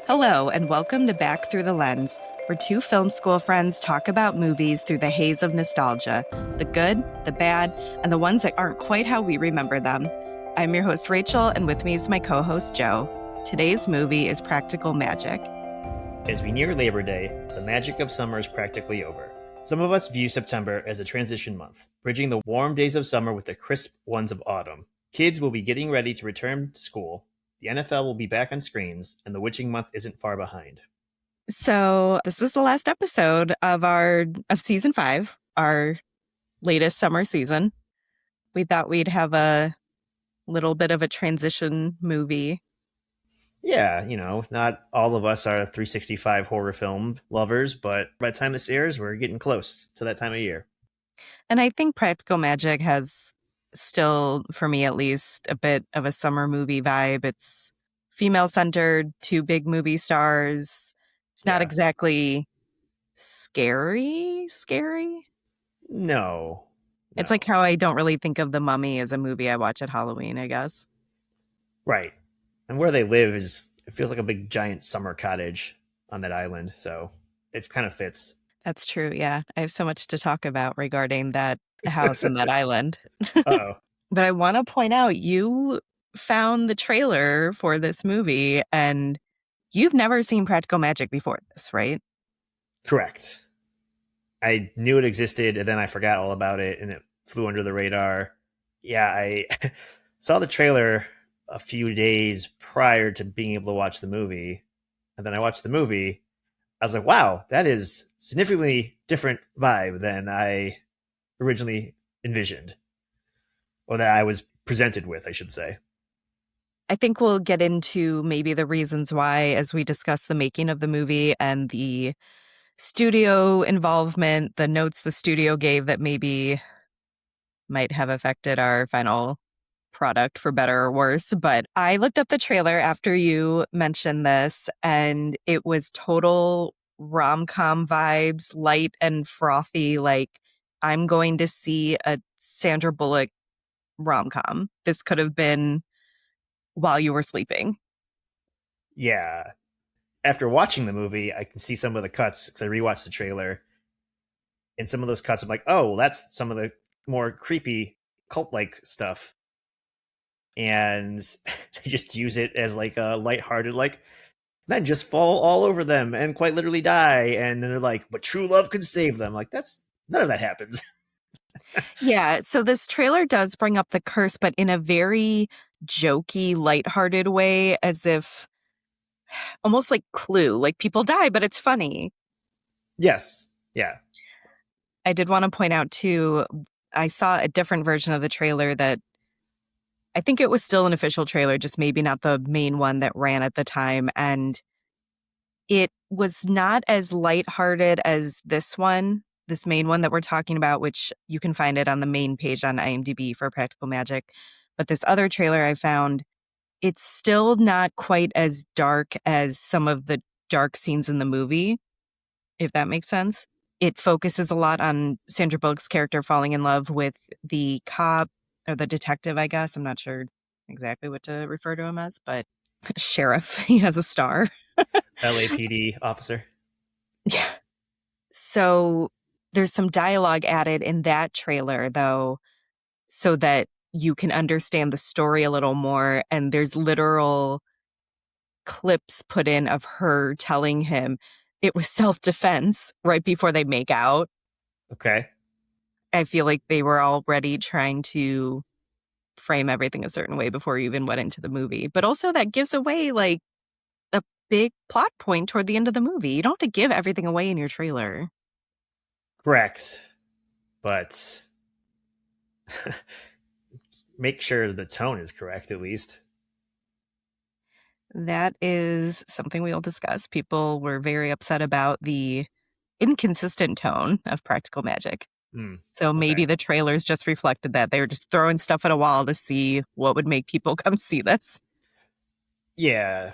Hello, and welcome to Back Through the Lens, where two film school friends talk about movies through the haze of nostalgia, the good, the bad, and the ones that aren't quite how we remember them. I'm your host, Rachel, and with me is my co-host, Joe. Today's movie is Practical Magic. As we near Labor Day, the magic of summer is practically over. Some of us view September as a transition month, bridging the warm days of summer with the crisp ones of autumn. Kids will be getting ready to return to school. The NFL will be back on screens, and the witching month isn't far behind. So this is the last episode of season 5, our latest summer season. We thought we'd have a little bit of a transition movie. Yeah, not all of us are 365 horror film lovers, but by the time this airs, we're getting close to that time of year. And I think Practical Magic has still, for me at least, a bit of a summer movie vibe. It's female-centered, 2 big movie stars. It's not exactly scary. No. It's like how I don't really think of The Mummy as a movie I watch at Halloween, I guess. Right. And where they live it feels like a big giant summer cottage on that island. So it kind of fits. That's true, yeah. I have so much to talk about regarding that house and that island. Uh-oh. But I want to point out, you found the trailer for this movie, and you've never seen Practical Magic before this, right? Correct. I knew it existed, and then I forgot all about it, and it flew under the radar. Yeah, I saw the trailer a few days prior to being able to watch the movie, and then I watched the movie. I was like, wow, that is significantly different vibe than I originally envisioned, or that I was presented with, I should say. I think we'll get into maybe the reasons why as we discuss the making of the movie and the studio involvement, the notes the studio gave that maybe might have affected our final product for better or worse. But I looked up the trailer after you mentioned this, and it was total rom-com vibes, light and frothy, like I'm going to see a Sandra Bullock rom-com. This could have been while you were sleeping. Yeah. After watching the movie, I can see some of the cuts because I rewatched the trailer. And some of those cuts, I'm like, oh, well, that's some of the more creepy cult-like stuff. And they just use it as like a lighthearted, like, men just fall all over them and quite literally die. And then they're like, but true love can save them. Like, none of that happens. Yeah, so this trailer does bring up the curse, but in a very jokey, lighthearted way, as if almost like Clue, like people die, but it's funny. Yes. Yeah. I did want to point out too, I saw a different version of the trailer that I think it was still an official trailer, just maybe not the main one that ran at the time. And it was not as lighthearted as this one, this main one that we're talking about, which you can find it on the main page on IMDb for Practical Magic. But this other trailer I found, it's still not quite as dark as some of the dark scenes in the movie, if that makes sense. It focuses a lot on Sandra Bullock's character falling in love with the cop or the detective, I guess. I'm not sure exactly what to refer to him as, but sheriff. He has a star. LAPD officer. Yeah. So there's some dialogue added in that trailer, though, so that you can understand the story a little more. And there's literal clips put in of her telling him it was self-defense right before they make out. Okay. I feel like they were already trying to frame everything a certain way before you even went into the movie. But also that gives away like a big plot point toward the end of the movie. You don't have to give everything away in your trailer. Correct. But make sure the tone is correct, at least. That is something we'll discuss. People were very upset about the inconsistent tone of Practical Magic. So maybe the trailers just reflected that. They were just throwing stuff at a wall to see what would make people come see this. Yeah.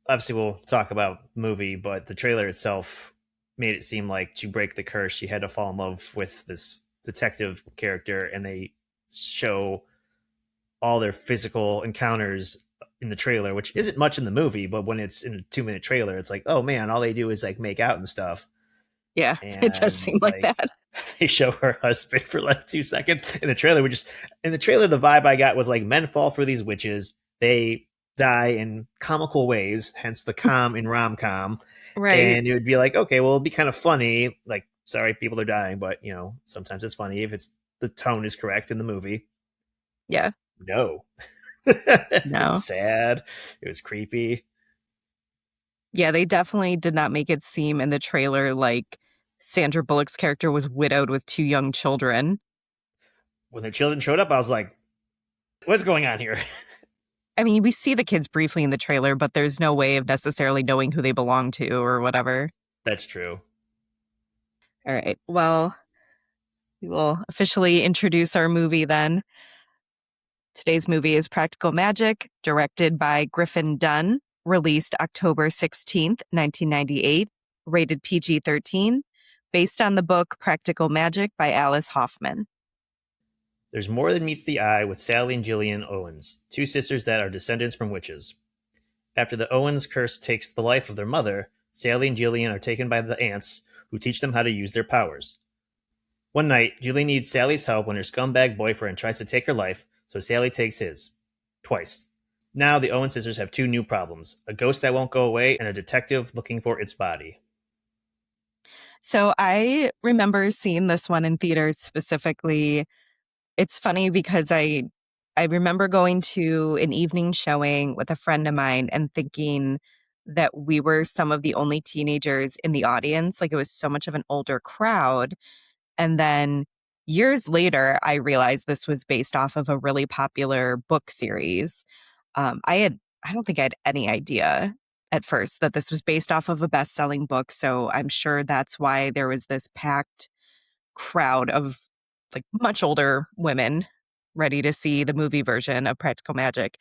Obviously, we'll talk about the movie, but the trailer itself made it seem like to break the curse, she had to fall in love with this detective character, and they show all their physical encounters in the trailer, which isn't much in the movie, but when it's in a 2 minute trailer, it's like, oh man, all they do is like make out and stuff. Yeah, it does And seem like like that. they show her husband for like 2 seconds in the trailer. We just in the trailer, the vibe I got was like men fall for these witches. They die in comical ways, hence the com in rom com. Right. And it would be like, okay, well, it'd be kind of funny. Like, sorry, people are dying, but you know, sometimes it's funny if it's the tone is correct in the movie. Yeah. No, it was No. sad. It was creepy. Yeah, they definitely did not make it seem in the trailer like Sandra Bullock's character was widowed with two young children. When the children showed up, I was like, what's going on here? I mean, we see the kids briefly in the trailer, but there's no way of necessarily knowing who they belong to or whatever. That's true. All right. Well, we will officially introduce our movie then. Today's movie is Practical Magic, directed by Griffin Dunne, released October 16th, 1998, rated PG-13, based on the book Practical Magic by Alice Hoffman. There's more than meets the eye with Sally and Gillian Owens, two sisters that are descendants from witches. After the Owens curse takes the life of their mother, Sally and Gillian are taken by the aunts, who teach them how to use their powers. One night, Gillian needs Sally's help when her scumbag boyfriend tries to take her life, so Sally takes his. Twice. Now the Owen sisters have two new problems, a ghost that won't go away and a detective looking for its body. So I remember seeing this one in theaters specifically. It's funny because I remember going to an evening showing with a friend of mine and thinking that we were some of the only teenagers in the audience. Like it was so much of an older crowd. And then years later, I realized this was based off of a really popular book series. I don't think I had any idea at first that this was based off of a best-selling book. So I'm sure that's why there was this packed crowd of like much older women ready to see the movie version of Practical Magic.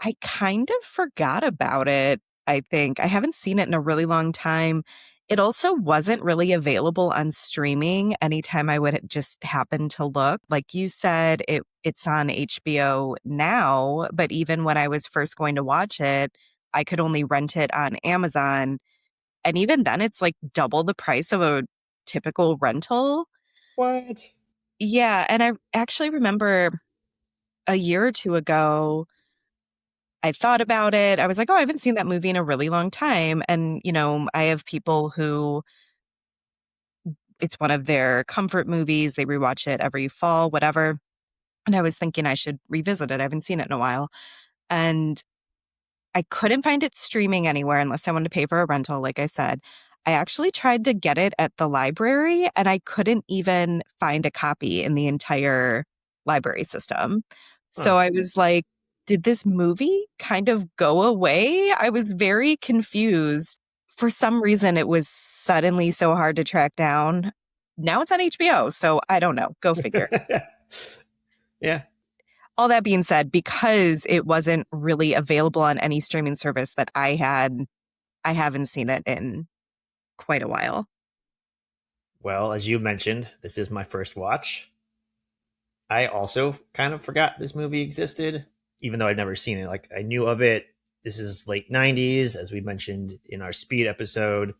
I kind of forgot about it, I think. I haven't seen it in a really long time. It also wasn't really available on streaming anytime I would just happen to look. Like you said, it's on HBO now, but even when I was first going to watch it, I could only rent it on Amazon. And even then, it's like double the price of a typical rental. What? Yeah, and I actually remember a year or two ago, I thought about it. I was like, "Oh, I haven't seen that movie in a really long time." And, I have people who it's one of their comfort movies. They rewatch it every fall, whatever. And I was thinking I should revisit it. I haven't seen it in a while. And I couldn't find it streaming anywhere unless I wanted to pay for a rental, like I said. I actually tried to get it at the library and I couldn't even find a copy in the entire library system. Huh. So I was like, did this movie kind of go away? I was very confused. For some reason, it was suddenly so hard to track down. Now it's on HBO, so I don't know. Go figure. Yeah. All that being said, because it wasn't really available on any streaming service that I had, I haven't seen it in quite a while. Well, as you mentioned, this is my first watch. I also kind of forgot this movie existed, even though I'd never seen it. Like I knew of it. This is late '90s, as we mentioned in our Speed episode.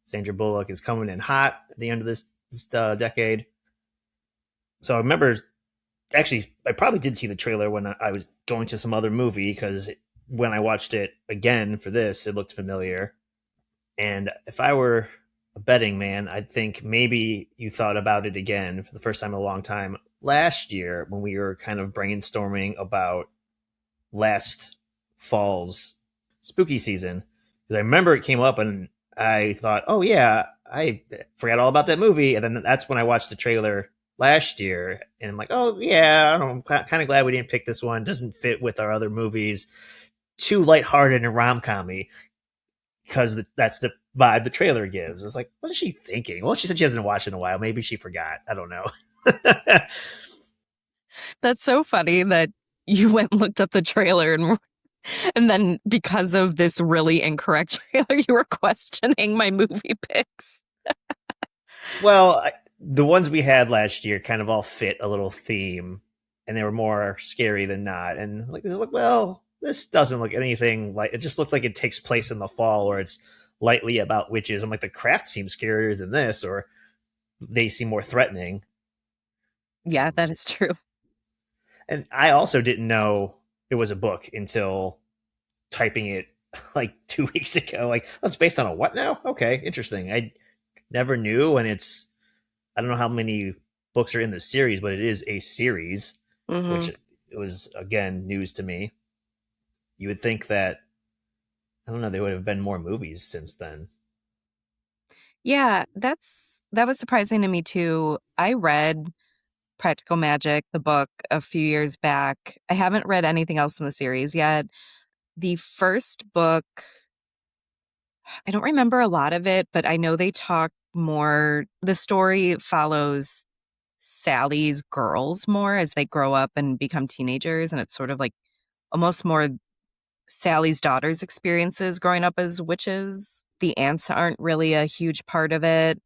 Sandra Bullock is coming in hot at the end of this decade. So I remember, actually, I probably did see the trailer when I was going to some other movie because when I watched it again for this, it looked familiar. And if I were a betting man, I'd think maybe you thought about it again for the first time in a long time last year when we were kind of brainstorming about last fall's spooky season. Because I remember it came up and I thought, oh, yeah, I forgot all about that movie. And then that's when I watched the trailer last year. And I'm like, oh, yeah, I'm kind of glad we didn't pick this one. It doesn't fit with our other movies. Too lighthearted and rom commy because that's the vibe the trailer gives. It's like, what is she thinking? Well, she said she hasn't watched it in a while. Maybe she forgot. I don't know. That's so funny that you went and looked up the trailer and then because of this really incorrect trailer, you were questioning my movie picks. Well, the ones we had last year kind of all fit a little theme, and they were more scary than not. And like this is like, well, this doesn't look anything like it. Just looks like it takes place in the fall, or it's lightly about witches. I'm like, the craft seems scarier than this, or they seem more threatening. Yeah, that is true. And I also didn't know it was a book until typing it like 2 weeks ago. Like, oh, it's based on a what now? Okay, interesting. I never knew, and it's I don't know how many books are in the series, but it is a series, which Hmm. it was again news to me. You would think that I don't know there would have been more movies since then. Yeah, that was surprising to me too. I read Practical Magic, the book, a few years back. I haven't read anything else in the series yet. The first book, I don't remember a lot of it, but I know they talk more. The story follows Sally's girls more as they grow up and become teenagers. And it's sort of like almost more Sally's daughter's experiences growing up as witches. The aunts aren't really a huge part of it.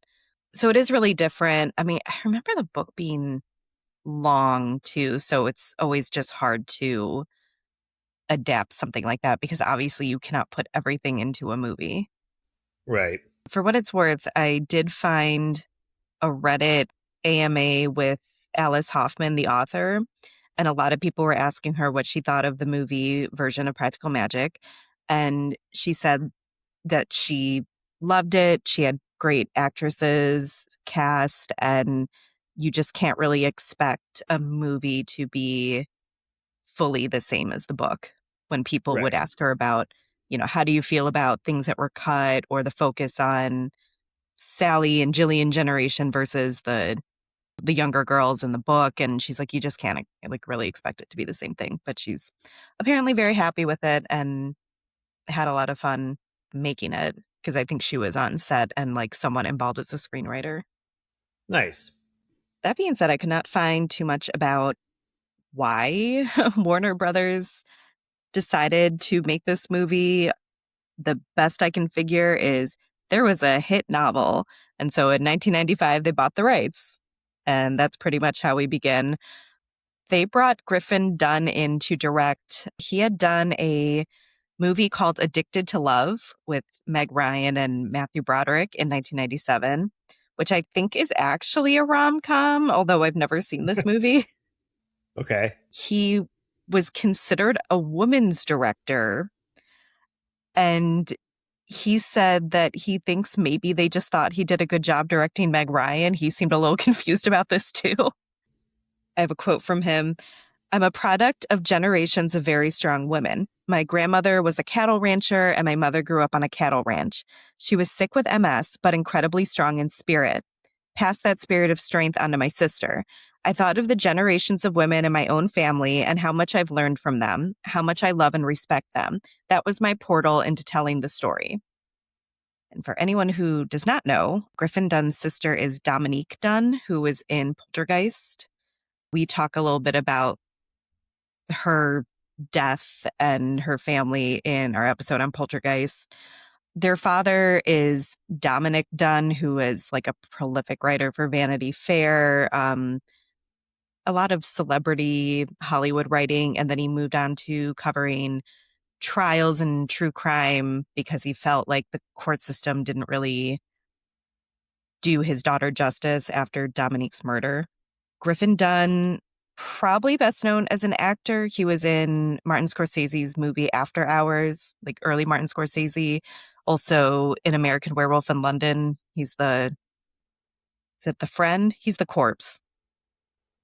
So it is really different. I mean, I remember the book being long too. So it's always just hard to adapt something like that because obviously you cannot put everything into a movie. Right. For what it's worth, I did find a Reddit AMA with Alice Hoffman, the author, and a lot of people were asking her what she thought of the movie version of Practical Magic. And she said that she loved it. She had great actresses cast, and you just can't really expect a movie to be fully the same as the book. When people would Right. ask her about, how do you feel about things that were cut or the focus on Sally and Jillian generation versus the younger girls in the book, and she's like, you just can't like really expect it to be the same thing. But she's apparently very happy with it and had a lot of fun making it because I think she was on set and like someone involved as a screenwriter. Nice. That being said, I could not find too much about why Warner Brothers decided to make this movie. The best I can figure is there was a hit novel. And so in 1995, they bought the rights. And that's pretty much how we begin. They brought Griffin Dunne in to direct. He had done a movie called Addicted to Love with Meg Ryan and Matthew Broderick in 1997, which I think is actually a rom com, although I've never seen this movie. Okay. He was considered a woman's director, and he said that he thinks maybe they just thought he did a good job directing Meg Ryan. He seemed a little confused about this too. I have a quote from him. I'm a product of generations of very strong women. My grandmother was a cattle rancher, and my mother grew up on a cattle ranch. She was sick with MS, but incredibly strong in spirit. Passed that spirit of strength onto my sister. I thought of the generations of women in my own family and how much I've learned from them, how much I love and respect them. That was my portal into telling the story. And for anyone who does not know, Griffin Dunne's sister is Dominique Dunne, who was in Poltergeist. We talk a little bit about her death and her family in our episode on Poltergeist. Their father is Dominic Dunne, who is like a prolific writer for Vanity Fair, a lot of celebrity Hollywood writing. And then he moved on to covering trials and true crime because he felt like the court system didn't really do his daughter justice after Dominique's murder. Griffin Dunne, probably best known as an actor. He was in Martin Scorsese's movie After Hours, like early Martin Scorsese. Also in American Werewolf in London. Is it the friend? He's the corpse.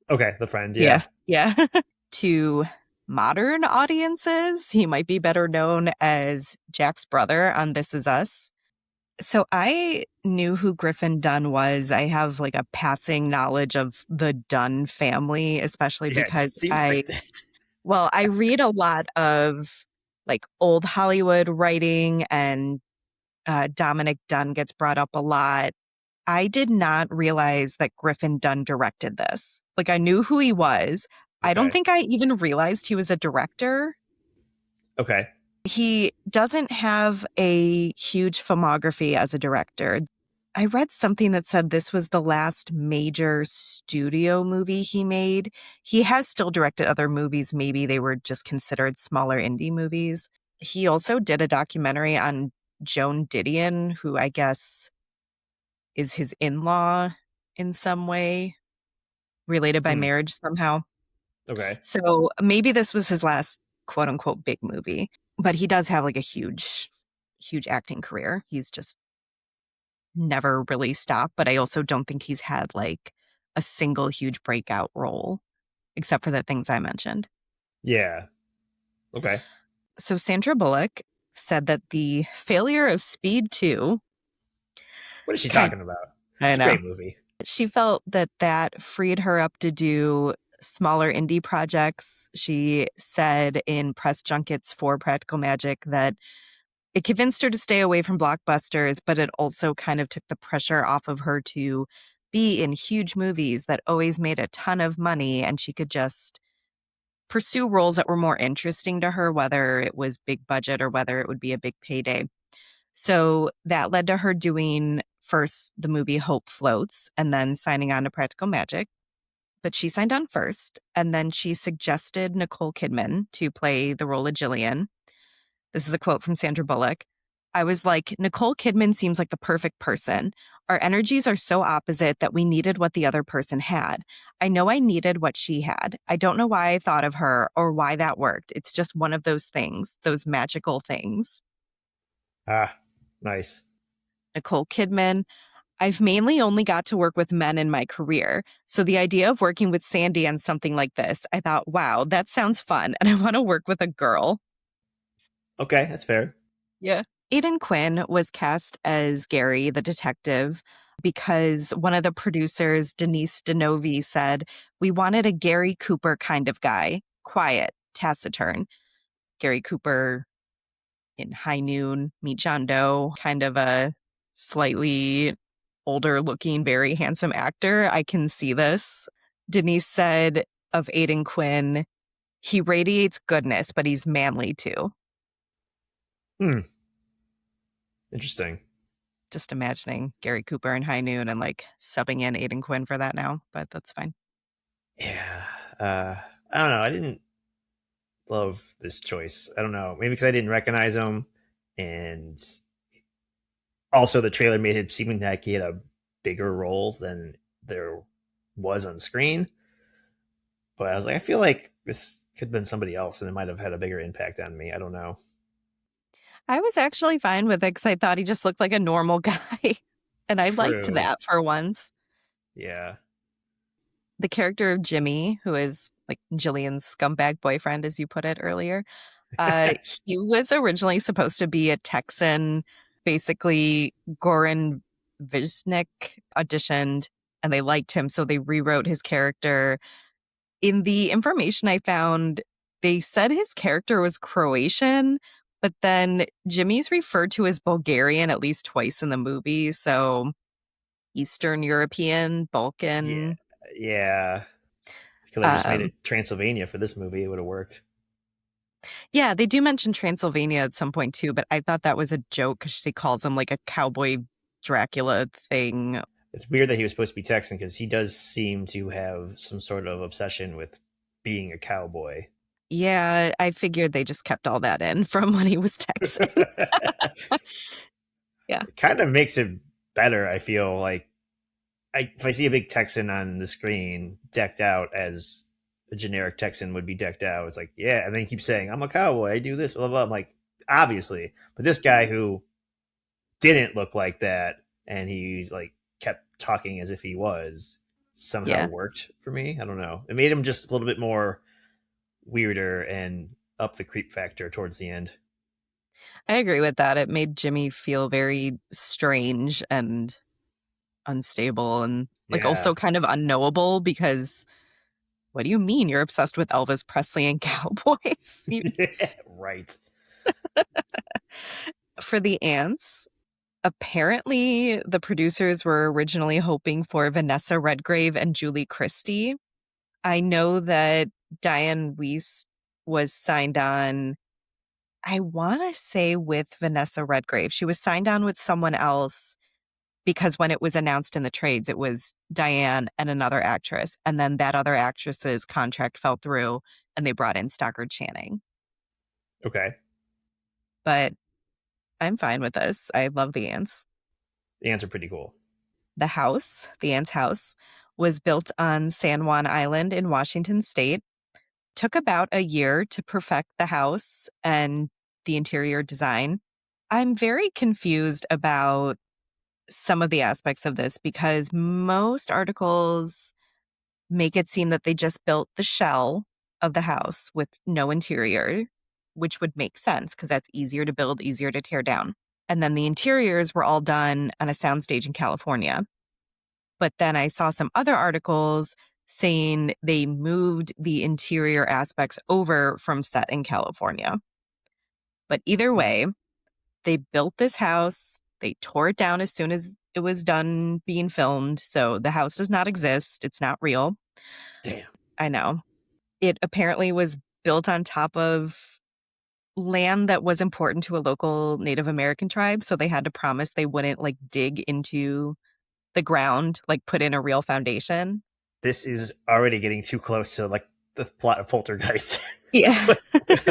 Okay. The friend. Yeah. Yeah. Yeah. To modern audiences, he might be better known as Jack's brother on This Is Us. So I knew who Griffin Dunne was. I have like a passing knowledge of the Dunne family, especially Yeah. It because seems like that. I read a lot of like old Hollywood writing, and Dominic Dunne gets brought up a lot. I did not realize that Griffin Dunne directed this. Like I knew who he was. I don't Okay. think I even realized he was a director. Okay. He doesn't have a huge filmography as a director. I read something that said this was the last major studio movie he made. He has still directed other movies. Maybe they were just considered smaller indie movies. He also did a documentary on Joan Didion, who I guess is his in-law in some way, related by Hmm. marriage somehow. Okay. So maybe this was his last quote unquote big movie, but he does have like a huge, huge acting career. He's just never really stopped. But I also don't think he's had like a single huge breakout role, except for the things I mentioned. Yeah. Okay. So Sandra Bullock said that the failure of Speed 2 What is she kind talking about? I It's a know. great movie. She felt that that freed her up to do smaller indie projects. She said in press junkets for Practical Magic that it convinced her to stay away from blockbusters, but it also kind of took the pressure off of her to be in huge movies that always made a ton of money, and she could just pursue roles that were more interesting to her, whether it was big budget or whether it would be a big payday. So that led to her doing first the movie Hope Floats and then signing on to Practical Magic. But she signed on first, and then she suggested Nicole Kidman to play the role of Jillian. This is a quote from Sandra Bullock. I was like, Nicole Kidman seems like the perfect person. Our energies are so opposite that we needed what the other person had. I know I needed what she had. I don't know why I thought of her or why that worked. It's just one of those things, those magical things. Ah, nice. Nicole Kidman, I've mainly only got to work with men in my career. So the idea of working with Sandy on something like this, I thought, wow, that sounds fun. And I want to work with a girl. Okay, that's fair. Yeah. Aidan Quinn was cast as Gary, the detective, because one of the producers, Denise Denovi, said, we wanted a Gary Cooper kind of guy, quiet, taciturn. Gary Cooper in High Noon, Meet John Doe, kind of a slightly older looking, very handsome actor. I can see this. Denise said of Aidan Quinn, he radiates goodness, but he's manly too. Hmm. Interesting. Just imagining Gary Cooper in High Noon and like subbing in Aidan Quinn for that now, but that's fine. Yeah. I don't know. I didn't love this choice. I don't know. Maybe because I didn't recognize him, and also the trailer made it seem like he had a bigger role than there was on screen. But I was like, I feel like this could have been somebody else, and it might have had a bigger impact on me. I don't know. I was actually fine with it because I thought he just looked like a normal guy. And I liked True. that for once. Yeah. The character of Jimmy, who is like Jillian's scumbag boyfriend, as you put it earlier, uh, he was originally supposed to be a Texan. Basically, Goran Visnik auditioned and they liked him, so they rewrote his character. In the information I found, they said his character was Croatian, but then Jimmy's referred to as Bulgarian at least twice in the movie. So Eastern European, Yeah. Balkan. Yeah. I could have just made Um, it Transylvania for this movie. It would have worked. yeah, they do mention Transylvania at some point too, but I thought that was a joke because she calls him like a cowboy Dracula thing. It's weird that he was supposed to be Texan because he does seem to have some sort of obsession with being a cowboy. Yeah, I figured they just kept all that in from when he was Texan. It Yeah. kind of makes it better. I feel like if I see a big Texan on the screen decked out as a generic Texan would be decked out, it's like, yeah. And then he keeps saying, I'm a cowboy. I do this, blah, blah, blah. I'm like, obviously. But this guy who didn't look like that and he's like kept talking as if he was somehow Yeah. worked for me. I don't know. It made him just a little bit more weirder and up the creep factor towards the end. I agree with that. It made Jimmy feel very strange and unstable and like Yeah. also kind of unknowable because what do you mean you're obsessed with Elvis Presley and cowboys? Right. For the ants, apparently the producers were originally hoping for Vanessa Redgrave and Julie Christie. I know that Diane Weiss was signed on, I want to say with Vanessa Redgrave. She was signed on with someone else because when it was announced in the trades, it was Diane and another actress. And then that other actress's contract fell through and they brought in Stockard Channing. Okay. But I'm fine with this. I love the ants. The ants are pretty cool. The house, the ants' house, was built on San Juan Island in Washington State. Took about a year to perfect the house and the interior design. I'm very confused about some of the aspects of this because most articles make it seem that they just built the shell of the house with no interior, which would make sense because that's easier to build, easier to tear down. And then the interiors were all done on a soundstage in California. But then I saw some other articles saying they moved the interior aspects over from set in California. But either way, they built this house. They tore it down as soon as it was done being filmed. So the house does not exist. It's not real. Damn. I know. It apparently was built on top of land that was important to a local Native American tribe. So they had to promise they wouldn't like dig into the ground, like put in a real foundation. This is already getting too close to like the plot of Poltergeist. Yeah.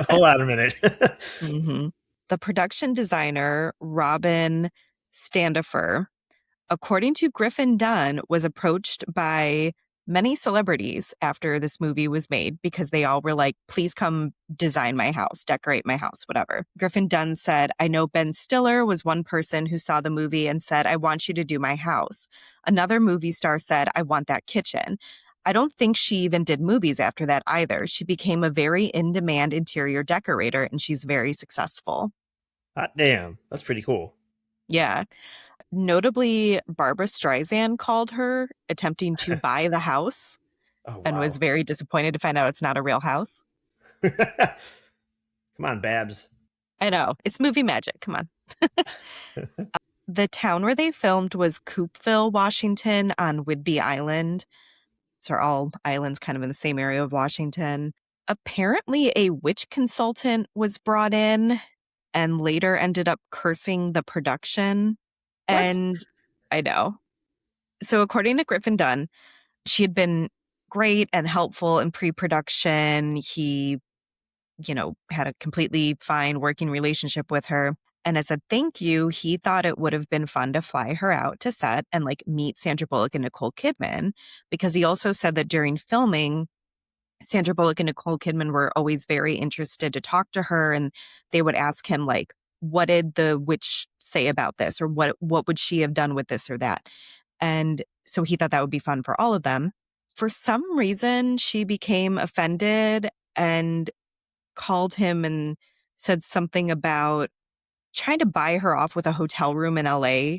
Hold on a minute. hmm The production designer, Robin Standifer, according to Griffin Dunne, was approached by many celebrities after this movie was made because they all were like, please come design my house, decorate my house, whatever. Griffin Dunne said, I know Ben Stiller was one person who saw the movie and said, I want you to do my house. Another movie star said, I want that kitchen. I don't think she even did movies after that either. She became a very in-demand interior decorator and she's very successful. Hot damn. That's pretty cool. Yeah. Notably, Barbara Streisand called her attempting to buy the house Oh, and was wow. very disappointed to find out it's not a real house. Come on, Babs. I know. It's movie magic. Come on. The town where they filmed was Coopville, Washington on Whidbey Island. So are all islands kind of in the same area of Washington. Apparently, a witch consultant was brought in and later ended up cursing the production. What? And I know. So according to Griffin Dunne, she had been great and helpful in pre-production. He, had a completely fine working relationship with her. And as a thank you, he thought it would have been fun to fly her out to set and like meet Sandra Bullock and Nicole Kidman, because he also said that during filming, Sandra Bullock and Nicole Kidman were always very interested to talk to her, and they would ask him like, what did the witch say about this, or what would she have done with this or that? And so he thought that would be fun for all of them. For some reason, she became offended and called him and said something about trying to buy her off with a hotel room in LA.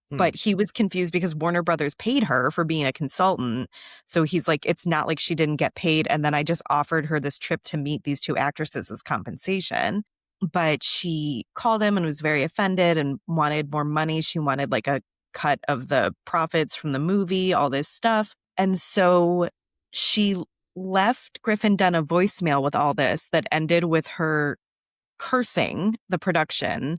Hmm. But he was confused because Warner Brothers paid her for being a consultant. So he's like, it's not like she didn't get paid. And then I just offered her this trip to meet these two actresses as compensation. But she called him and was very offended and wanted more money. She wanted like a cut of the profits from the movie, all this stuff. And so she left Griffin Dunne a voicemail with all this that ended with her cursing the production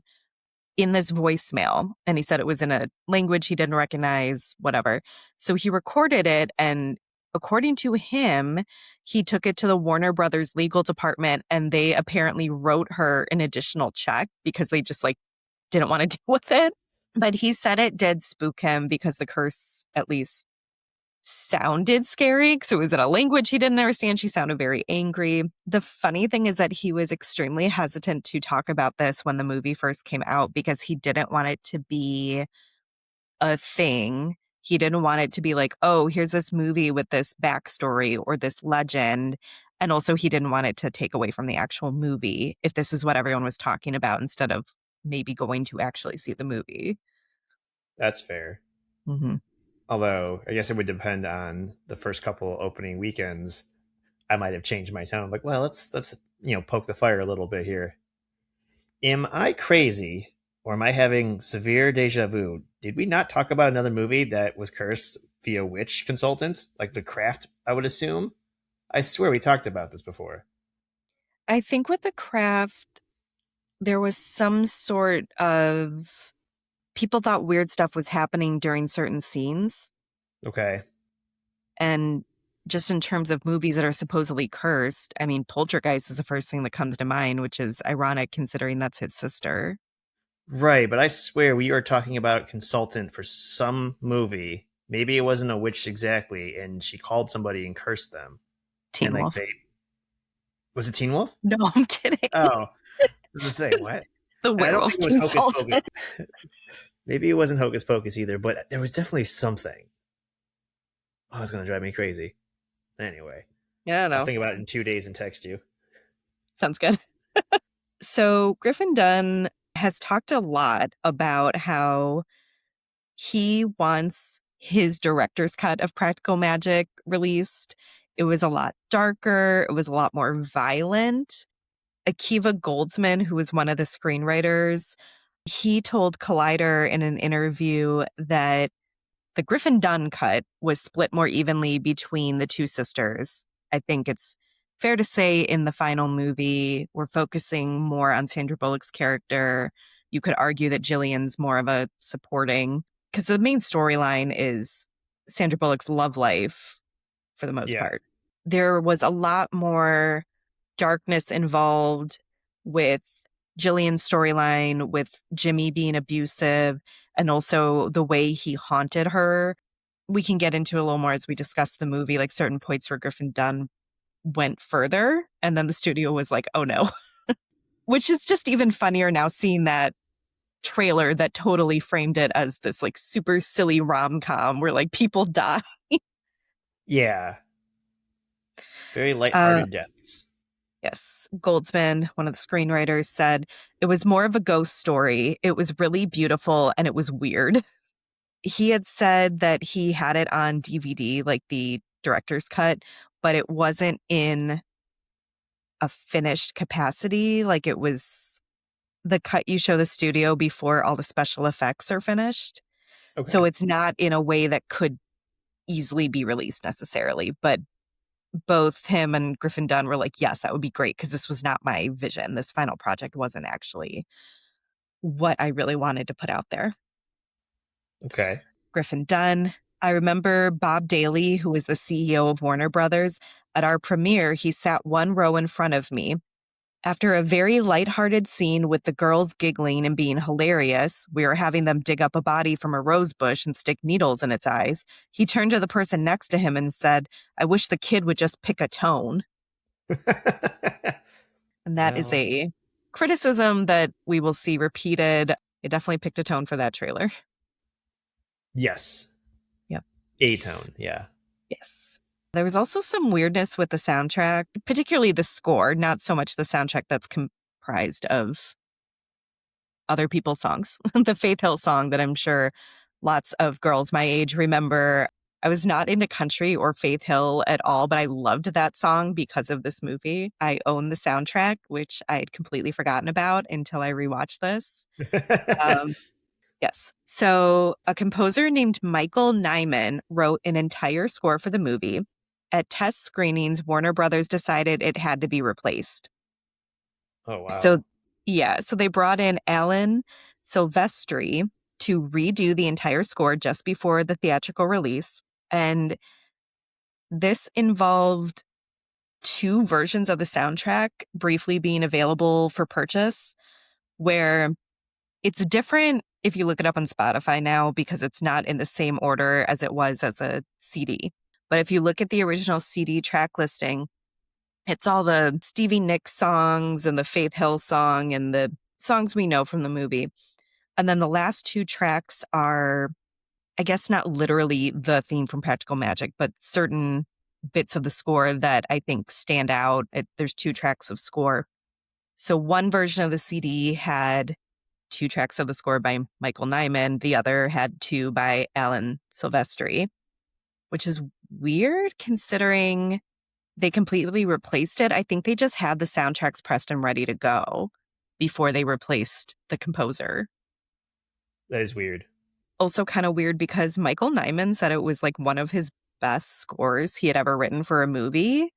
in this voicemail. And he said it was in a language he didn't recognize, whatever. So he recorded it. And according to him, he took it to the Warner Brothers legal department and they apparently wrote her an additional check because they just like didn't want to deal with it. But he said it did spook him because the curse at least sounded scary. So it was in a language he didn't understand. She sounded very angry. The funny thing is that he was extremely hesitant to talk about this when the movie first came out because he didn't want it to be a thing. He didn't want it to be like, oh, here's this movie with this backstory or this legend. And also, he didn't want it to take away from the actual movie if this is what everyone was talking about instead of maybe going to actually see the movie. That's fair. Mm-hmm. Although, I guess it would depend on the first couple opening weekends. I might have changed my tone. Like, well, let's poke the fire a little bit here. Am I crazy, or am I having severe deja vu? Did we not talk about another movie that was cursed via witch consultant, like The Craft? I would assume. I swear we talked about this before. I think with The Craft, there was some sort of people thought weird stuff was happening during certain scenes. Okay. And just in terms of movies that are supposedly cursed, I mean, Poltergeist is the first thing that comes to mind, which is ironic considering that's his sister. Right, but I swear we are talking about a consultant for some movie. Maybe it wasn't a witch exactly, and she called somebody and cursed them. And Teen like Wolf. they was it Teen Wolf? No, I'm kidding. Oh, I was gonna say what? The I don't werewolf think it was Hocus Pocus. consultant. Maybe it wasn't Hocus Pocus either, but there was definitely something. Oh, it's gonna drive me crazy. Anyway, Yeah, I don't I'll know. think about it in 2 days and text you. Sounds good. So Griffin Dunne has talked a lot about how he wants his director's cut of Practical Magic released. It was a lot darker. It was a lot more violent. Akiva Goldsman, who was one of the screenwriters, he told Collider in an interview that the Griffin Dunne cut was split more evenly between the two sisters. I think it's fair to say in the final movie, we're focusing more on Sandra Bullock's character. You could argue that Jillian's more of a supporting, because the main storyline is Sandra Bullock's love life for the most Yeah. part. There was a lot more darkness involved with Jillian's storyline, with Jimmy being abusive, and also the way he haunted her. We can get into a little more as we discuss the movie, like certain points where Griffin Dunne went further, and then the studio was like, oh no. Which is just even funnier now seeing that trailer that totally framed it as this like super silly rom-com where like people die. Yeah. Very Uh, lighthearted deaths. Yes. Goldsman, one of the screenwriters, said it was more of a ghost story. It was really beautiful and it was weird. He had said that he had it on DVD, like the director's cut, but it wasn't in a finished capacity. Like it was the cut you show the studio before all the special effects are finished. So Okay. it's not in a way that could easily be released necessarily. But both him and Griffin Dunne were like, yes, that would be great because this was not my vision. This final project wasn't actually what I really wanted to put out there. Okay. Griffin Dunne. I remember Bob Daly, who was the CEO of Warner Brothers. At our premiere, he sat one row in front of me. After a very lighthearted scene with the girls giggling and being hilarious, we were having them dig up a body from a rose bush and stick needles in its eyes. He turned to the person next to him and said, I wish the kid would just pick a tone. And that is Well, a criticism that we will see repeated. It definitely picked a tone for that trailer. yes. Yep. A-tone, yeah. Yes. There was also some weirdness with the soundtrack, particularly the score, not so much the soundtrack that's comprised of other people's songs. The Faith Hill song that I'm sure lots of girls my age remember. I was not into country or Faith Hill at all, but I loved that song because of this movie. I own the soundtrack, which I had completely forgotten about until I rewatched this. Um, yes. So a composer named Michael Nyman wrote an entire score for the movie. At test screenings, Warner Brothers decided it had to be replaced. Oh, wow. So, yeah, so they brought in Alan Silvestri to redo the entire score just before the theatrical release. And this involved two versions of the soundtrack briefly being available for purchase, where it's different if you look it up on Spotify now because it's not in the same order as it was as a CD. But if you look at the original CD track listing, it's all the Stevie Nicks songs and the Faith Hill song and the songs we know from the movie. And then the last two tracks are, I guess, not literally the theme from Practical Magic, but certain bits of the score that I think stand out. There's two tracks of score. So one version of the CD had two tracks of the score by Michael Nyman. The other had two by Alan Silvestri, which is weird considering they completely replaced it. I think they just had the soundtracks pressed and ready to go before they replaced the composer. That is weird. Also kind of weird because Michael Nyman said it was like one of his best scores he had ever written for a movie,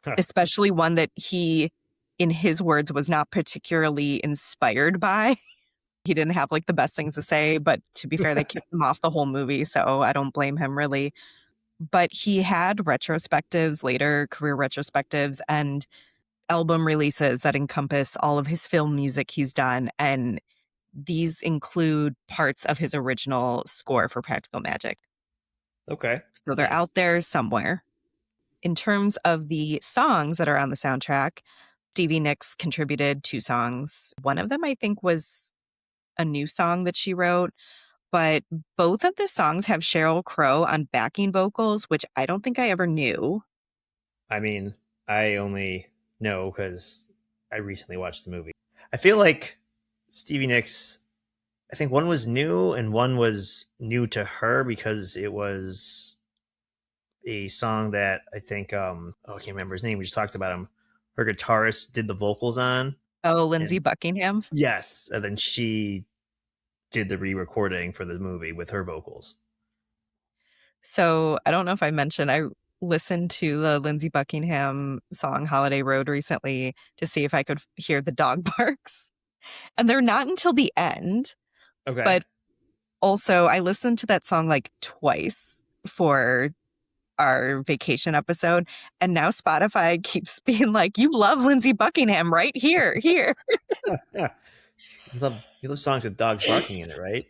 Huh. especially one that he, in his words, was not particularly inspired by. He didn't have like the best things to say, but to be fair, they kicked him off the whole movie, so I don't blame him really. But he had retrospectives later, career retrospectives, and album releases that encompass all of his film music he's done. And these include parts of his original score for Practical Magic. Okay, So they're nice. out there somewhere. In terms of the songs that are on the soundtrack, Stevie Nicks contributed 2 songs. One of them, I think, was a new song that she wrote, but both of the songs have Sheryl Crow on backing vocals, which I don't think I ever knew. I mean, I only know because I recently watched the movie. I feel like Stevie Nicks, I think one was new and one was new to her because it was a song that I think I can't remember his name. We just talked about him. Her guitarist did the vocals on, Oh, Lindsey and Buckingham. yes, and then she did the re-recording for the movie with her vocals. So I don't know if I mentioned I listened to the Lindsey Buckingham song Holiday Road recently to see if I could hear the dog barks. And they're not until the end, Okay. but also I listened to that song like twice for our vacation episode. And now Spotify keeps being like, you love Lindsey Buckingham right here, here. Yeah. You love songs with dogs barking in it, right?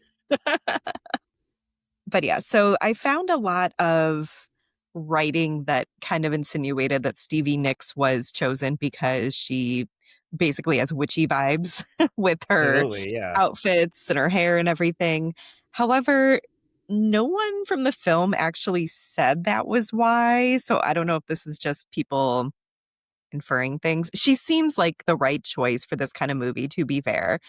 But yeah, so I found a lot of writing that kind of insinuated that Stevie Nicks was chosen because she basically has witchy vibes with her Absolutely, yeah. outfits and her hair and everything. However, no one from the film actually said that was why. So I don't know if this is just people inferring things. She seems like the right choice for this kind of movie, to be fair.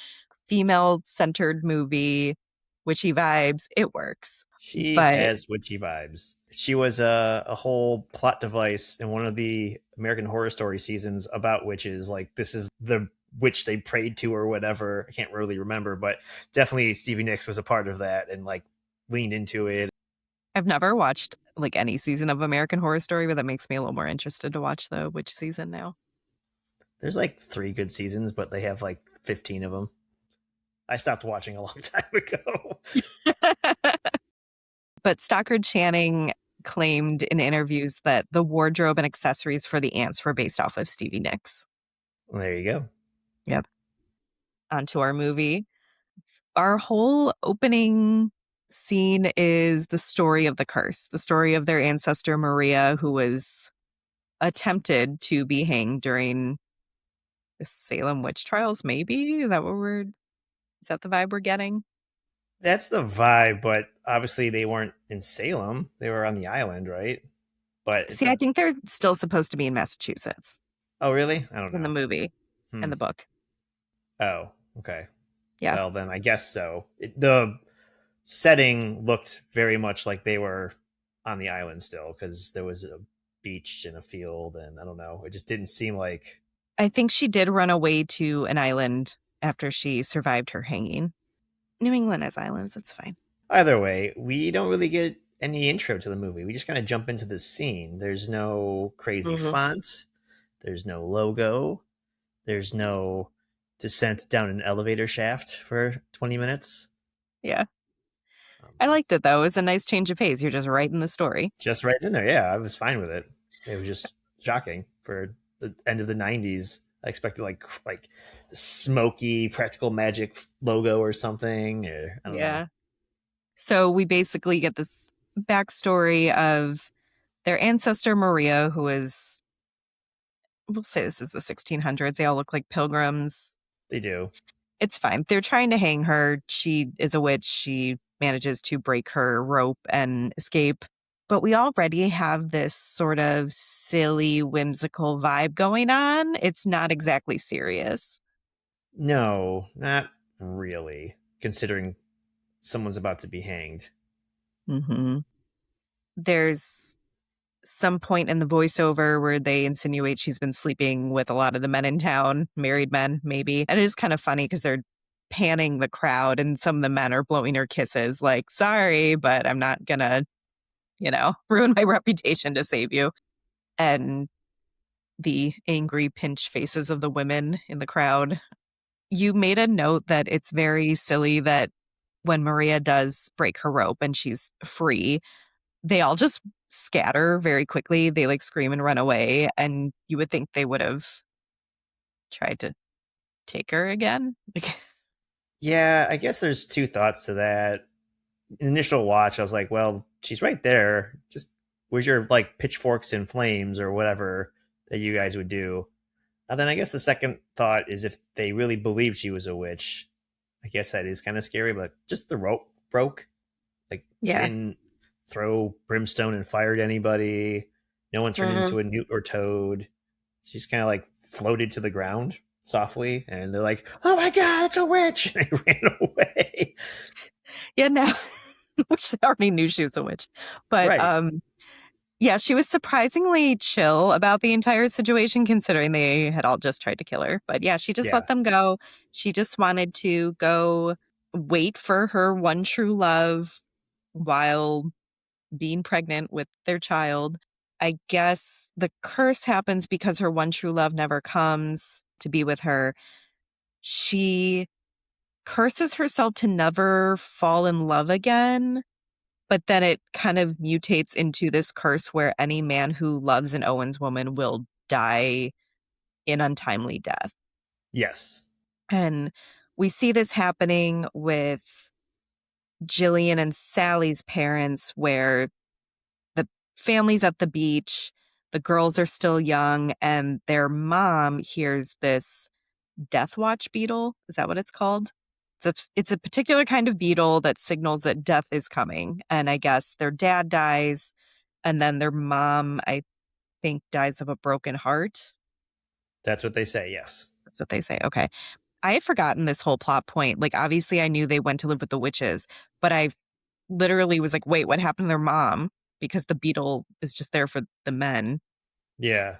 Female centered movie, witchy vibes, it works. She But has witchy vibes. She was a whole plot device in one of the American Horror Story seasons about witches. Like, this is the witch they prayed to or whatever. I can't really remember, but definitely Stevie Nicks was a part of that and like leaned into it. I've never watched like any season of American Horror Story, but that makes me a little more interested to watch the witch season now. There's like 3 good seasons, but they have like 15 of them. I stopped watching a long time ago. But Stockard Channing claimed in interviews that the wardrobe and accessories for the ants were based off of Stevie Nicks. Well, there you go. Yep. Onto our movie. Our whole opening scene is the story of the curse, the story of their ancestor Maria, who was attempted to be hanged during the Salem witch trials, maybe? Is that the vibe we're getting? That's the vibe, but obviously they weren't in Salem. They were on the island, right? But it's See, I a think they're still supposed to be in Massachusetts oh really? I don't in the know. movie Hmm. and the book. Oh, okay. Yeah. Well, then I guess so. The setting looked very much like they were on the island still because there was a beach and a field, and I don't know. It just didn't seem like. I think she did run away to an island after she survived her hanging. New England has islands, that's fine. Either way, we don't really get any intro to the movie. We just kind of jump into the scene. There's no crazy Mhm. font. There's no logo. There's no descent down an elevator shaft for 20 minutes. Yeah. Um, I liked it though. It was a nice change of pace. You're just writing the story. just right in there. Yeah, I was fine with it. It was just shocking for the end of the 90s. I expected like smoky practical magic logo or something. Or, I don't know. Yeah. So we basically get this backstory of their ancestor Maria, who is, we'll say this is the 1600s. They all look like pilgrims. They do. It's fine. They're trying to hang her. She is a witch. She manages to break her rope and escape. But we already have this sort of silly, whimsical vibe going on. It's not exactly serious. No, not really, considering someone's about to be hanged. Mm-hmm. There's some point in the voiceover where they insinuate she's been sleeping with a lot of the men in town, married men, maybe. And it is kind of funny because they're panning the crowd and some of the men are blowing her kisses, like, sorry, but I'm not gonna, ruin my reputation to save you. And the angry pinch faces of the women in the crowd. You made a note that it's very silly that when Maria does break her rope and she's free, they all just scatter very quickly. They like scream and run away. And you would think they would have tried to take her again. Like, Yeah, I guess there's two thoughts to that. Initial watch, I was like, well, she's right there. Just where's your like pitchforks and flames or whatever that you guys would do? And then I guess the second thought is if they really believed she was a witch, I guess that is kind of scary, but just the rope broke. Like she yeah. didn't throw brimstone and fire at anybody. No one turned Mhm. into a newt or toad. She's kind of like floated to the ground softly, and they're like, "Oh my god, it's a witch!" And they ran away. Yeah, no, which they already knew she was a witch. But Right? yeah, she was surprisingly chill about the entire situation, considering they had all just tried to kill her. But yeah, she just let Yeah. them go. She just wanted to go wait for her one true love while being pregnant with their child. I guess the curse happens because her one true love never comes to be with her. She curses herself to never fall in love again, but then it kind of mutates into this curse where any man who loves an Owens woman will die in untimely death. Yes. And we see this happening with Jillian and Sally's parents, where the family's at the beach, the girls are still young, and their mom hears this death watch beetle. Is that what it's called? It's a particular kind of beetle that signals that death is coming. And I guess their dad dies, and then their mom, I think, dies of a broken heart. That's what they say. Yes. That's what they say. Okay. I had forgotten this whole plot point. Like, obviously, I knew they went to live with the witches, but I literally was like, wait, what happened to their mom? Because the beetle is just there for the men. Yeah.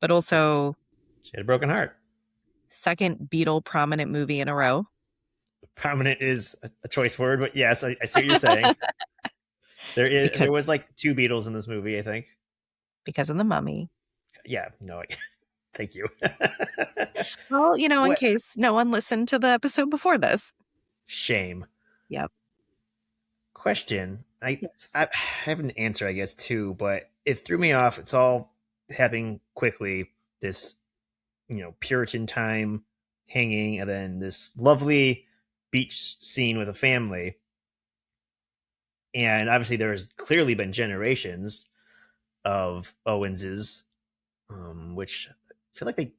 But Yeah. also, She had a broken heart. second beetle prominent movie in a row. Prominent is a choice word, but yes, I see what you're saying. because There was like two Beatles in this movie, I think. because of the mummy. Yeah, no, thank you. Well, in What case no one listened to the episode before this. shame? Yep. Question. Yes. I have an answer, I guess, too, but it threw me off. It's all happening quickly. This, Puritan time hanging, and then this lovely beach scene with a family. And obviously, there's clearly been generations of Owenses, which I feel like they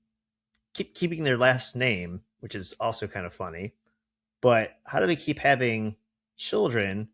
keep keeping their last name, which is also kind of funny. But how do they keep having children?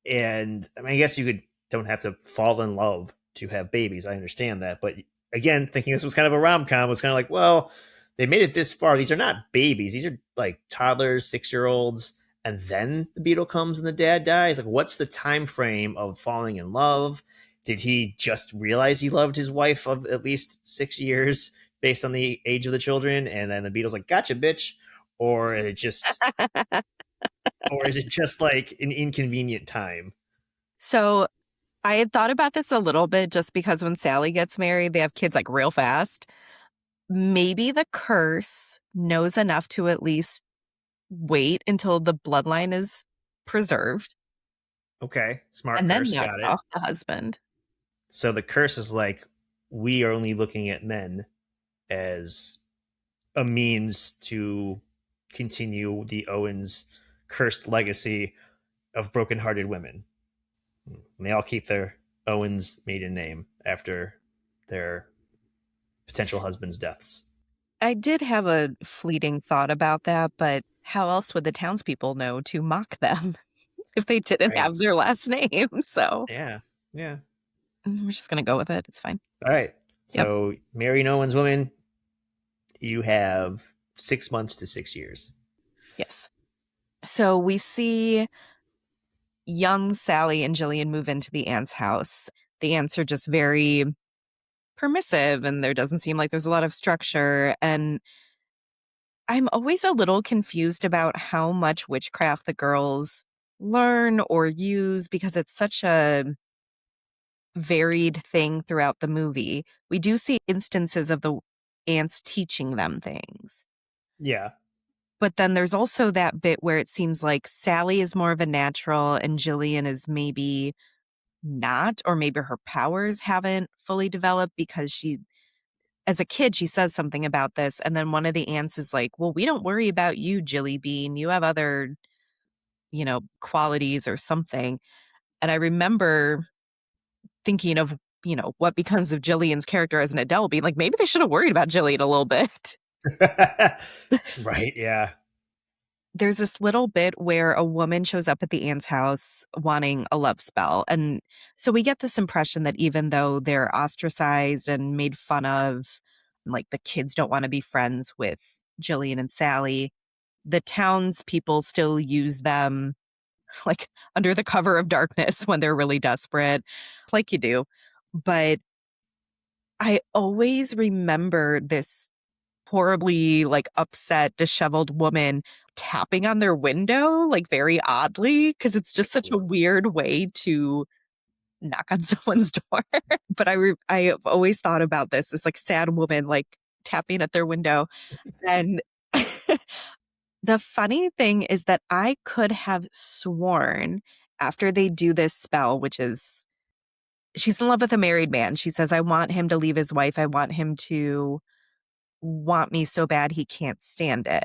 And I mean, I guess you could don't have to fall in love to have babies. I understand that, but again, thinking this was kind of a rom com was kind of like, well, they made it this far. These are not babies. These are like toddlers, 6 year olds, and then the beetle comes and the dad dies. Like, what's the time frame of falling in love? Did he just realize he loved his wife of at least 6 years based on the age of the children, and then the beetle's like, "Gotcha, bitch," or is it just like an inconvenient time? So I had thought about this a little bit just because when Sally gets married, they have kids like real fast. Maybe the curse knows enough to at least wait until the bloodline is preserved Okay, smart and then curse, knocks got it. off the husband. So the curse is like we are only looking at men as a means to continue the Owens cursed legacy of broken-hearted women. And they all keep their Owens maiden name after their potential husbands' deaths. I did have a fleeting thought about that, but how else would the townspeople know to mock them if they didn't Right. have their last name? So Yeah. Yeah. we're just going to go with it. It's fine. All right. Yep. So marry an Owens woman, you have 6 months to 6 years. Yes. So we see young Sally and Jillian move into the aunt's house. The aunts are just very permissive, and there doesn't seem like there's a lot of structure. And I'm always a little confused about how much witchcraft the girls learn or use because it's such a varied thing throughout the movie. We do see instances of the aunts teaching them things. Yeah. But then there's also that bit where it seems like Sally is more of a natural and Jillian is maybe not, or maybe her powers haven't fully developed because as a kid, she says something about this. And then one of the aunts is like, well, we don't worry about you, Jilly Bean. You have other, qualities or something. And I remember thinking of, what becomes of Jillian's character as an adult, being like, maybe they should have worried about Jillian a little bit. Right. Yeah. There's this little bit where a woman shows up at the aunt's house wanting a love spell. And so we get this impression that even though they're ostracized and made fun of, like the kids don't want to be friends with Jillian and Sally, the townspeople still use them like under the cover of darkness when they're really desperate, like you do. But I always remember this horribly like upset, disheveled woman tapping on their window, like very oddly, because it's just such a weird way to knock on someone's door. But I have always thought about this like sad woman like tapping at their window. And the funny thing is that I could have sworn after they do this spell, which is she's in love with a married man. She says, I want him to leave his wife. I want him to want me so bad he can't stand it.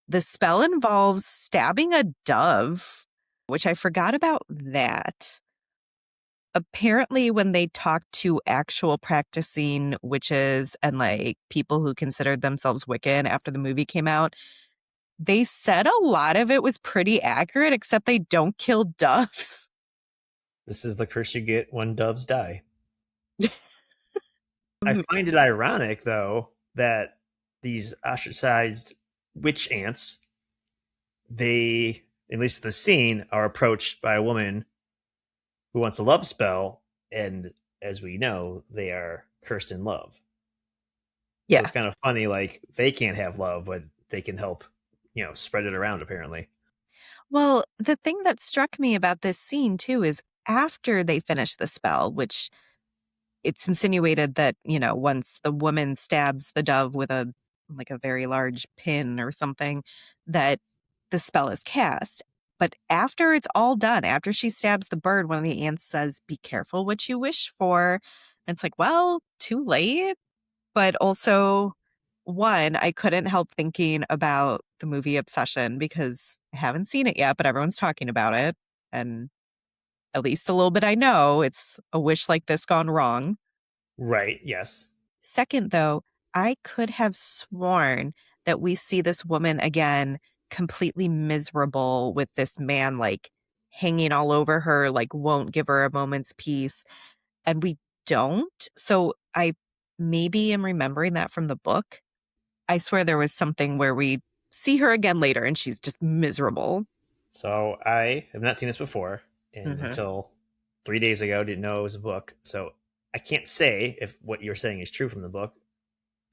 The spell involves stabbing a dove, which I forgot about that. Apparently, when they talked to actual practicing witches and like people who considered themselves Wiccan after the movie came out, they said a lot of it was pretty accurate, except they don't kill doves. This is the curse you get when doves die. I find it ironic, though, that these ostracized witch ants, they, at least the scene, are approached by a woman who wants a love spell, and as we know, they are cursed in love. So Yeah. it's kind of funny, like they can't have love, but they can help, spread it around. Apparently, Well, the thing that struck me about this scene too is after they finish the spell, which it's insinuated that, once the woman stabs the dove with a very large pin or something, that the spell is cast. But after it's all done, after she stabs the bird, one of the ants says, be careful what you wish for. And it's like, well, too late. But also, one, I couldn't help thinking about the movie Obsession because I haven't seen it yet, but everyone's talking about it. And at least a little bit I know it's a wish like this gone wrong. right? Yes. Second, though, I could have sworn that we see this woman again completely miserable with this man like hanging all over her, like won't give her a moment's peace. And we don't. So I maybe am remembering that from the book. I swear there was something where we see her again later and she's just miserable. So I have not seen this before, and Hmm. until 3 days ago, didn't know it was a book. So I can't say if what you're saying is true from the book.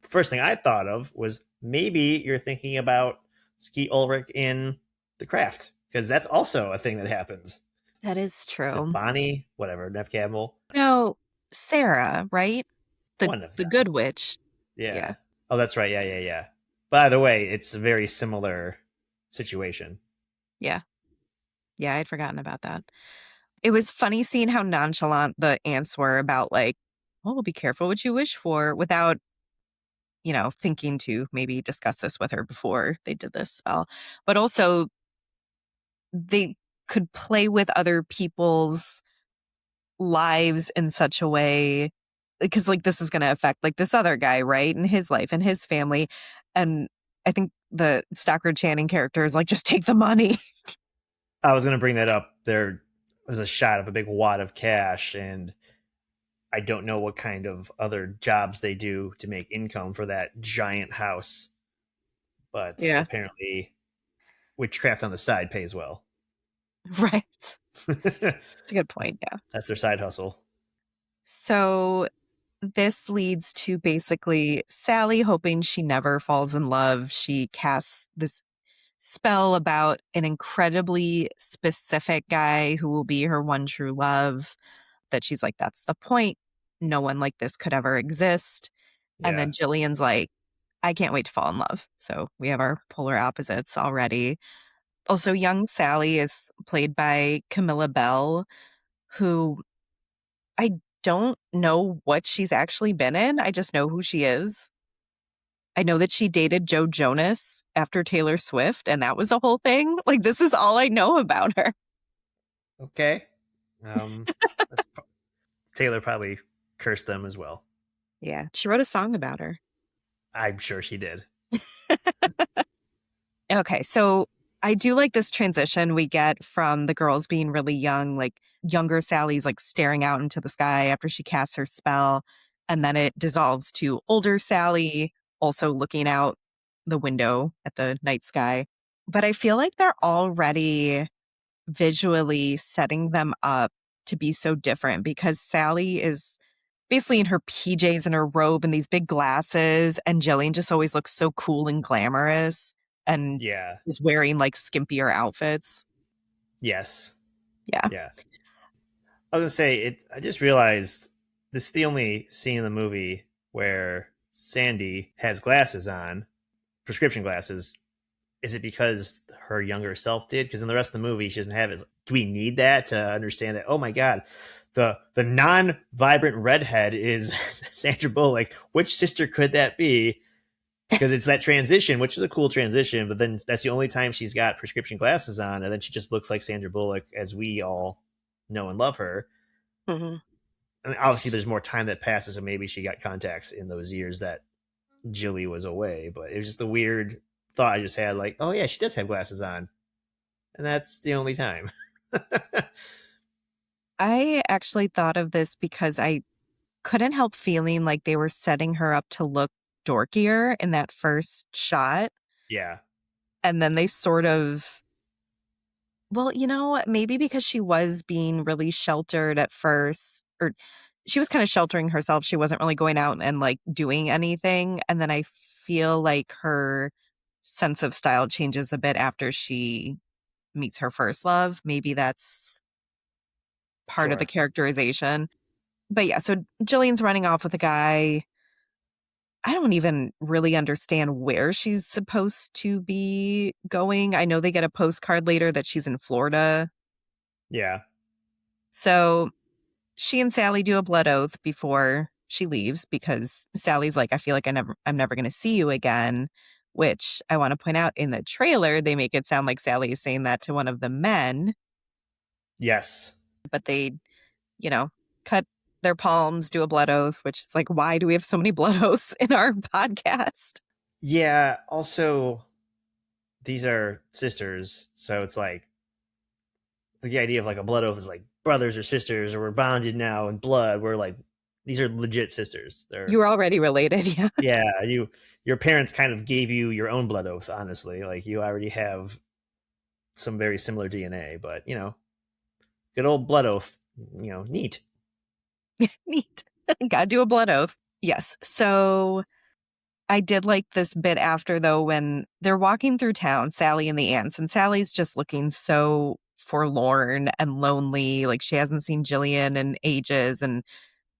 First thing I thought of was maybe you're thinking about Skeet Ulrich in The Craft, because that's also a thing that happens. That is Is it true. Bonnie? Whatever, Nev Campbell. No, Sarah, right? The One of the them. good witch. Yeah. Yeah. Oh, that's right. Yeah, yeah, yeah. By the way, it's a very similar situation. Yeah. Yeah, I'd forgotten about that. It was funny seeing how nonchalant the ants were about like, oh, be careful what you wish for without, thinking to maybe discuss this with her before they did this spell. But also they could play with other people's lives in such a way because like this is going to affect like this other guy, right? And his life and his family. And I think the Stockard Channing character is like, just take the money. I was going to bring that up. There was a shot of a big wad of cash, and I don't know what kind of other jobs they do to make income for that giant house, but Yeah. apparently witchcraft on the side pays well. Right. It's a good that's, point. Yeah. that's their side hustle. So this leads to basically Sally hoping she never falls in love. She casts this spell about an incredibly specific guy who will be her one true love. That she's like, that's the point. No one like this could ever exist. And Yeah. then Jillian's like, I can't wait to fall in love. So we have our polar opposites already. Also, young Sally is played by Camilla Bell, who I don't know what she's actually been in. I just know who she is. I know that she dated Joe Jonas after Taylor Swift, and that was a whole thing. Like, this is all I know about her. Okay. Um, that's, Taylor probably cursed them as well. Yeah, she wrote a song about her. I'm sure she did. Okay, so I do like this transition we get from the girls being really young, like younger Sally's like staring out into the sky after she casts her spell, and then it dissolves to older Sally also looking out the window at the night sky. But I feel like they're already visually setting them up to be so different because Sally is basically in her PJs and her robe and these big glasses, and Jillian just always looks so cool and glamorous and Yeah. is wearing like skimpier outfits. Yes. Yeah. Yeah. I was gonna say it. I just realized this is the only scene in the movie where Sandy has glasses on, prescription glasses. Is it because her younger self did? Because in the rest of the movie, she doesn't have it. Do we need that to understand that? Oh my god, the non vibrant redhead is Sandra Bullock. Which sister could that be? Because it's that transition, which is a cool transition. But then that's the only time she's got prescription glasses on, and then she just looks like Sandra Bullock as we all know and love her. Hmm. I mean, obviously, there's more time that passes, so maybe she got contacts in those years that Jilly was away. But it was just a weird thought I just had, like, oh yeah, she does have glasses on, and that's the only time. I actually thought of this because I couldn't help feeling like they were setting her up to look dorkier in that first shot. Yeah, And then they sort of, well, maybe because she was being really sheltered at first, or she was kind of sheltering herself. She wasn't really going out and like doing anything. And then I feel like her sense of style changes a bit after she meets her first love. Maybe that's part of the sure. characterization. But yeah, so Jillian's running off with a guy. I don't even really understand where she's supposed to be going. I know they get a postcard later that she's in Florida. Yeah, So she and Sally do a blood oath before she leaves because Sally's like, I feel like I'm never going to see you again. Which I want to point out in the trailer, they make it sound like Sally is saying that to one of the men, yes, but they, you know, cut their palms, do a blood oath, which is like, why do we have so many blood oaths in our podcast? yeah. Also, these are sisters, so it's like the idea of like a blood oath is like brothers or sisters, or we're bonded now in blood. We're like these are legit sisters. You They're were already related, yeah. yeah. Your parents kind of gave you your own blood oath. Honestly, like you already have some very similar DNA, but good old blood oath. Neat. Neat. Gotta do a blood oath. Yes. So I did like this bit after, though, when they're walking through town, Sally and the aunts, and Sally's just looking so forlorn and lonely. Like she hasn't seen Jillian in ages. And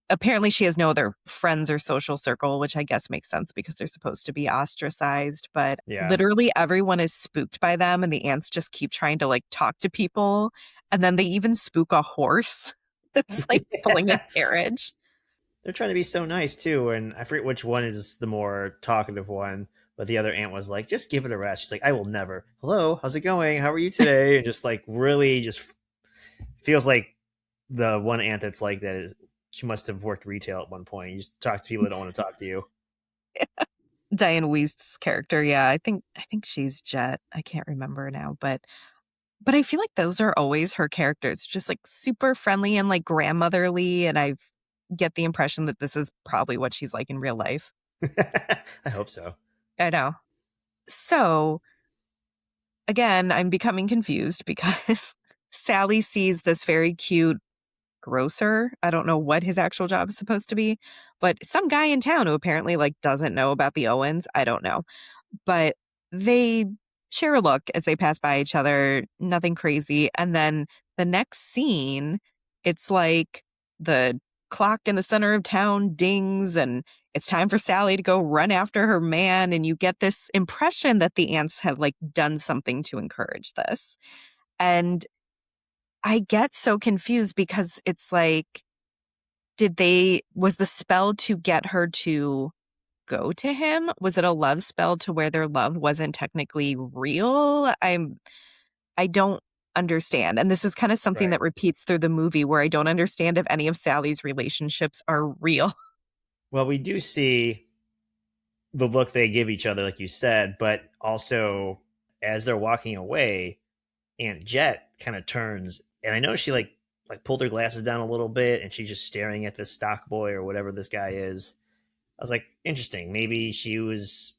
apparently she has no other friends or social circle, which I guess makes sense because they're supposed to be ostracized. But Yeah. literally everyone is spooked by them. And the aunts just keep trying to like talk to people. And then they even spook a horse. It's like pulling a carriage. They're trying to be so nice too, and I forget which one is the more talkative one. But the other aunt was like, "Just give it a rest." She's like, "I will never." Hello, how's it going? How are you today? And just like really, just feels like the one aunt that's like that is she must have worked retail at one point. You just talk to people that don't want to talk to you. Diane Weist's character, yeah, I think she's Jet. I can't remember now, but I feel like those are always her characters, just like super friendly and like grandmotherly, and I get the impression that this is probably what she's like in real life. I hope so. I know. So again, I'm becoming confused because Sally sees this very cute grocer. I don't know what his actual job is supposed to be, but some guy in town who apparently like doesn't know about the Owens. I don't know. But they share a look as they pass by each other, nothing crazy. And then the next scene, it's like the clock in the center of town dings and it's time for Sally to go run after her man. And you get this impression that the ants have like done something to encourage this. And I get so confused because it's like, was the spell to get her to go to him? Was it a love spell to where their love wasn't technically real? I don't understand. And this is kind of something Right. that repeats through the movie where I don't understand if any of Sally's relationships are real. Well, we do see the look they give each other, like you said, but also as they're walking away, Aunt Jet kind of turns, and I know she like pulled her glasses down a little bit, and she's just staring at this stock boy or whatever this guy is. I was like, interesting. Maybe she was,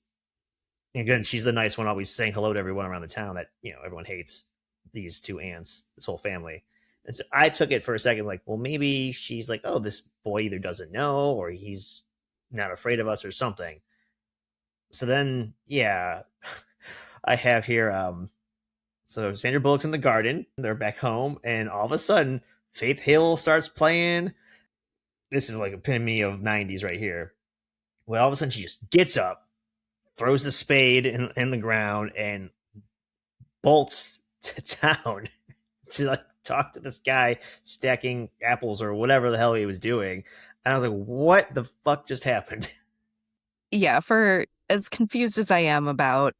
again, she's the nice one, always saying hello to everyone around the town that everyone hates these two aunts, this whole family. And so I took it for a second, like, well, maybe she's like, oh, this boy either doesn't know or he's not afraid of us or something. So then, yeah, I have here. So Sandra Bullock's in the garden. They're back home, and all of a sudden, Faith Hill starts playing. This is like epitome of '90s right here. Well, all of a sudden, she just gets up, throws the spade in the ground, and bolts to town to like talk to this guy stacking apples or whatever the hell he was doing. And I was like, "What the fuck just happened?" Yeah, for as confused as I am about,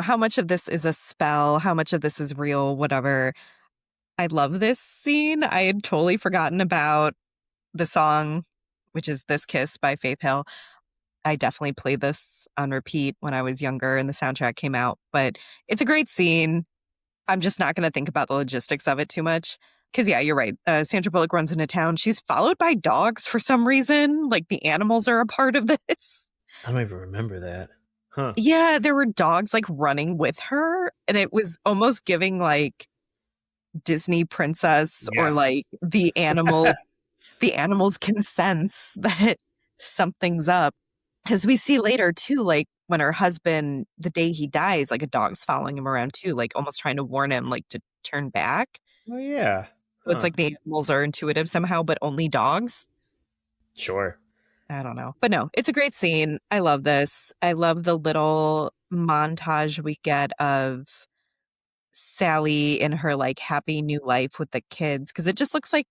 how much of this is a spell, how much of this is real, whatever. I love this scene. I had totally forgotten about the song, which is This Kiss by Faith Hill. I definitely played this on repeat when I was younger and the soundtrack came out, but it's a great scene. I'm just not going to think about the logistics of it too much. Because, yeah, you're right. Sandra Bullock runs into town. She's followed by dogs for some reason. Like the animals are a part of this. I don't even remember that. Huh. Yeah, there were dogs like running with her. And it was almost giving like Disney princess or Yes. like the animals can sense that something's up. Because we see later too, like when her husband, the day he dies, like a dog's following him around too, like almost trying to warn him like to turn back. Oh yeah. So it's Huh. like the animals are intuitive somehow, but only dogs. Sure. I don't know. But no, it's a great scene. I love this. I love the little montage we get of Sally in her like happy new life with the kids because it just looks like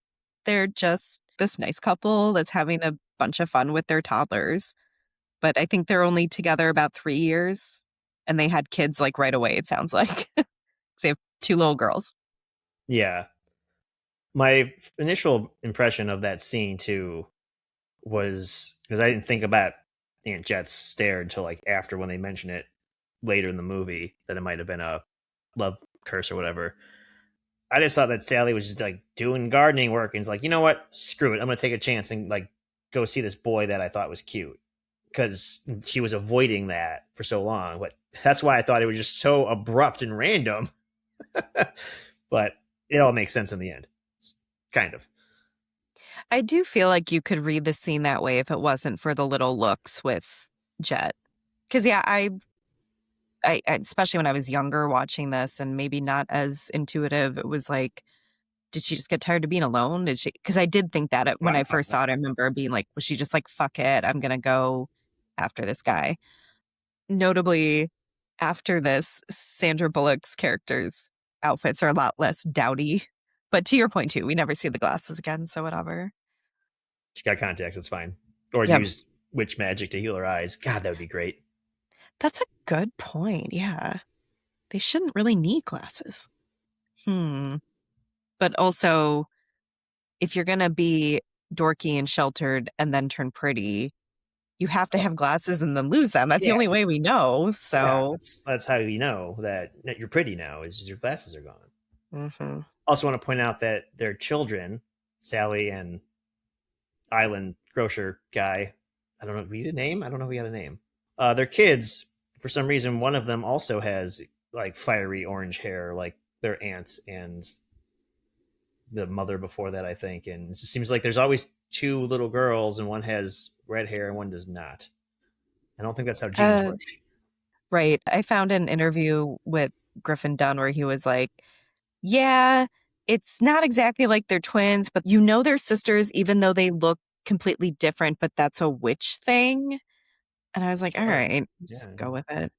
they're just this nice couple that's having a bunch of fun with their toddlers. But I think they're only together about 3 years and they had kids like right away, it sounds like. 'Cause they have two little girls. Yeah. My initial impression of that scene too was because I didn't think about Aunt Jet's stare until like after when they mention it later in the movie that it might have been a love curse or whatever. I just thought that Sally was just like doing gardening work and it's like, you know what? Screw it. I'm gonna take a chance and like go see this boy that I thought was cute. Because she was avoiding that for so long. But that's why I thought it was just so abrupt and random. But it all makes sense in the end. Kind of. I do feel like you could read the scene that way if it wasn't for the little looks with Jet. Because, yeah, especially when I was younger watching this and maybe not as intuitive, it was like, did she just get tired of being alone? Did she? Because I did think that when I first Wow. saw it, I remember being like, was she just like, fuck it, I'm going to go after this guy? Notably, after this, Sandra Bullock's character's outfits are a lot less dowdy. But to your point, too, we never see the glasses again, so whatever. She got contacts. It's fine. Or Yep. use witch magic to heal her eyes. God, that would be great. That's a good point. Yeah. They shouldn't really need glasses. But also, if you're going to be dorky and sheltered and then turn pretty, you have to Oh, have glasses and then lose them. That's the yeah. only way we know. Yeah. So, That's how you know that you're pretty now is your glasses are gone. mhm. Also want to point out that their children, Sally and Island Grocer guy, I don't know, we had a name? I don't know if we had a name. Their kids, for some reason, one of them also has like fiery orange hair, like their aunt and the mother before that, I think. And it just seems like there's always two little girls, and one has red hair and one does not. I don't think that's how genes uh, work. right. I found an interview with Griffin Dunne where he was like, yeah, it's not exactly like they're twins, but you know they're sisters, even though they look completely different, but that's a witch thing. And I was like, all Sure. right, just Yeah. go with it.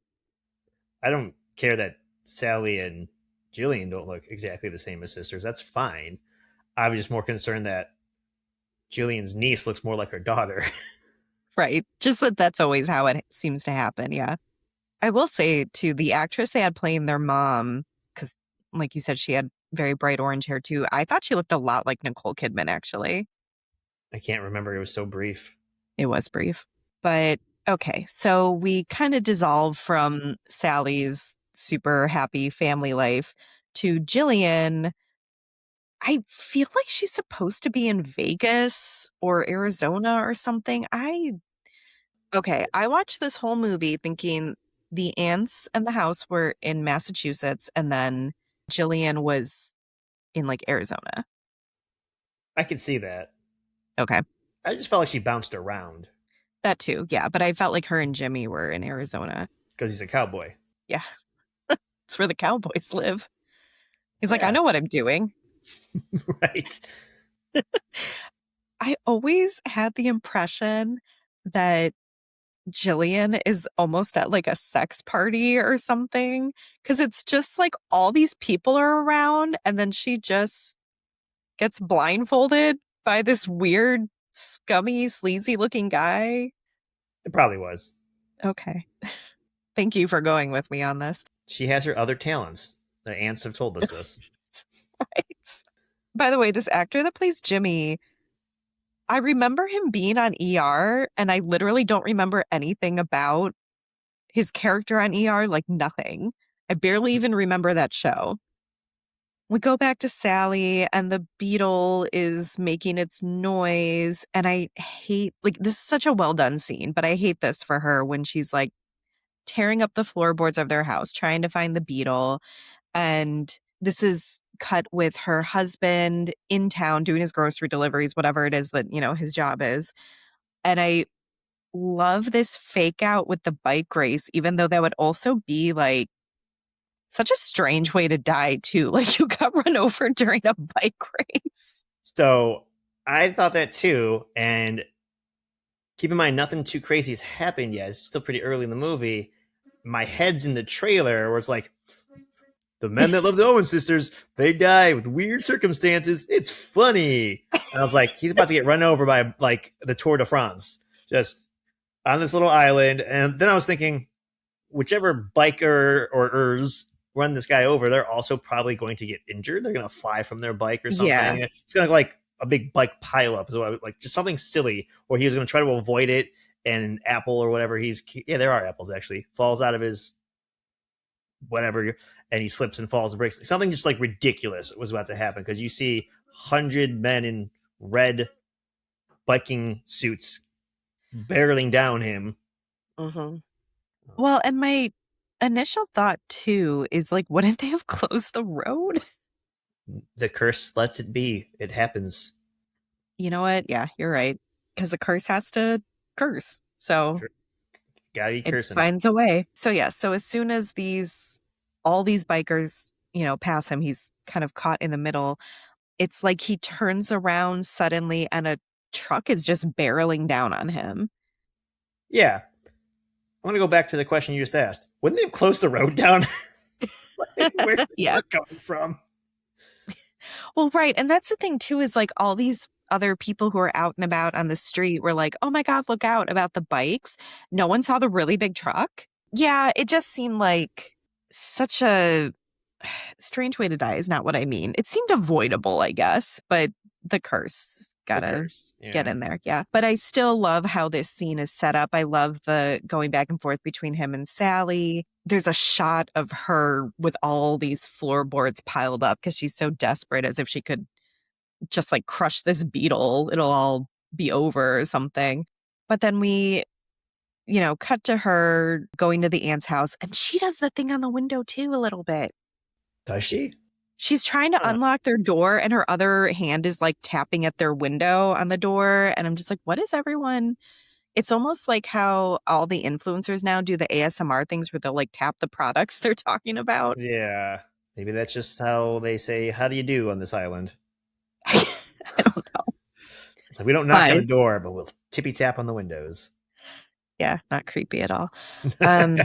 I don't care that Sally and Jillian don't look exactly the same as sisters. That's fine. I was just more concerned that Jillian's niece looks more like her daughter. Right. Just that that's always how it seems to happen. Yeah. I will say, to the actress they had playing their mom, because like you said, she had very bright orange hair too. I thought she looked a lot like Nicole Kidman, actually. I can't remember. It was so brief. It was brief. But okay. So we kind of dissolve from Sally's super happy family life to Jillian. I feel like she's supposed to be in Vegas or Arizona or something. Okay, I watched this whole movie thinking the ants and the house were in Massachusetts, and then Jillian was in like Arizona. I could see that. Okay, I just felt like she bounced around that too. Yeah, but I felt like her and Jimmy were in Arizona. because he's a cowboy. Yeah, it's where the cowboys live. He's like, I Yeah, know what I'm doing. right. I always had the impression that Jillian is almost at like a sex party or something, because it's just like all these people are around, and then she just gets blindfolded by this weird, scummy, sleazy looking guy. It probably was. Okay. Thank you for going with me on this. She has her other talents. The ants have told us this. Right. By the way, this actor that plays Jimmy, I remember him being on ER, and I literally don't remember anything about his character on ER, like nothing. I barely even remember that show. We go back to Sally, and the beetle is making its noise. And I hate, like, this is such a well done scene, but I hate this for her when she's like tearing up the floorboards of their house, trying to find the beetle. And this is cut with her husband in town doing his grocery deliveries, whatever it is that, his job is. And I love this fake out with the bike race, even though that would also be like such a strange way to die, too. Like, you got run over during a bike race. So I thought that too. And keep in mind, nothing too crazy has happened yet. It's still pretty early in the movie. My head's in the trailer where it's like, the men that love the Owen sisters, they die with weird circumstances. It's funny. And I was like, he's about to get run over by like the Tour de France, just on this little island. And then I was thinking, whichever biker or ers run this guy over, they're also probably going to get injured. They're going to fly from their bike or Yeah. something. It's going to like a big bike pileup, is what I was like, just something silly. Or he was going to try to avoid it, and an apple or whatever there are apples actually, falls out of his whatever, and he slips and falls and breaks. Something just like ridiculous was about to happen because you see 100 men in red biking suits barreling down him. Mm-hmm. Well, and my initial thought too is like, wouldn't they have closed the road? The curse lets it be. It happens. You know what? Yeah, you're right. Because the curse has to curse. So Gotta be it cursing. finds a way. So yeah, so as soon as all these bikers, pass him, he's kind of caught in the middle. It's like he turns around suddenly and a truck is just barreling down on him. Yeah. I want to go back to the question you just asked. Wouldn't they have closed the road down? Where's the Yeah. truck coming from? Well, right. And that's the thing too, is like all these other people who are out and about on the street were like, oh my God, look out about the bikes. No one saw the really big truck. Yeah, it just seemed like such a strange way to die is not what I mean. It seemed avoidable, I guess, but the curse The gotta curse. Yeah. get in there. Yeah. But I still love how this scene is set up. I love the going back and forth between him and Sally. There's a shot of her with all these floorboards piled up because she's so desperate, as if she could just like crush this beetle. It'll all be over or something. But then we, cut to her going to the aunt's house, and she does the thing on the window too a little bit. Does she? She's trying to unlock their door, and her other hand is like tapping at their window on the door. And I'm just like, what is everyone? It's almost like how all the influencers now do the ASMR things where they'll like tap the products they're talking about. Yeah. Maybe that's just how they say, how do you do on this island? I don't know. Like, we don't knock on But the door, but we'll tippy tap on the windows. yeah, not creepy at all. Um,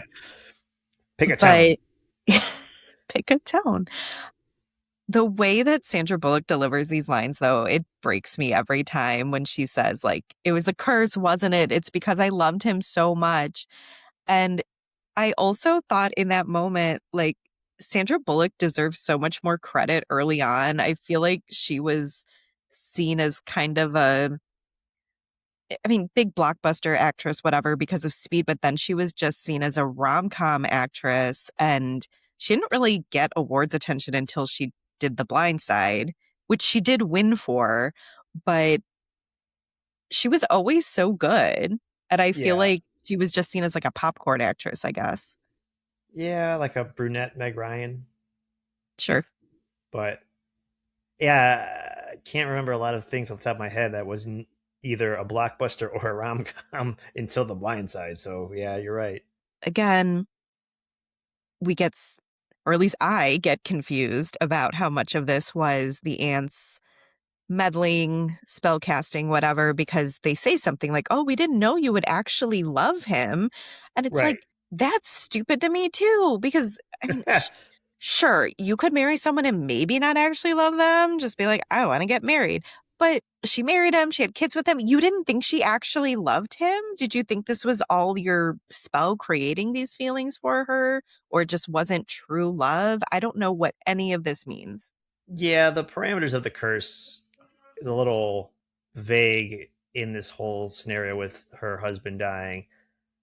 Pick a tone. but pick a tone. The way that Sandra Bullock delivers these lines, though, it breaks me every time when she says, like, it was a curse, wasn't it? It's because I loved him so much. And I also thought in that moment, like, Sandra Bullock deserves so much more credit early on. I feel like she was seen as kind of I mean, big blockbuster actress, whatever, because of Speed, but then she was just seen as a rom-com actress, and she didn't really get awards attention until she did The Blind Side, which she did win for, but she was always so good. And I feel Yeah. like she was just seen as like a popcorn actress, I guess. Yeah, like a brunette Meg Ryan. Sure. But yeah, I can't remember a lot of things off the top of my head that was either a blockbuster or a rom com until The Blind Side. So yeah, you're right. Again, we get, or at least I get confused about how much of this was the ants meddling, spell casting, whatever, because they say something like, oh, we didn't know you would actually love him. And it's Right. like, that's stupid to me too, because I mean, sure, you could marry someone and maybe not actually love them, just be like, I want to get married. But she married him, she had kids with him. You didn't think she actually loved him? Did you think this was all your spell creating these feelings for her? Or it just wasn't true love? I don't know what any of this means. Yeah, the parameters of the curse is a little vague in this whole scenario with her husband dying.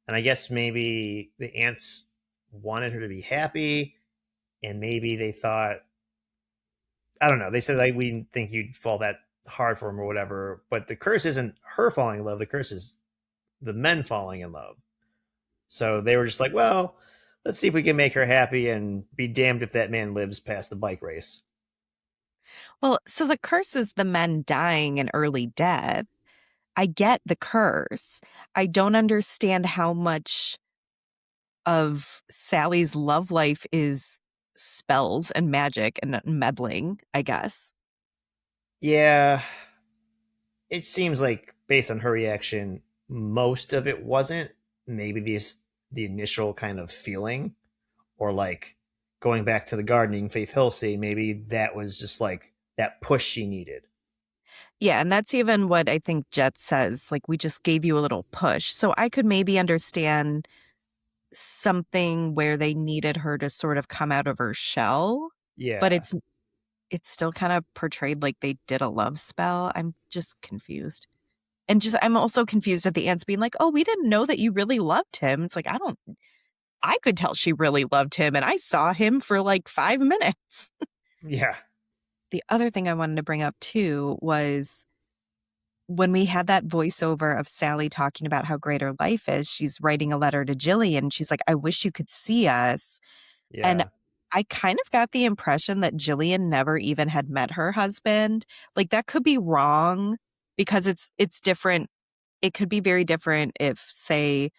And I guess maybe the ants wanted her to be happy, and maybe they thought, I don't know, they said like, we didn't think you'd fall that hard for him or whatever. But the curse isn't her falling in love, the curse is the men falling in love. So they were just like, well, let's see if we can make her happy, and be damned if that man lives past the bike race. Well, so the curse is the men dying an early death. I get the curse. I don't understand how much of Sally's love life is spells and magic and meddling, I guess. Yeah, it seems like based on her reaction, most of it wasn't. Maybe the initial kind of feeling, or like going back to the gardening Faith Hill scene, maybe that was just like that push she needed. Yeah, and that's even what I think Jet says. Like, we just gave you a little push. So I could maybe understand something where they needed her to sort of come out of her shell, but Yeah. it's still kind of portrayed like they did a love spell. I'm just confused. And just I'm also confused at the ants being like, "Oh, we didn't know that you really loved him." It's like, I could tell she really loved him and I saw him for like 5 minutes. Yeah. The other thing I wanted to bring up too was when we had that voiceover of Sally talking about how great her life is, she's writing a letter to Jillian. She's like, "I wish you could see us." And Yeah. I kind of got the impression that Jillian never even had met her husband. Like, that could be wrong because it's different. It could be very different if say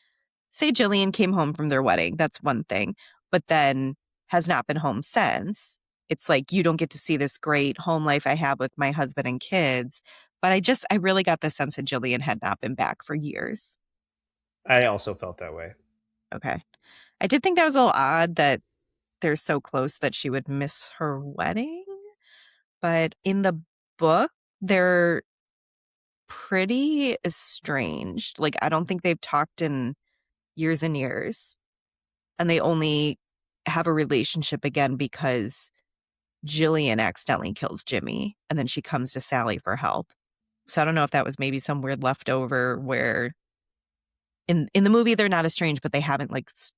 Jillian came home from their wedding. That's one thing, but then has not been home since. It's like you don't get to see this great home life I have with my husband and kids. But I really got the sense that Jillian had not been back for years. I also felt that way. Okay. I did think that was a little odd that they're so close that she would miss her wedding. But in the book, they're pretty estranged. Like, I don't think they've talked in years and years. And they only have a relationship again because Jillian accidentally kills Jimmy. And then she comes to Sally for help. So I don't know if that was maybe some weird leftover where in the movie they're not estranged, but they haven't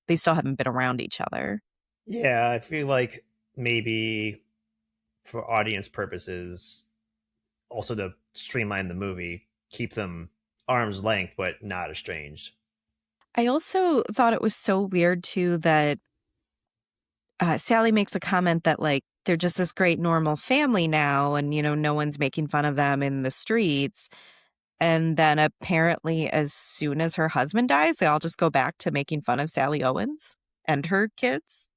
they still haven't been around each other. Yeah, I feel like maybe for audience purposes, also to streamline the movie, keep them arm's length but not estranged. I also thought it was so weird too that Sally makes a comment that like they're just this great normal family now, and no one's making fun of them in the streets. And then apparently, as soon as her husband dies, they all just go back to making fun of Sally Owens and her kids.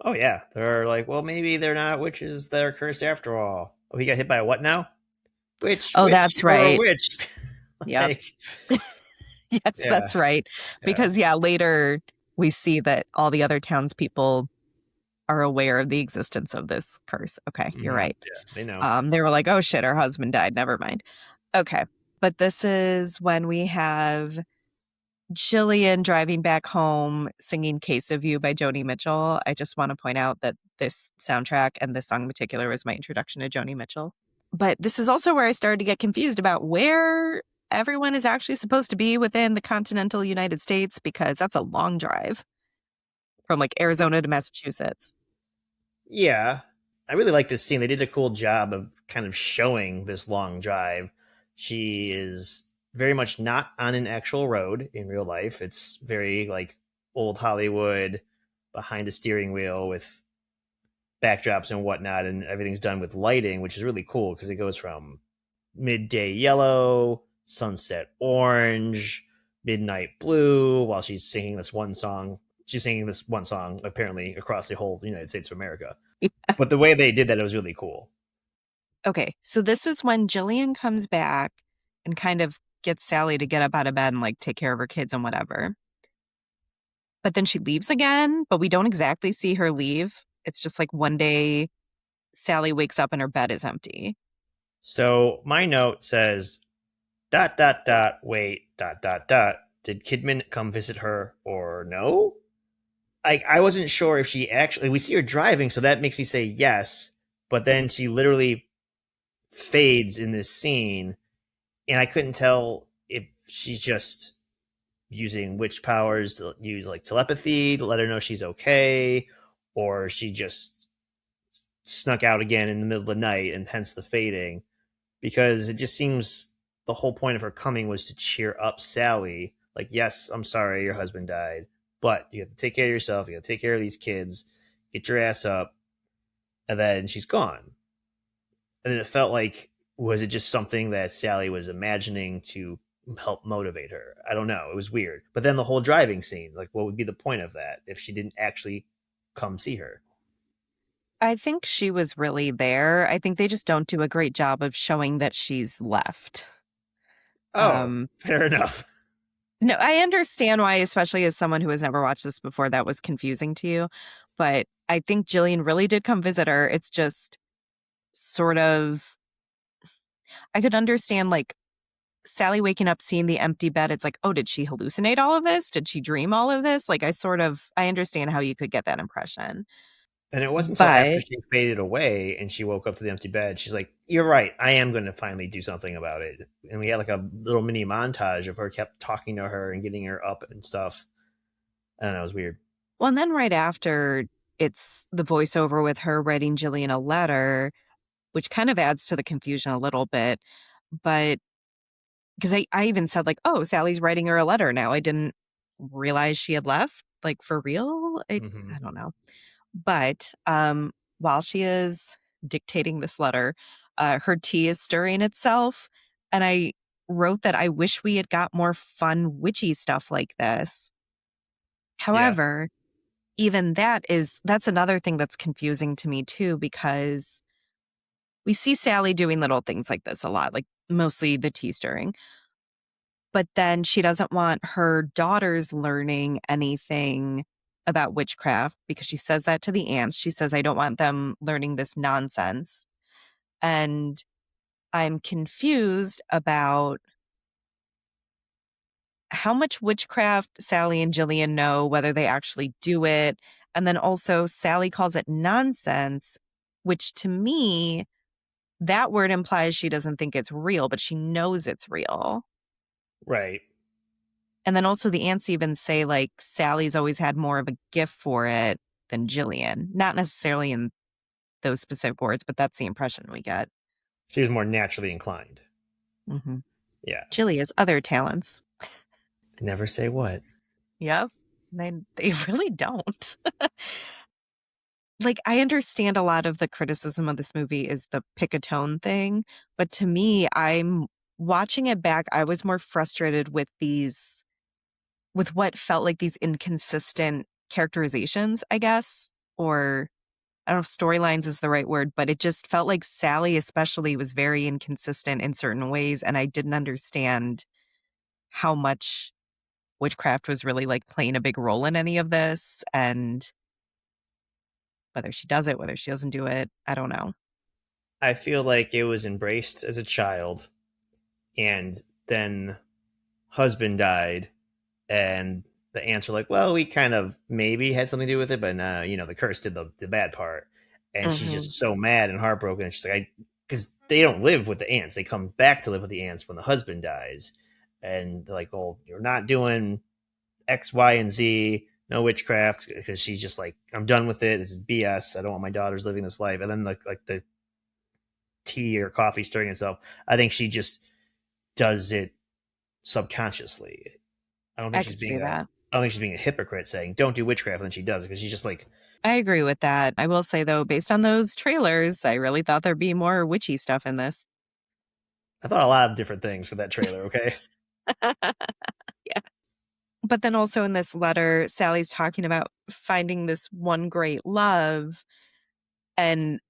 Oh yeah, they're like, well, maybe they're not witches that are cursed after all. Oh, he got hit by a what now? Witch, Oh, witch, that's you're a right. witch. Yep. Like, Yes, yeah, that's right. yeah. Because, yeah, later we see that all the other townspeople are aware of the existence of this curse. Okay, you're right. Yeah, they know. They were like, oh shit, her husband died. Never mind. Okay. But this is when we have Jillian driving back home singing Case of You by Joni Mitchell. I just want to point out that this soundtrack and this song in particular was my introduction to Joni Mitchell. But this is also where I started to get confused about where everyone is actually supposed to be within the continental United States, because that's a long drive from like Arizona to Massachusetts. Yeah, I really like this scene. They did a cool job of kind of showing this long drive. She is very much not on an actual road in real life. It's very like old Hollywood behind a steering wheel with backdrops and whatnot, and everything's done with lighting, which is really cool because it goes from midday yellow, sunset orange, midnight blue, while she's singing this one song. She's singing this one song apparently across the whole United States of America. But the way they did that, it was really cool. Okay, so this is when Jillian comes back and kind of gets Sally to get up out of bed and like take care of her kids and whatever. But then she leaves again, but we don't exactly see her leave. It's just like one day Sally wakes up and her bed is empty. So my note says dot dot dot wait dot dot dot. Did Kidman come visit her or no? I wasn't sure if she actually, we see her driving, so that makes me say yes. But then she literally fades in this scene, and I couldn't tell if she's just using witch powers to use like telepathy to let her know she's okay, or she just snuck out again in the middle of the night and hence the fading. Because it just seems the whole point of her coming was to cheer up Sally. Like, yes, I'm sorry your husband died, but you have to take care of yourself. You have to take care of these kids. Get your ass up. And then she's gone. And then it felt like, was it just something that Sally was imagining to help motivate her? I don't know. It was weird. But then the whole driving scene, like, what would be the point of that if she didn't actually come see her? I think she was really there. I think they just don't do a great job of showing that she's left. Oh, Um, fair enough. no, I understand why, especially as someone who has never watched this before, that was confusing to you. But I think Jillian really did come visit her. It's just sort of, I could understand like Sally waking up, seeing the empty bed. It's like, oh, did she hallucinate all of this? Did she dream all of this? Like, I understand how you could get that impression. And it wasn't until after But she faded away and she woke up to the empty bed, she's like, "You're right. I am going to finally do something about it." And we had like a little mini montage of her kept talking to her and getting her up and stuff. I don't know, it was weird. well, and then right after, it's the voiceover with her writing Jillian a letter, which kind of adds to the confusion a little bit. But because I even said, like, oh, Sally's writing her a letter now. I didn't realize she had left, like for real. Hmm. I don't know. But while she is dictating this letter, her tea is stirring itself. And I wrote that I wish we had got more fun, witchy stuff like this. Yeah. However, even that's another thing that's confusing to me too, because we see Sally doing little things like this a lot, like mostly the tea stirring. But then she doesn't want her daughters learning anything about witchcraft because she says that to the aunts. She says, I don't want them learning this nonsense. And I'm confused about how much witchcraft Sally and Jillian know, whether they actually do it. And then also, Sally calls it nonsense, which to me, that word implies she doesn't think it's real, but she knows it's real. Right. And then also the aunts even say like Sally's always had more of a gift for it than Jillian. Not necessarily in those specific words, but that's the impression we get. She was more naturally inclined. Mm-hmm. Yeah. Jilly has other talents. Never say what. Yep. They really don't. Like, I understand a lot of the criticism of this movie is the pick a tone thing, but to me, I'm watching it back, I was more frustrated with what felt like these inconsistent characterizations, I guess, or I don't know if storylines is the right word, but it just felt like Sally especially was very inconsistent in certain ways, and I didn't understand how much witchcraft was really, like, playing a big role in any of this, and whether she does it, whether she doesn't do it, I don't know. I feel like it was embraced as a child, and then husband died, and the aunts were like, "Well, we kind of maybe had something to do with it, but the curse did the bad part." And she's Mhm. just so mad and heartbroken. And she's like, because they don't live with the aunts, they come back to live with the aunts when the husband dies, and they're like, "Oh, you're not doing X, Y, and Z." No witchcraft, because she's just like, I'm done with it. This is BS. I don't want my daughters living this life. And then like the tea or coffee stirring itself. I think she just does it subconsciously. I don't think I she's could being see a that. I don't think she's being a hypocrite saying don't do witchcraft, and then she does it because she's just like, I agree with that. I will say, though, based on those trailers, I really thought there'd be more witchy stuff in this. I thought a lot of different things for that trailer. Okay, Yeah. But then also in this letter, Sally's talking about finding this one great love, and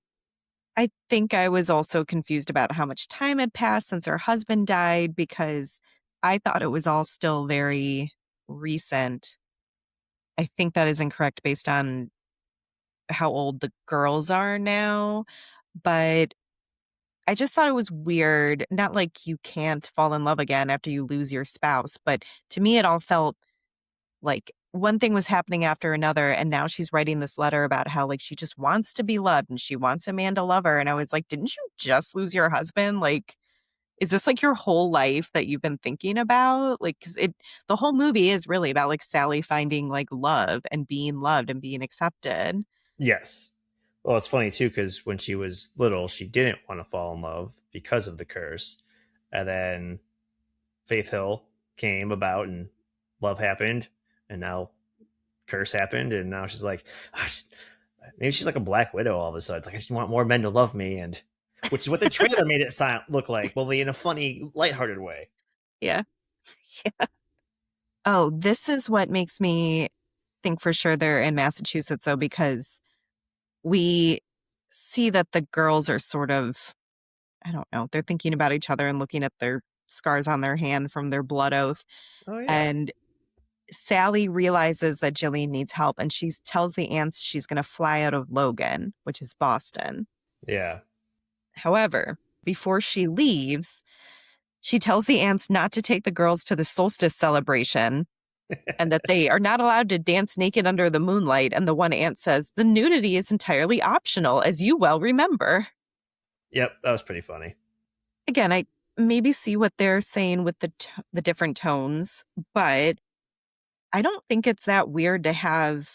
I think I was also confused about how much time had passed since her husband died because I thought it was all still very recent. I think that is incorrect based on how old the girls are now, but I just thought it was weird. Not like you can't fall in love again after you lose your spouse, but to me, it all felt like one thing was happening after another. And now she's writing this letter about how, like, she just wants to be loved and she wants a man to love her. And I was like, didn't you just lose your husband? Like, is this like your whole life that you've been thinking about? Like, cause the whole movie is really about like Sally finding like love and being loved and being accepted. yes. Well, it's funny too because when she was little, she didn't want to fall in love because of the curse, and then Faith Hill came about, and love happened, and now curse happened, and now she's like, "Ah, maybe she's like a Black Widow all of a sudden. Like I just want more men to love me, and which is what the trailer made it sound look like, but in a funny, lighthearted way. Yeah. Yeah. Oh, this is what makes me think for sure they're in Massachusetts, though, because we see that the girls are sort of, I don't know, they're thinking about each other and looking at their scars on their hand from their blood oath. Oh yeah, And Sally realizes that Jillian needs help and she tells the aunts she's going to fly out of Logan, which is Boston. yeah. However, before she leaves, she tells the aunts not to take the girls to the solstice celebration and that they are not allowed to dance naked under the moonlight. And the one aunt says, the nudity is entirely optional, as you well remember. Yep, that was pretty funny. Again, I maybe see what they're saying with the different tones, but I don't think it's that weird to have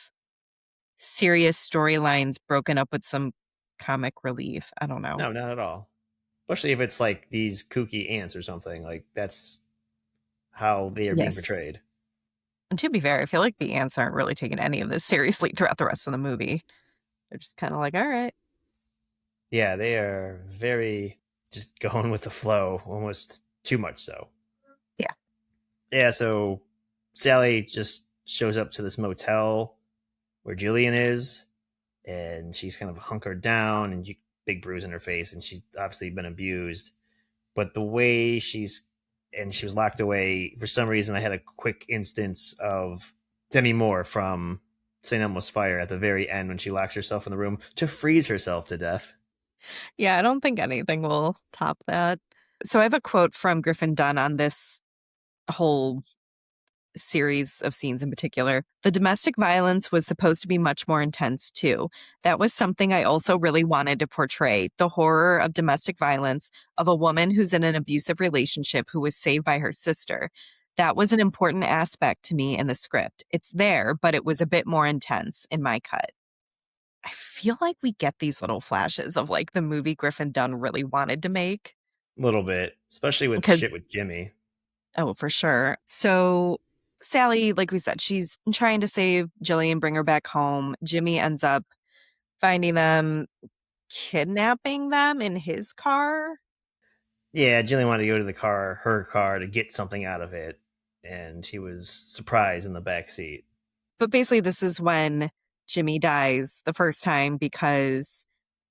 serious storylines broken up with some comic relief. I don't know. No, not at all. Especially if it's like these kooky ants or something. Like that's how they are being Yes. portrayed. And to be fair, I feel like the ants aren't really taking any of this seriously throughout the rest of the movie. They're just kind of like, all right. Yeah, they are very just going with the flow, almost too much so. Yeah. Yeah, so Sally just shows up to this motel where Jillian is, and she's kind of hunkered down and big bruise in her face, and she's obviously been abused. But the way she was locked away, for some reason, I had a quick instance of Demi Moore from St. Elmo's Fire at the very end when she locks herself in the room to freeze herself to death. Yeah, I don't think anything will top that. So I have a quote from Griffin Dunne on this whole series of scenes in particular. The domestic violence was supposed to be much more intense too. That was something I also really wanted to portray, the horror of domestic violence, of a woman who's in an abusive relationship who was saved by her sister. That was an important aspect to me in the script. It's there, but it was a bit more intense in my cut. I feel like we get these little flashes of like the movie Griffin Dunne really wanted to make. A little bit, especially with shit Because with Jimmy. oh, for sure. So Sally, like we said, she's trying to save Jillian, bring her back home. Jimmy ends up finding them, kidnapping them in his car. Yeah, Jillian wanted to go to her car, to get something out of it, and he was surprised in the back seat. But basically, this is when Jimmy dies the first time because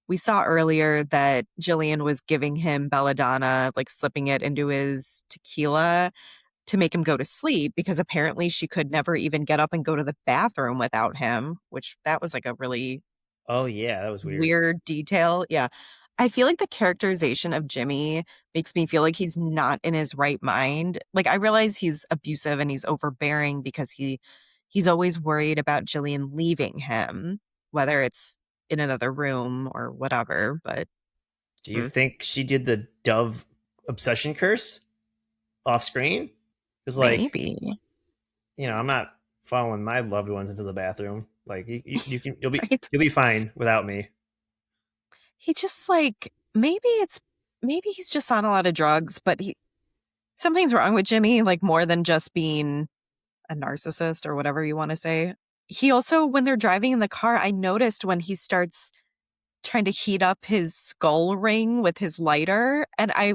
we saw earlier that Jillian was giving him belladonna, like slipping it into his tequila to make him go to sleep because apparently she could never even get up and go to the bathroom without him, which that was like a really Oh yeah, that was weird. weird detail. Yeah. I feel like the characterization of Jimmy makes me feel like he's not in his right mind. Like I realize he's abusive and he's overbearing because he's always worried about Jillian leaving him, whether it's in another room or whatever, but Do you mm, think she did the dove obsession curse off screen? Because like, maybe. I'm not following my loved ones into the bathroom. Like you can Right? you'll be fine without me. He just like maybe he's just on a lot of drugs, but he something's wrong with Jimmy, like more than just being a narcissist or whatever you want to say. He also, when they're driving in the car, I noticed when he starts trying to heat up his skull ring with his lighter, and I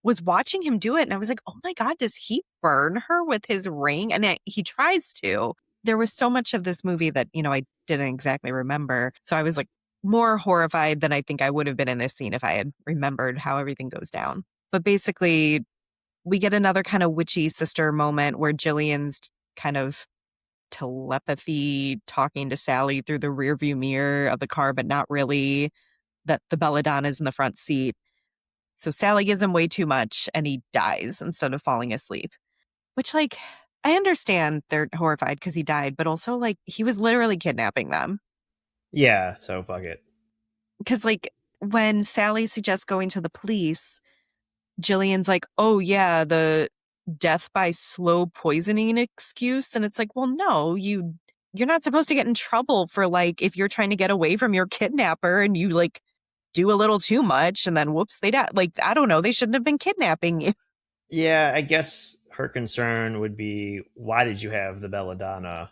was watching him do it, and I was like, oh my God, does he burn her with his ring? And he tries to. There was so much of this movie that, I didn't exactly remember. So I was like more horrified than I think I would have been in this scene if I had remembered how everything goes down. But basically, we get another kind of witchy sister moment where Jillian's kind of telepathy talking to Sally through the rearview mirror of the car, but not really, that the belladonna's in the front seat. So Sally gives him way too much and he dies instead of falling asleep, which, like, I understand they're horrified because he died, but also, like, he was literally kidnapping them. Yeah, so fuck it. Because, like, when Sally suggests going to the police, Jillian's like, oh, yeah, the death by slow poisoning excuse. And it's like, well, no, you're not supposed to get in trouble for, like, if you're trying to get away from your kidnapper and you, like, do a little too much and then whoops, they die. Like, I don't know, they shouldn't have been kidnapping you. Yeah, I guess her concern would be why did you have the belladonna?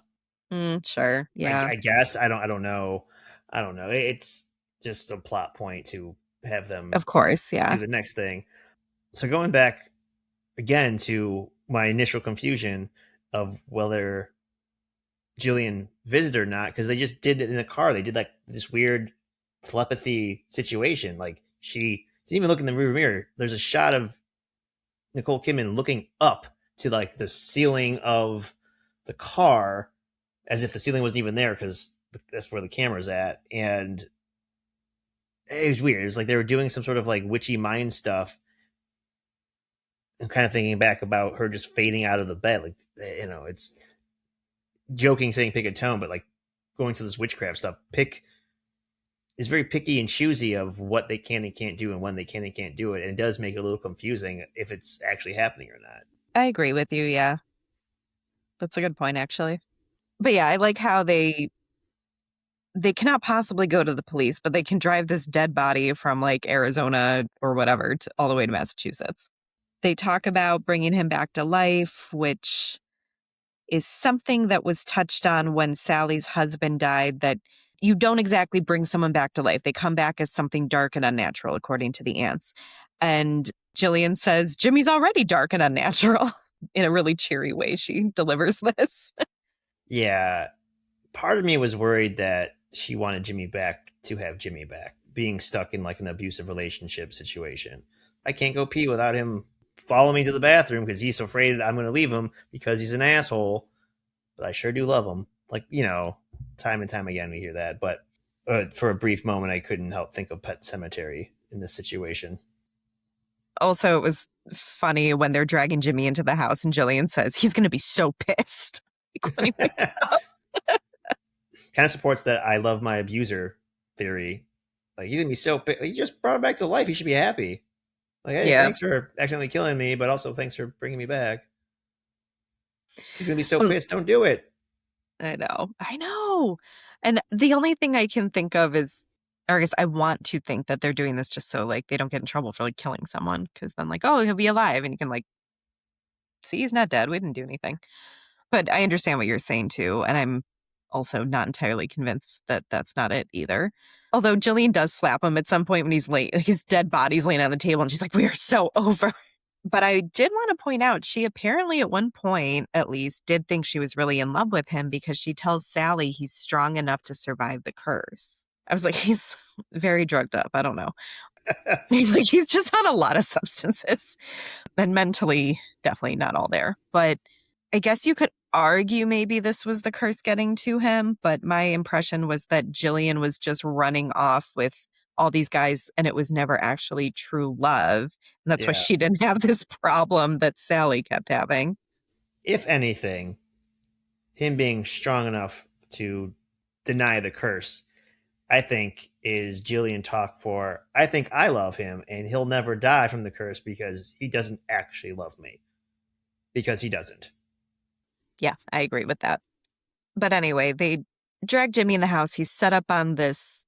Sure. Yeah. I guess I don't know. I don't know. It's just a plot point to have them Of course. do Yeah. the next thing. So going back again to my initial confusion of whether Jillian visited or not, because they just did it in the car. They did like this weird telepathy situation. Like she didn't even look in the rear mirror. There's a shot of Nicole Kidman looking up to like the ceiling of the car as if the ceiling wasn't even there because that's where the camera's at. And it was weird. It was like they were doing some sort of like witchy mind stuff. I'm kind of thinking back about her just fading out of the bed. Like, it's joking saying pick a tone, but like going to this witchcraft stuff, pick is very picky and choosy of what they can and can't do and when they can and can't do it. And it does make it a little confusing if it's actually happening or not. I agree with you. Yeah. That's a good point, actually. But yeah, I like how they cannot possibly go to the police, but they can drive this dead body from like Arizona or whatever all the way to Massachusetts. They talk about bringing him back to life, which is something that was touched on when Sally's husband died, that you don't exactly bring someone back to life. They come back as something dark and unnatural, according to the aunts. And Jillian says, Jimmy's already dark and unnatural. In a really cheery way, she delivers this. Yeah, part of me was worried that she wanted Jimmy back to have Jimmy back, being stuck in like an abusive relationship situation. I can't go pee without him following me to the bathroom because he's afraid I'm going to leave him because he's an asshole. But I sure do love him. Like, time and time again we hear that. But for a brief moment, I couldn't help think of Pet Cemetery in this situation. Also, it was funny when they're dragging Jimmy into the house and Jillian says he's going to be so pissed like, when he wakes up. Kind of supports that I love my abuser theory. Like, he's going to be so pissed. He just brought him back to life. He should be happy. Like, hey, Yeah. thanks for accidentally killing me, but also thanks for bringing me back. He's going to be so Well, pissed. Don't do it. I know. I know. And the only thing I can think of is, or I guess I want to think that they're doing this just so like they don't get in trouble for like killing someone. Cause then like, oh, he'll be alive and you can like see he's not dead. We didn't do anything. But I understand what you're saying too. And I'm also not entirely convinced that that's not it either. Although Jillian does slap him at some point when he's late, his dead body's laying on the table and she's like, we are so over. But I did want to point out, she apparently at one point, at least, did think she was really in love with him because she tells Sally he's strong enough to survive the curse. I was like, he's very drugged up. I don't know. Like, he's just on a lot of substances and mentally definitely not all there. But I guess you could argue maybe this was the curse getting to him. But my impression was that Jillian was just running off with all these guys and it was never actually true love. And that's why Yeah. she didn't have this problem that Sally kept having. If anything, him being strong enough to deny the curse, I think, is Jillian talk for, I think I love him and he'll never die from the curse because he doesn't actually love me. Because he doesn't. Yeah, I agree with that. But anyway, they drag Jimmy in the house. He's set up on this,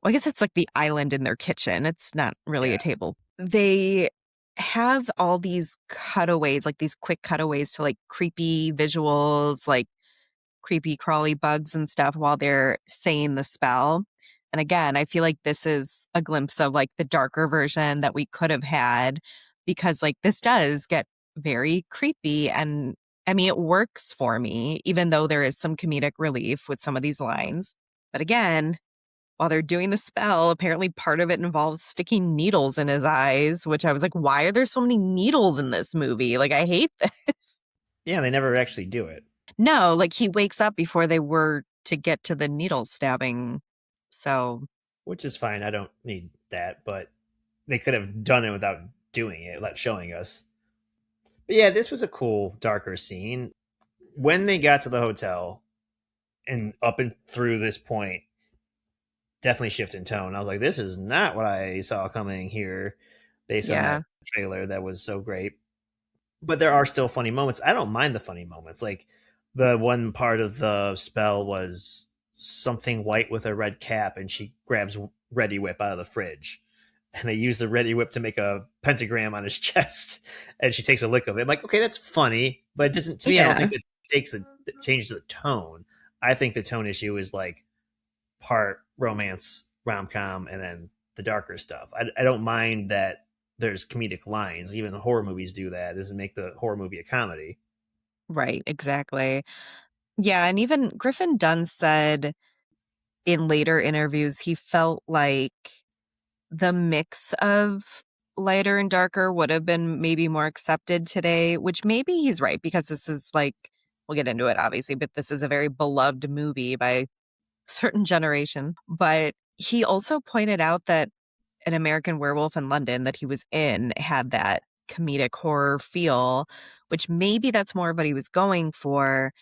well, I guess it's like the island in their kitchen. It's not really a Yeah. table. They have all these cutaways, like these quick cutaways to like creepy visuals, like creepy crawly bugs and stuff while they're saying the spell. And again, I feel like this is a glimpse of like the darker version that we could have had because like this does get very creepy and I mean it works for me even though there is some comedic relief with some of these lines. But again, while they're doing the spell, apparently part of it involves sticking needles in his eyes, which I was like, why are there so many needles in this movie? Like, I hate this. Yeah, they never actually do it. No, like he wakes up before they were to get to the needle stabbing. So, Which is fine. I don't need that, but they could have done it without doing it, like showing us. But yeah, this was a cool, darker scene. When they got to the hotel and up and through this point, definitely shift in tone. I was like, this is not what I saw coming here based on that yeah, trailer that was so great. But there are still funny moments. I don't mind the funny moments. Like the one part of the spell was something white with a red cap, and she grabs Ready Whip out of the fridge, and they use the Ready Whip to make a pentagram on his chest, and she takes a lick of it. I'm like, okay, that's funny, but it doesn't. To me, I don't yeah, think it changes the tone. I think the tone issue is like part romance rom com and then the darker stuff. I don't mind that there's comedic lines. Even horror movies do that. It doesn't make the horror movie a comedy. right, exactly. Yeah, and even Griffin Dunne said in later interviews he felt like the mix of lighter and darker would have been maybe more accepted today, which maybe he's right because this is like, we'll get into it obviously, but this is a very beloved movie by a certain generation. But he also pointed out that An American Werewolf in London that he was in had that comedic horror feel, which maybe that's more of what he was going for.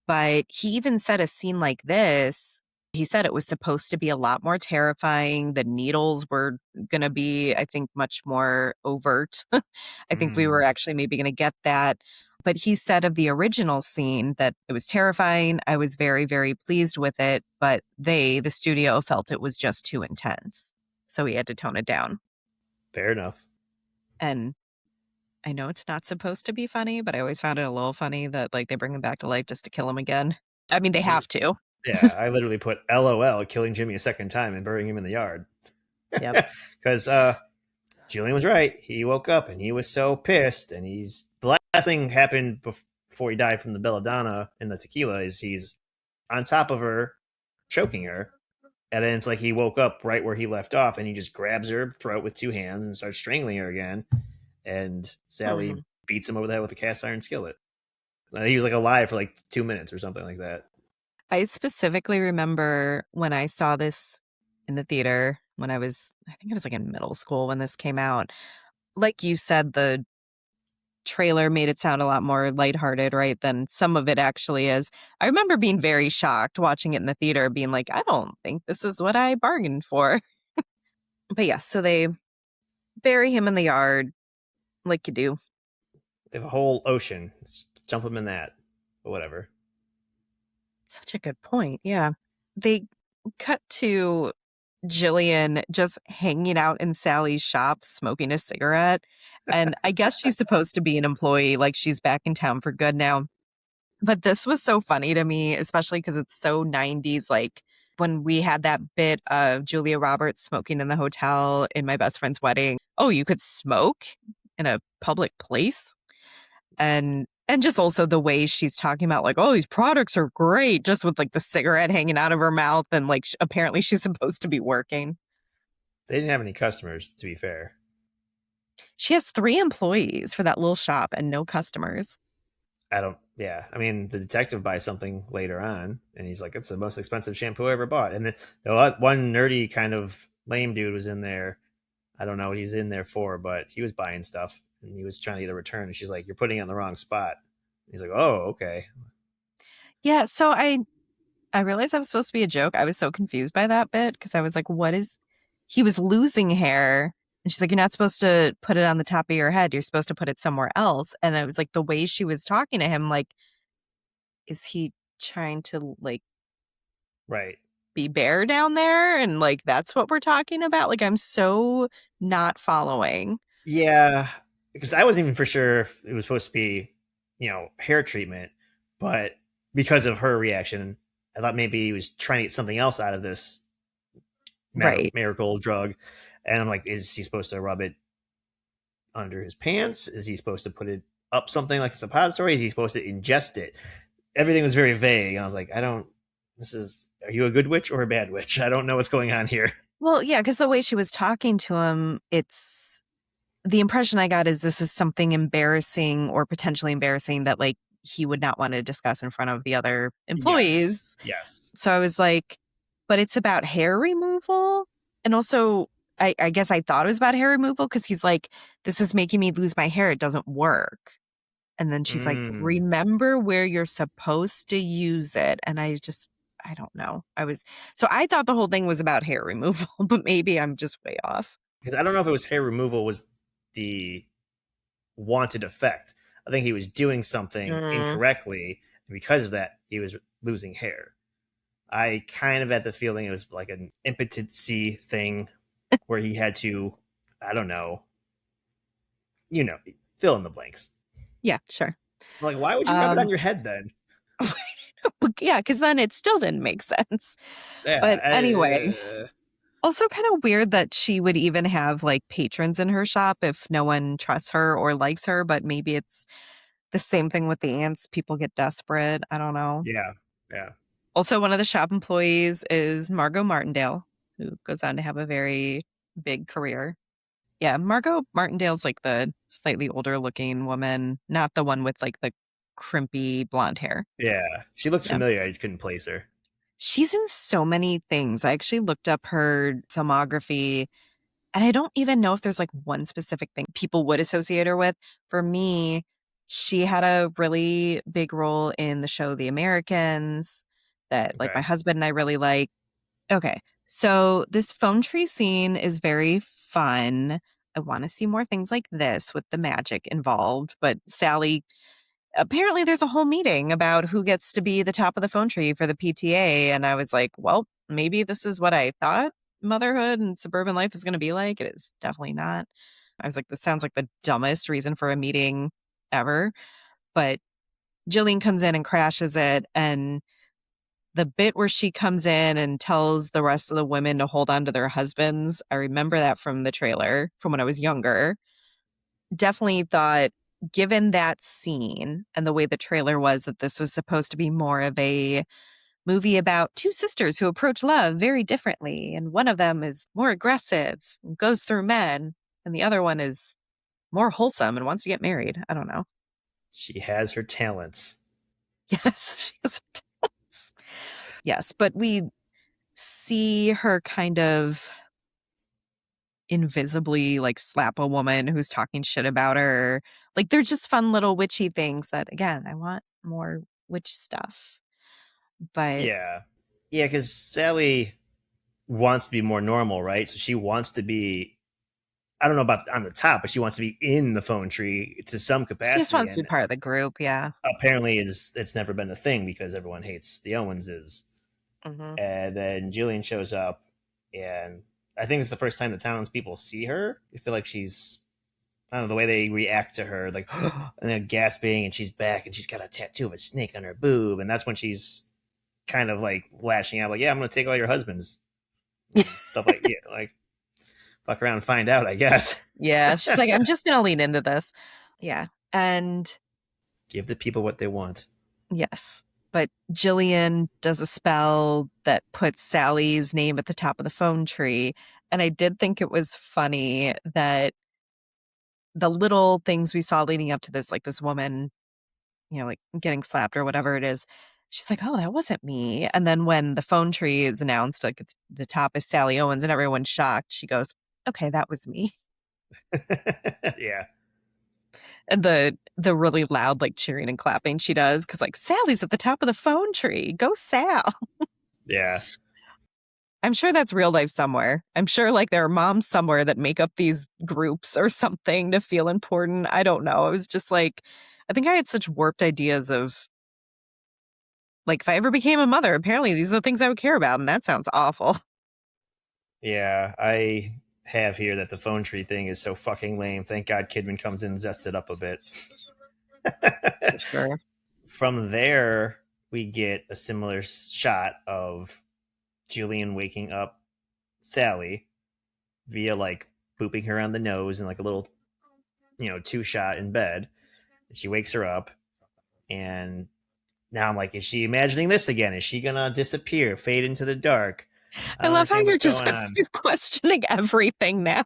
But he even said a scene like this, he said it was supposed to be a lot more terrifying. The needles were going to be, I think, much more overt. I think we were Mm, actually maybe going to get that. But he said of the original scene that it was terrifying. I was very, very pleased with it. But the studio, felt it was just too intense. So he had to tone it down. fair enough. And I know it's not supposed to be funny, but I always found it a little funny that like they bring him back to life just to kill him again. I mean, they have to. Yeah, I literally put LOL killing Jimmy a second time and burying him in the yard. Yep. Because Julian was right. He woke up and he was so pissed. And the last thing happened before he died from the belladonna and the tequila is he's on top of her, choking her. And then it's like he woke up right where he left off and he just grabs her throat with two hands and starts strangling her again. And Mhm. Sally beats him over the head with a cast iron skillet. He was like alive for like 2 minutes or something like that. I specifically remember when I saw this in the theater when I think I was like in middle school when this came out. Like you said, the trailer made it sound a lot more lighthearted, right? Than some of it actually is. I remember being very shocked watching it in the theater, being like, I don't think this is what I bargained for. But yeah, so they bury him in the yard like you do. They have a whole ocean. Let's jump him in that. But whatever. Such a good point. Yeah. They cut to Jillian just hanging out in Sally's shop smoking a cigarette. And I guess she's supposed to be an employee, like she's back in town for good now. But this was so funny to me, especially because it's so 90s. Like when we had that bit of Julia Roberts smoking in the hotel in My Best Friend's Wedding. Oh, you could smoke? in a public place. And just also the way she's talking about like, oh, these products are great, just with like the cigarette hanging out of her mouth, and like apparently she's supposed to be working. They didn't have any customers, to be fair. She has 3 employees for that little shop and no customers. I don't. Yeah, I mean, the detective buys something later on, and he's like, "It's the most expensive shampoo I ever bought." And the one nerdy kind of lame dude was in there. I don't know what he's in there for, but he was buying stuff, and he was trying to get a return. And she's like, "You're putting it in the wrong spot." He's like, "Oh, okay." Yeah, so I realized that was supposed to be a joke. I was so confused by that bit because I was like, what is he was losing hair, and she's like, you're not supposed to put it on the top of your head. You're supposed to put it somewhere else. And I was like, the way she was talking to him, like, is he trying to like Right. be bare down there? And like that's what we're talking about? Like I'm so not following. Yeah, because I wasn't even for sure if it was supposed to be, hair treatment, but because of her reaction, I thought maybe he was trying to get something else out of this Right. miracle drug. And I'm like, is he supposed to rub it under his pants? Is he supposed to put it up something like a suppository? Is he supposed to ingest it? Everything was very vague. And I was like, I don't, are you a good witch or a bad witch? I don't know what's going on here. Well, yeah, because the way she was talking to him, it's the impression I got is this is something embarrassing or potentially embarrassing that like he would not want to discuss in front of the other Yes. employees. Yes. So I was like, but it's about hair removal. And also, I guess I thought it was about hair removal because he's like, this is making me lose my hair. It doesn't work. And then she's like, Mm. remember where you're supposed to use it. And I don't know. So I thought the whole thing was about hair removal, but maybe I'm just way off. Because I don't know if it was hair removal was the wanted effect. I think he was doing something Mm, incorrectly. And because of that, he was losing hair. I kind of had the feeling it was like an impotency thing where he had to, I don't know, you know, fill in the blanks. yeah, sure. Like, why would you rub it on Um, your head then? yeah, because then it still didn't make sense. Yeah. But anyway, also kind of weird that she would even have like patrons in her shop if no one trusts her or likes her, but maybe it's the same thing with the ants. People get desperate. I don't know. Yeah. Yeah. Also, one of the shop employees is Margot Martindale, who goes on to have a very big career. Yeah, Margot Martindale's like the slightly older looking woman, not the one with like the crimpy blonde hair. Yeah. She looks Yeah. familiar. I just couldn't place her. She's in so many things. I actually looked up her filmography, and I don't even know if there's like one specific thing people would associate her with. For me, she had a really big role in the show The Americans that like my Okay. husband and I really like. Okay. So this phone tree scene is very fun. I want to see more things like this with the magic involved. But Sally, apparently there's a whole meeting about who gets to be the top of the phone tree for the PTA. And I was like, well, maybe this is what I thought motherhood and suburban life is going to be like. It is definitely not. I was like, this sounds like the dumbest reason for a meeting ever. But Jillian comes in and crashes it. And the bit where she comes in and tells the rest of the women to hold on to their husbands, I remember that from the trailer from when I was younger. Definitely thought, given that scene and the way the trailer was, that this was supposed to be more of a movie about two sisters who approach love very differently. And one of them is more aggressive and goes through men, and the other one is more wholesome and wants to get married. I don't know. She has her talents. Yes, she has. Yes, but we see her kind of invisibly like slap a woman who's talking shit about her. Like they're just fun little witchy things that again, I want more witch stuff. But Yeah. Yeah, because Sally wants to be more normal, right? So she wants to be, I don't know about on the top, but she wants to be in the phone tree to some she just capacity. wants to be And part of the group, yeah. apparently it's never been a thing because everyone hates the Owenses. Hmm. And then Jillian shows up, and I think it's the first time the townspeople see her. I feel like she's, I don't know, the way they react to her, like, and then gasping, and she's back, and she's got a tattoo of a snake on her boob. And that's when she's kind of like lashing out, like, yeah, I'm going to take all your husbands, and stuff like, yeah, like, fuck around and find out, I guess. Yeah, she's like, I'm just gonna lean into this. Yeah. And Give the people what they want. yes. But Jillian does a spell that puts Sally's name at the top of the phone tree. And I did think it was funny that the little things we saw leading up to this, like this woman, like getting slapped or whatever it is, she's like, oh, that wasn't me. And then when the phone tree is announced, like it's, the top is Sally Owens and everyone's shocked, she goes, okay, that was me. Yeah. And the really loud like cheering and clapping she does, because like Sally's at the top of the phone tree. Go Sal. Yeah. I'm sure that's real life somewhere. I'm sure like there are moms somewhere that make up these groups or something to feel important. I don't know. It was just like, I think I had such warped ideas of like, if I ever became a mother, apparently these are the things I would care about. And that sounds awful. Yeah. I have here that the phone tree thing is so fucking lame. Thank God Kidman comes in and zests it up a bit. For sure. From there, we get a similar shot of Julian waking up Sally via like booping her on the nose and like a little, two shot in bed. And she wakes her up, and now I'm like, is she imagining this again? Is she gonna disappear, fade into the dark? I I don't love how understand what's you're just going on. you're questioning everything now.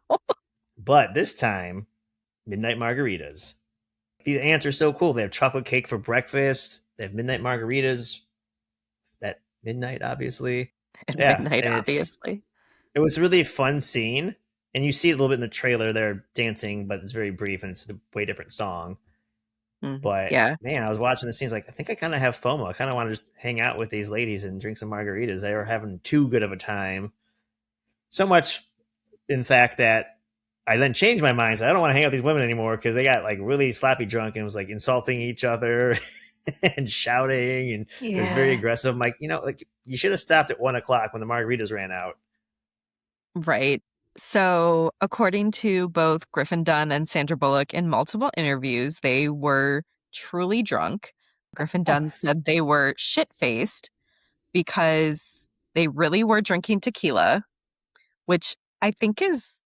But this time, midnight margaritas. These ants are so cool. They have chocolate cake for breakfast. They have midnight margaritas at midnight, obviously. At Yeah, midnight, and obviously. it was really a fun scene. And you see it a little bit in the trailer. They're dancing, but it's very brief and it's a way different song. But Yeah. man, I was watching the scenes like I think I kind of have FOMO. I kind of want to just hang out with these ladies and drink some margaritas. They were having too good of a time. So much, in fact, that I then changed my mind. So I don't want to hang out with these women anymore because they got like really slappy drunk and was like insulting each other and shouting, and it was very Yeah. aggressive. I'm like, like you should have stopped at 1 o'clock when the margaritas ran out. Right. So, according to both Griffin Dunne and Sandra Bullock in multiple interviews, they were truly drunk. Griffin Huh. Dunne said they were shit faced because they really were drinking tequila, which I think is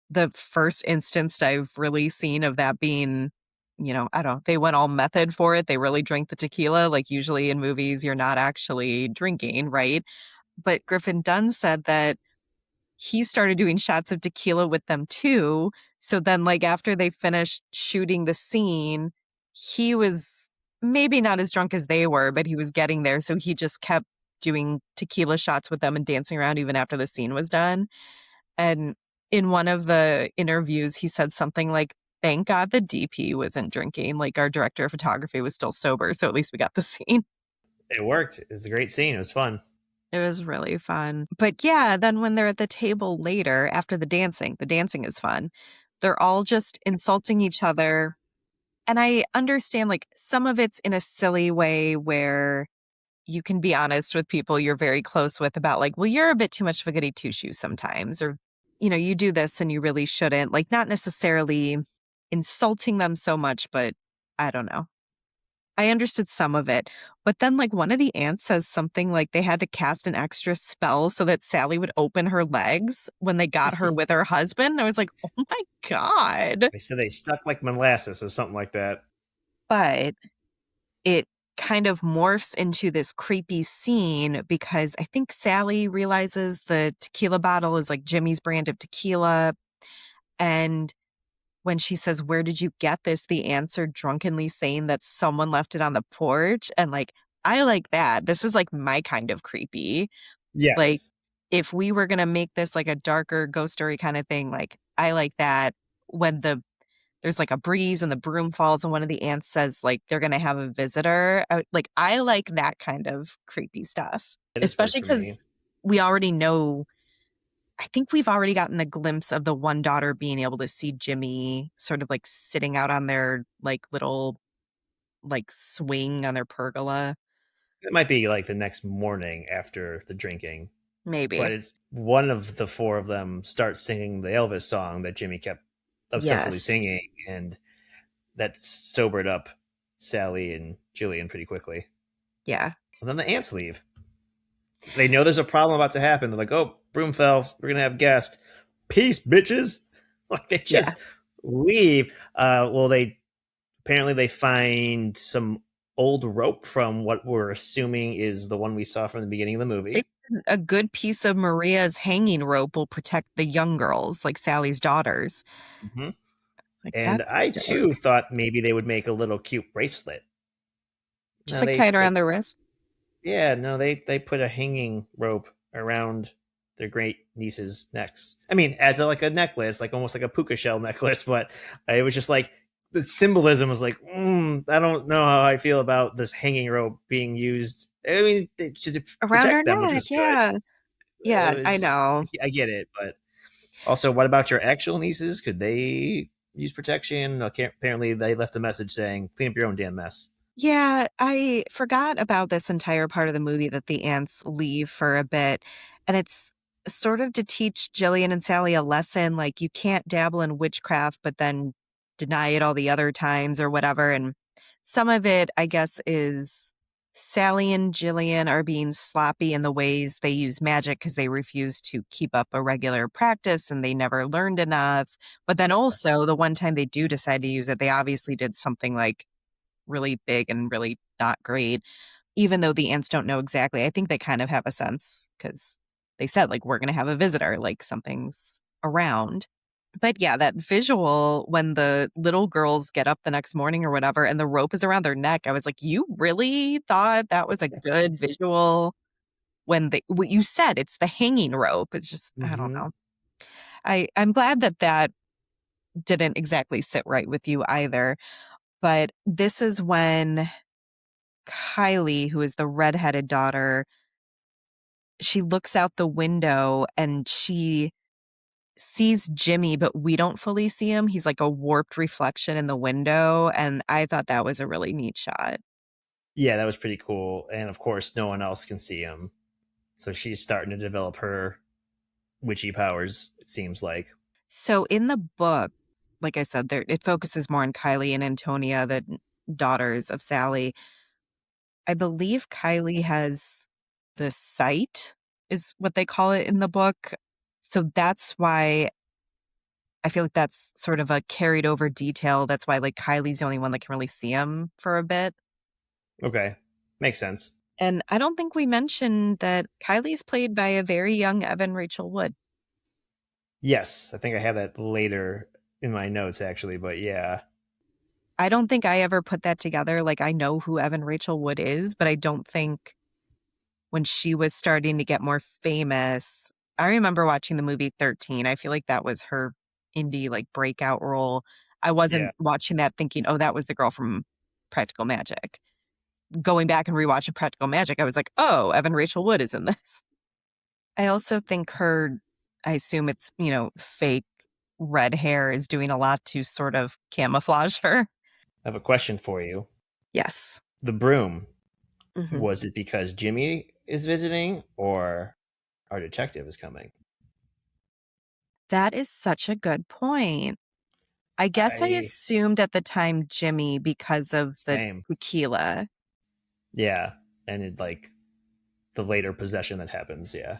the first instance I've really seen of that being, I don't know, they went all method for it. They really drank the tequila. Like, usually in movies, you're not actually drinking, right? But Griffin Dunne said that he started doing shots of tequila with them too. So then, like, after they finished shooting the scene, he was maybe not as drunk as they were, but he was getting there. So he just kept doing tequila shots with them and dancing around even after the scene was done. And in one of the interviews, he said something like, thank God the DP wasn't drinking. Like, our director of photography was still sober. So at least we got the scene. It worked. It was a great scene. It was fun. It was really fun. But yeah, then when they're at the table later after the dancing is fun. They're all just insulting each other. And I understand like some of it's in a silly way where you can be honest with people you're very close with about like, well, you're a bit too much of a goody two shoes sometimes, or, you do this and you really shouldn't. Like, not necessarily insulting them so much, but I don't know. I understood some of it. But then, like, one of the aunts says something like they had to cast an extra spell so that Sally would open her legs when they got her with her husband. I was like, oh my God. They said they stuck like molasses or something like that. But it kind of morphs into this creepy scene because I think Sally realizes the tequila bottle is like Jimmy's brand of tequila. And when she says, where did you get this? The answer drunkenly saying that someone left it on the porch. And like, I like that. This is like my kind of creepy. Like, Yes. if we were going to make this like a darker ghost story kind of thing, like, I like that when there's like a breeze and the broom falls and one of the ants says like they're going to have a visitor. Like, I like that kind of creepy stuff, It has worked especially for me. because we already know, I think we've already gotten a glimpse of the one daughter being able to see Jimmy sort of like sitting out on their like little like swing on their pergola. It might be like the next morning after the drinking, Maybe. but it's one of the four of them starts singing the Elvis song that Jimmy kept obsessively Yes. singing, and that sobered up Sally and Jillian pretty quickly. Yeah. And then the ants leave. They know there's a problem about to happen. They're like, "Oh, broom fell. We're gonna have guests." peace, bitches. Like they Yeah. just leave. Well, they apparently they find some old rope from what we're assuming is the one we saw from the beginning of the They movie. a good piece of Maria's hanging rope will protect the young girls, like Sally's daughters. Mm-hmm. Like, And that's I dark. too thought maybe they would make a little cute bracelet. Just No, like tied they around their wrist. yeah, no, they put a hanging rope around their great niece's necks. I mean, as a, like a necklace, like almost like a puka shell necklace, but it was just like the symbolism was like, I don't know how I feel about this hanging rope being used. I mean, to Around her protect them, which neck. was good. Yeah. It Yeah, I was, know. I get it, but also, what about your actual nieces? Could they use protection? Okay, apparently, they left a message saying, "Clean up your own damn mess." Yeah, I forgot about this entire part of the movie that the ants leave for a bit. And it's sort of to teach Jillian and Sally a lesson like you can't dabble in witchcraft, but then deny it all the other times or whatever. And some of it, I guess, is Sally and Jillian are being sloppy in the ways they use magic because they refuse to keep up a regular practice and they never learned enough. But then also, the one time they do decide to use it, they obviously did something like really big and really not great, even though the ants don't know exactly. I think they kind of have a sense because they said, like, we're going to have a visitor, like something's around. But yeah, that visual when the little girls get up the next morning or whatever and the rope is around their neck, I was like, you really thought that was a good visual when what you said, it's the hanging rope. It's just, I don't Mm-hmm. know. I'm glad that that didn't exactly sit right with you either. But this is when Kylie, who is the redheaded daughter, she looks out the window and she sees Jimmy, but we don't fully see him. He's like a warped reflection in the window. And I thought that was a really neat shot. Yeah, that was pretty cool. And of course, no one else can see him. So she's starting to develop her witchy powers, it seems like. So in the book, like I said, there it focuses more on Kylie and Antonia, the daughters of Sally. I believe Kylie has the sight, is what they call it in the book. So that's why I feel like that's sort of a carried over detail. That's why like Kylie's the only one that can really see him for a bit. Okay. Makes sense. And I don't think we mentioned that Kylie's played by a very young Evan Rachel Wood. Yes, I think I have that later in my notes, actually. But yeah. I don't think I ever put that together. Like I know who Evan Rachel Wood is, but I don't think when she was starting to get more famous, I remember watching the movie 13. I feel like that was her indie like breakout role. I Yeah. wasn't watching that thinking, oh, that was the girl from Practical Magic. Going back and rewatching Practical Magic, I was like, oh, Evan Rachel Wood is in this. I also think her, I assume it's, fake red hair is doing a lot to sort of camouflage her. I have a question for you. Yes. The broom, Hmm. was it because Jimmy is visiting or our detective is coming? That is such a good point. I guess I I assumed at the time Jimmy because of the same. tequila. Yeah. And it like the later possession that happens, yeah.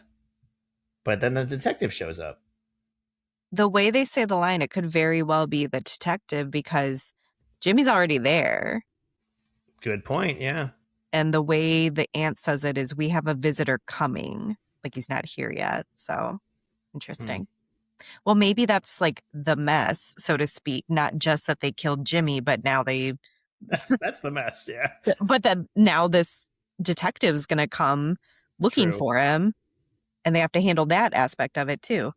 But then the detective shows up. The way they say the line, it could very well be the detective because Jimmy's already there. Good point, yeah. And the way the aunt says it is, we have a visitor coming. Like he's not here yet. So Hmm. interesting. Well, maybe that's like the mess, so to speak. Not just that they killed Jimmy, but now That's the mess, yeah. but then now this detective's going to come looking True. for him and they have to handle that aspect of it too.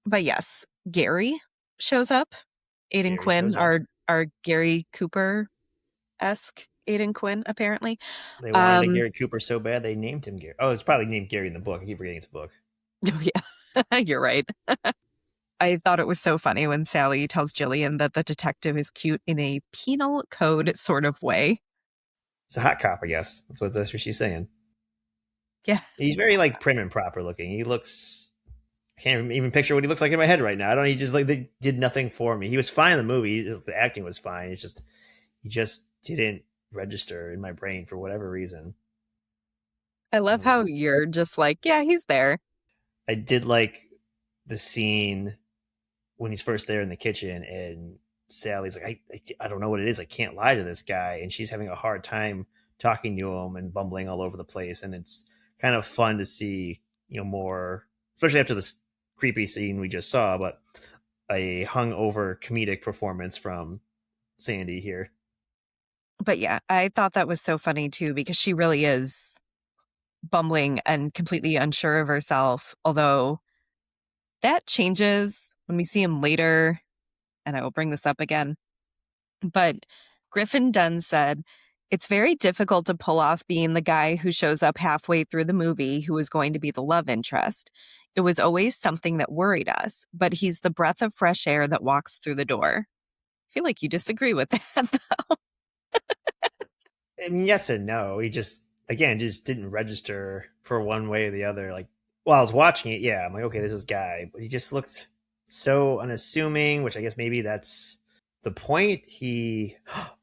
But yes, Gary shows up. Aiden Gary Quinn, shows up. our Gary Cooper esque Aiden Quinn, apparently. They wanted a Um, Gary Cooper so bad they named him Gary. Oh, it's probably named Gary in the book. I keep forgetting it's a book. oh yeah, you're right. I thought it was so funny when Sally tells Jillian that the detective is cute in a penal code sort of way. It's a hot cop, I guess. That's what she's saying. Yeah. He's very like prim and proper looking. He looks. I can't even picture what he looks like in my head right now. I don't. He just like they did nothing for me. He was fine in the movie. The acting was fine. It's just he just didn't register in my brain for whatever reason. I love how you're just like, yeah, he's there. I did like the scene. when he's first there in the kitchen, and Sally's like, I don't know what it is. I can't lie to this guy, and she's having a hard time talking to him and bumbling all over the place. And it's kind of fun to see, more, especially after this creepy scene we just saw, but a hungover comedic performance from Sandy here. But yeah, I thought that was so funny too because she really is bumbling and completely unsure of herself. Although that changes when we see him later, and I will bring this up again. But Griffin Dunne said, it's very difficult to pull off being the guy who shows up halfway through the movie who is going to be the love interest. It was always something that worried us, but he's the breath of fresh air that walks through the door. I feel like you disagree with that, though. I mean, yes and no. He just, again, just didn't register for one way or the other. Like, while I was watching it, yeah, I'm like, okay, this is guy, but he just looked so unassuming, which I guess maybe that's the point.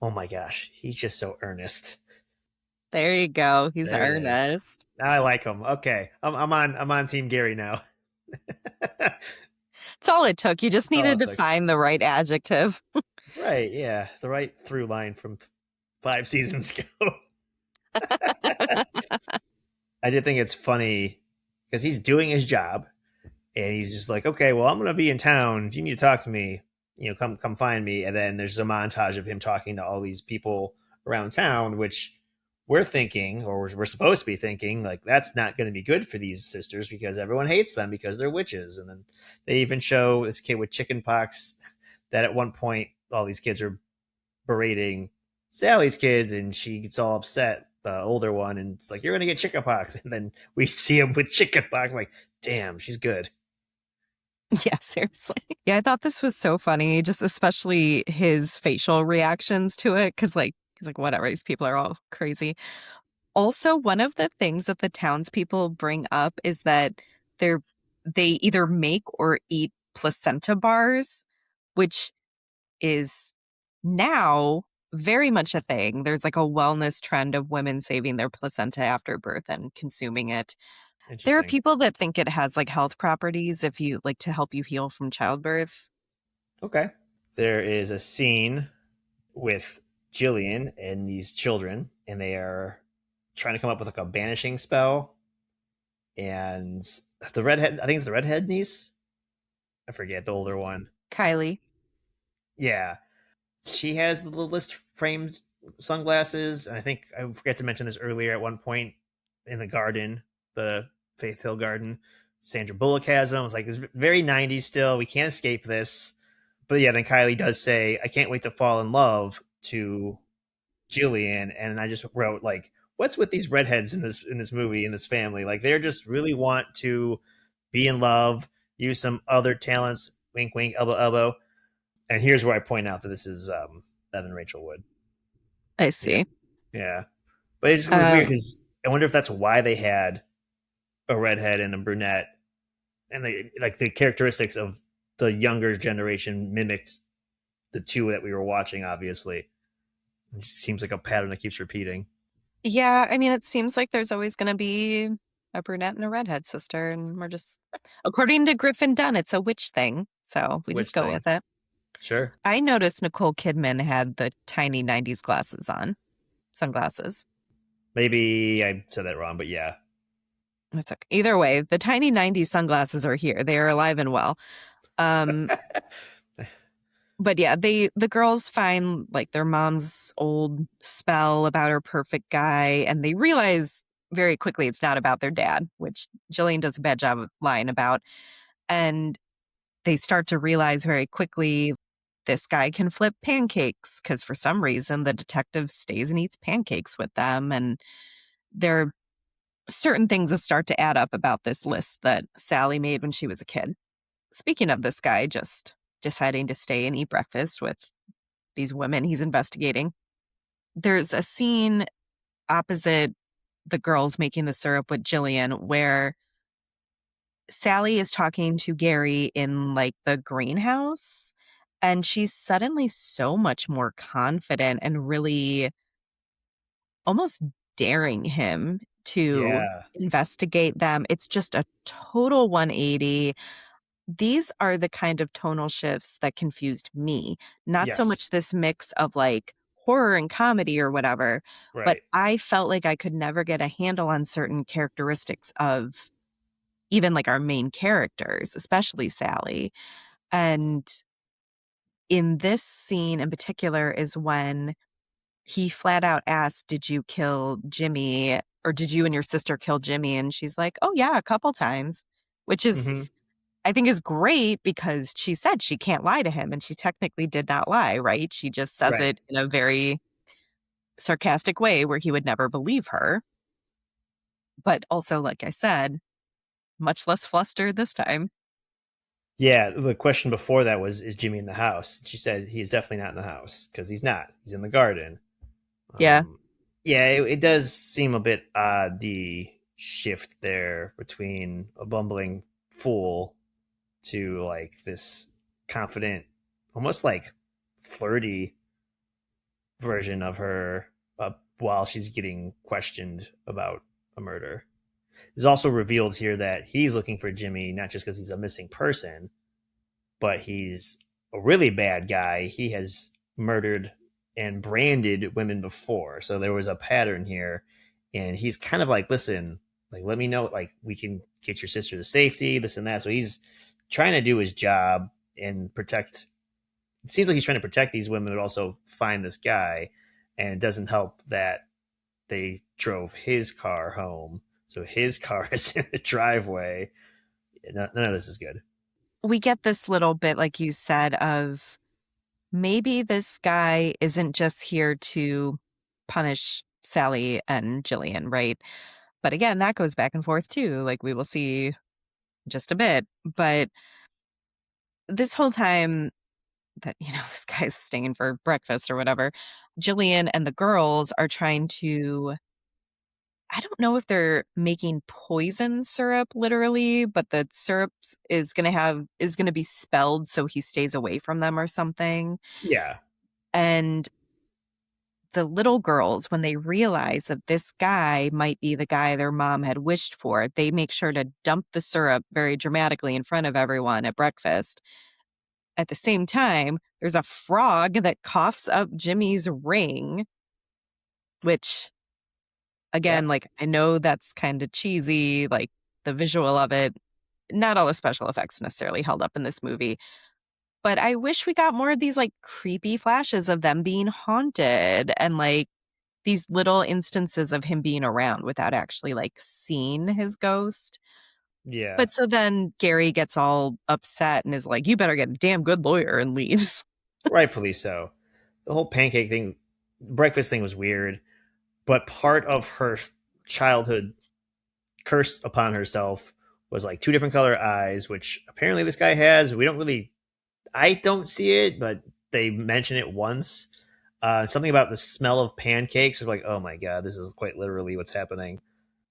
Oh my gosh, he's just so earnest. There you go. He's There it is. earnest. I like him. Okay, I'm on Team Gary now. That's It's all it took. You just all needed it's to like. find the right adjective. Right, yeah, the right through line from 5 seasons ago. I did think it's funny because he's doing his job, and he's just like, okay, well, I'm gonna be in town. If you need to talk to me, come find me. And then there's a montage of him talking to all these people around town, which we're thinking, or we're supposed to be thinking, like that's not going to be good for these sisters because everyone hates them because they're witches. And then they even show this kid with chicken pox that at one point all these kids are berating Sally's kids, and she gets all upset, the older one, and it's like, you're gonna get chickenpox. And then we see him with chickenpox. I'm like, damn, she's good. Yeah, seriously. Yeah, I thought this was so funny, just especially his facial reactions to it, because like he's like, whatever, these people are all crazy. Also, one of the things that the townspeople bring up is that they're they either make or eat placenta bars, which is now very much a thing. There's like a wellness trend of women saving their placenta after birth and consuming it. There are Interesting. people that think it has like health properties if you like to help you heal from childbirth. Okay. There is a scene with Jillian and these children, and they are trying to come up with like a banishing spell. And the redhead, I think it's the redhead niece. I forget the older one. Kylie. Yeah, she has the little list framed sunglasses, and I think I forgot to mention this earlier. At one point in the garden, the Faith Hill Garden, Sandra Bullock has them. It's like it's very '90s still. We can't escape this. But yeah, then Kylie does say, "I can't wait to fall in love" to Jillian, and I just wrote like, "What's with these redheads in this movie in this family? Like they're just really want to be in love, use some other talents, wink, wink, elbow, elbow." And here's where I point out that this is Evan Rachel Wood. I Yeah, see. yeah. But it was weird Um, because I wonder if that's why they had a redhead and a brunette, and they like the characteristics of the younger generation mimicked the two that we were watching. Obviously, it just seems like a pattern that keeps repeating. yeah, I mean, it seems like there's always going to be a brunette and a redhead sister, and we're just, according to Griffin Dunne, it's a witch thing. So we just Which go with thing? it. Sure. I noticed Nicole Kidman had the tiny 90s glasses on, sunglasses. Maybe I said that wrong, but yeah. That's okay. Either way, the tiny 90s sunglasses are here. They are alive and well. Um, but yeah, the girls find like their mom's old spell about her perfect guy, and they realize very quickly it's not about their dad, which Jillian does a bad job of lying about. And they start to realize very quickly this guy can flip pancakes because for some reason the detective stays and eats pancakes with them. And there are certain things that start to add up about this list that Sally made when she was a kid. Speaking of this guy just deciding to stay and eat breakfast with these women he's investigating, there's a scene opposite the girls making the syrup with Jillian where Sally is talking to Gary in like the greenhouse, and she's suddenly so much more confident and really almost daring him to Yeah. investigate them. It's just a total 180. these are the kind of tonal shifts that confused me. Not so Yes. much this mix of like horror and comedy or whatever, but Right. I felt like I could never get a handle on certain characteristics of even like our main characters, especially Sally. And in this scene in particular is when he flat out asked, "Did you kill Jimmy? Or did you and your sister kill Jimmy?" And she's like, "Oh, yeah, a couple times," which is, Hmm. I think, is great because she said she can't lie to him. And she technically did not lie, right? She just says Right. it in a very sarcastic way where he would never believe her. But also, like I said, much less flustered this time. Yeah, the question before that was, "Is Jimmy in the house?" She said he is definitely not in the house because he's not. He's in the garden. Yeah. Um, yeah, it does seem a bit odd the shift there between a bumbling fool to like this confident, almost like flirty version of her while she's getting questioned about a murder. It's also revealed here that he's looking for Jimmy not just because he's a missing person, but he's a really bad guy. He has murdered and branded women before. So there was a pattern here. And he's kind of like, listen, like, let me know, like, we can get your sister to safety, this and that. So he's trying to do his job and protect. It seems like he's trying to protect these women, but also find this guy. And it doesn't help that they drove his car home. So his car is in the driveway. None of this is good. We get this little bit, like you said, of maybe this guy isn't just here to punish Sally and Jillian, right? But again, that goes back and forth too. Like we will see just a bit. But this whole time that, this guy's staying for breakfast or whatever, Jillian and the girls are trying to, I don't know if they're making poison syrup literally, but the syrup is going to be spelled so he stays away from them or something. Yeah. And the little girls, when they realize that this guy might be the guy their mom had wished for, they make sure to dump the syrup very dramatically in front of everyone at breakfast. At the same time, there's a frog that coughs up Jimmy's ring, which, again, Yep. like, I know that's kind of cheesy, like the visual of it. Not all the special effects necessarily held up in this movie, but I wish we got more of these like creepy flashes of them being haunted and like these little instances of him being around without actually like seeing his ghost. Yeah. But so then Gary gets all upset and is like, "You better get a damn good lawyer," and leaves. Rightfully so. The whole pancake thing, breakfast thing was weird, but part of her childhood curse upon herself was like two different color eyes, which apparently this guy has. We don't really, I don't see it, but they mention it once. Something about the smell of pancakes. We're like, oh my god, this is quite literally what's happening.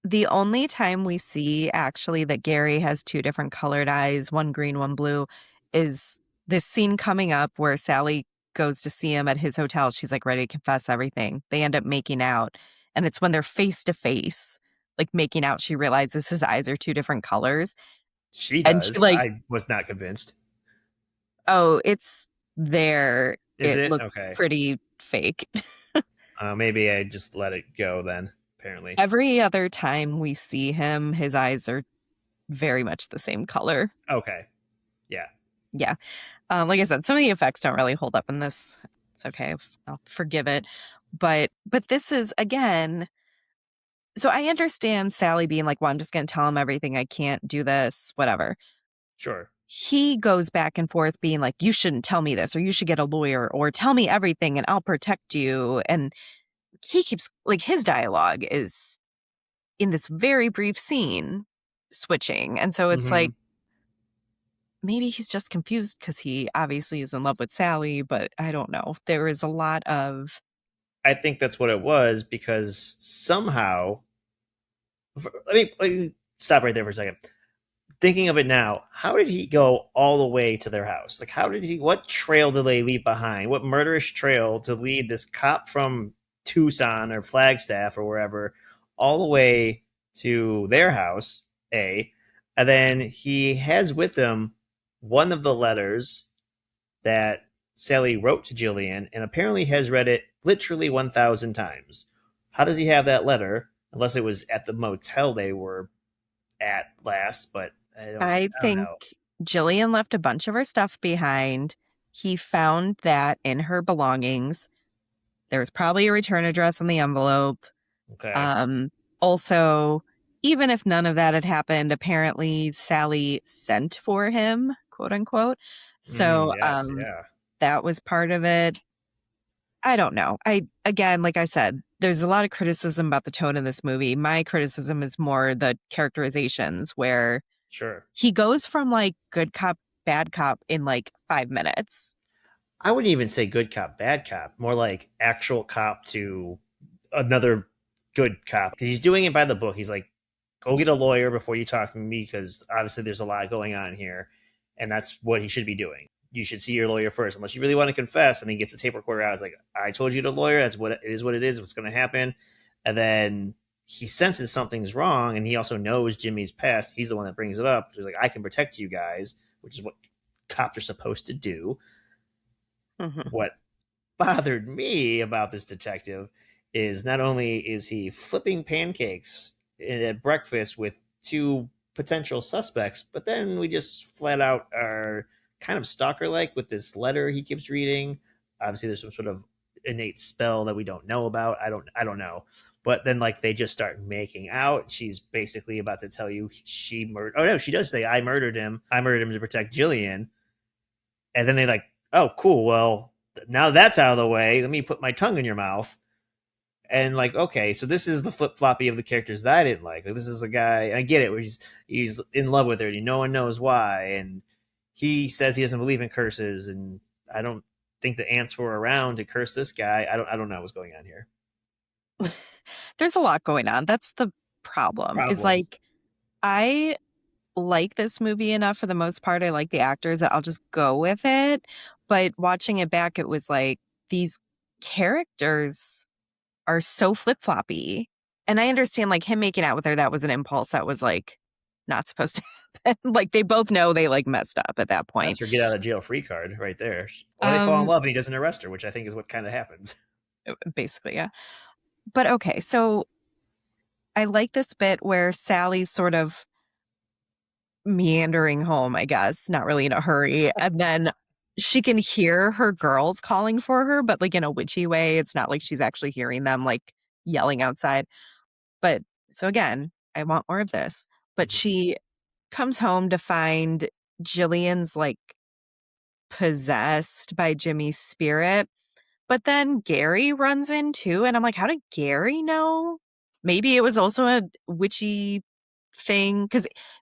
The only time we see actually that Gary has two different colored eyes, one green, one blue, is this scene coming up where Sally goes to see him at his hotel. She's like ready to confess everything. They end up making out. And it's when they're face to face, like making out, she realizes his eyes are two different colors. She And she does. like, I was not convinced. "Oh, it's there. Is It it looks okay? pretty fake." Maybe I just let it go then. Apparently, Every other time we see him, his eyes are very much the same color. okay, yeah, Yeah. Like I said, some of the effects don't really hold up in this. It's okay. I'll forgive it. But this is again, so I understand Sally being like, "Well, I'm just going to tell him everything. I can't do this, whatever." sure, He goes back and forth being like, "You shouldn't tell me this, or you should get a lawyer, or tell me everything and I'll protect you." And he keeps like his dialogue is in this very brief scene switching. And so it's like hmm maybe he's just confused because he obviously is in love with Sally, but I don't know. There is a lot of I think that's what it was because somehow. Let me stop right there for a second. Thinking of it now, how did he go all the way to their house? Like, how did he? What trail did they leave behind? What murderous trail to lead this cop from Tucson or Flagstaff or wherever all the way to their house? A, and then he has with him. one of the letters that Sally wrote to Jillian and apparently has read it literally 1,000 times. How does he have that letter? Unless it was at the motel they were at last, but I I don't think know. Jillian left a bunch of her stuff behind. He found that in her belongings. There was probably a return address on the envelope. Okay. Um, Also, even if none of that had happened, apparently Sally sent for him, quote unquote. So Yes, yeah. that was part of it. I don't know. Again, like I said, there's a lot of criticism about the tone in this movie. My criticism is more the characterizations where Sure. he goes from like good cop, bad cop in like 5 minutes. I wouldn't even say good cop, bad cop. More like actual cop to another good cop. Because he's doing it by the book. He's like, go get a lawyer before you talk to me because obviously there's a lot going on here. And that's what he should be doing. You should see your lawyer first, unless you really want to confess. And he gets the tape recorder out. It's like, I told you to lawyer. That's what it is. What it is. What's going to happen. And then he senses something's wrong, and he also knows Jimmy's past. He's the one that brings it up. He's like, I can protect you guys, which is what cops are supposed to do. Mhm. What bothered me about this detective is not only is he flipping pancakes at breakfast with two potential suspects, but then we just flat out are kind of stalker like with this letter he keeps reading. Obviously, there's some sort of innate spell that we don't know about. I don't know. But then, like, they just start making out. She's basically about to tell you she murdered. Oh no, she does say, "I murdered him. I murdered him to protect Jillian." And then they like, "Oh, cool. Well, now that's out of the way. Let me put my tongue in your mouth." And like, okay, so this is the flip floppy of the characters that I didn't like. This is a guy, I get it, where he's in love with her, and no one knows why, and he says he doesn't believe in curses, and I don't think the ants were around to curse this guy. I don't know what's going on here. There's a lot going on. That's the problem. Is Problem. like I like this movie enough for the most part. I like the actors that I'll just go with it. But watching it back, it was like these characters are so flip floppy. And I understand like him making out with her, that was an impulse that was like not supposed to happen. Like they both know they like messed up at that That's point. her get out of jail free card right there. Or they fall in Um, love and he doesn't arrest her, which I think is what kind of happens. Basically, yeah. But okay, so I like this bit where Sally's sort of meandering home, I guess, not really in a hurry. And then she can hear her girls calling for her, but like in a witchy way. It's not like she's actually hearing them like yelling outside. But so again, I want more of this. But she comes home to find Jillian's like possessed by Jimmy's spirit. But then Gary runs in too. And I'm like, how did Gary know? Maybe it was also a witchy thing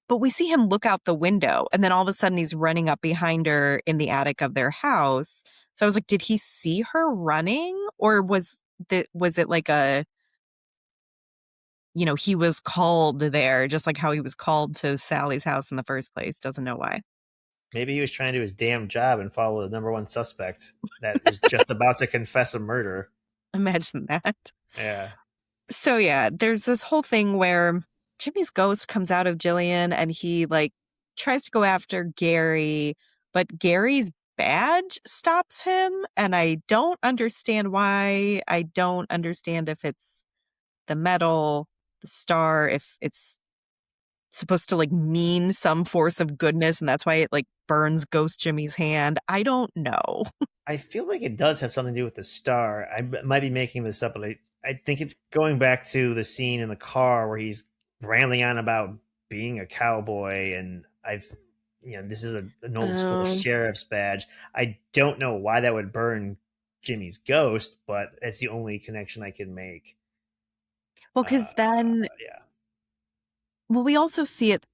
but we see him look out the window and then all of a sudden he's running up behind her in the attic of their house. So I was like, did he see her running or was it like a, he was called there just like how he was called to Sally's house in the first place, doesn't know why. Maybe he was trying to do his damn job and follow the number one suspect that was just about to confess a murder. Imagine that. Yeah. So yeah, there's this whole thing where Jimmy's ghost comes out of Jillian and he like tries to go after Gary, but Gary's badge stops him. And I don't understand why. I don't understand if it's the medal, the star, if it's supposed to like mean some force of goodness and that's why it like burns Ghost Jimmy's hand. I don't know. I feel like it does have something to do with the star. Might be making this up, but I think it's going back to the scene in the car where he's rambling on about being a cowboy, and this is an old school Um, sheriff's badge. I don't know why that would burn Jimmy's ghost, but it's the only connection I can make. well, because then Yeah. we also see it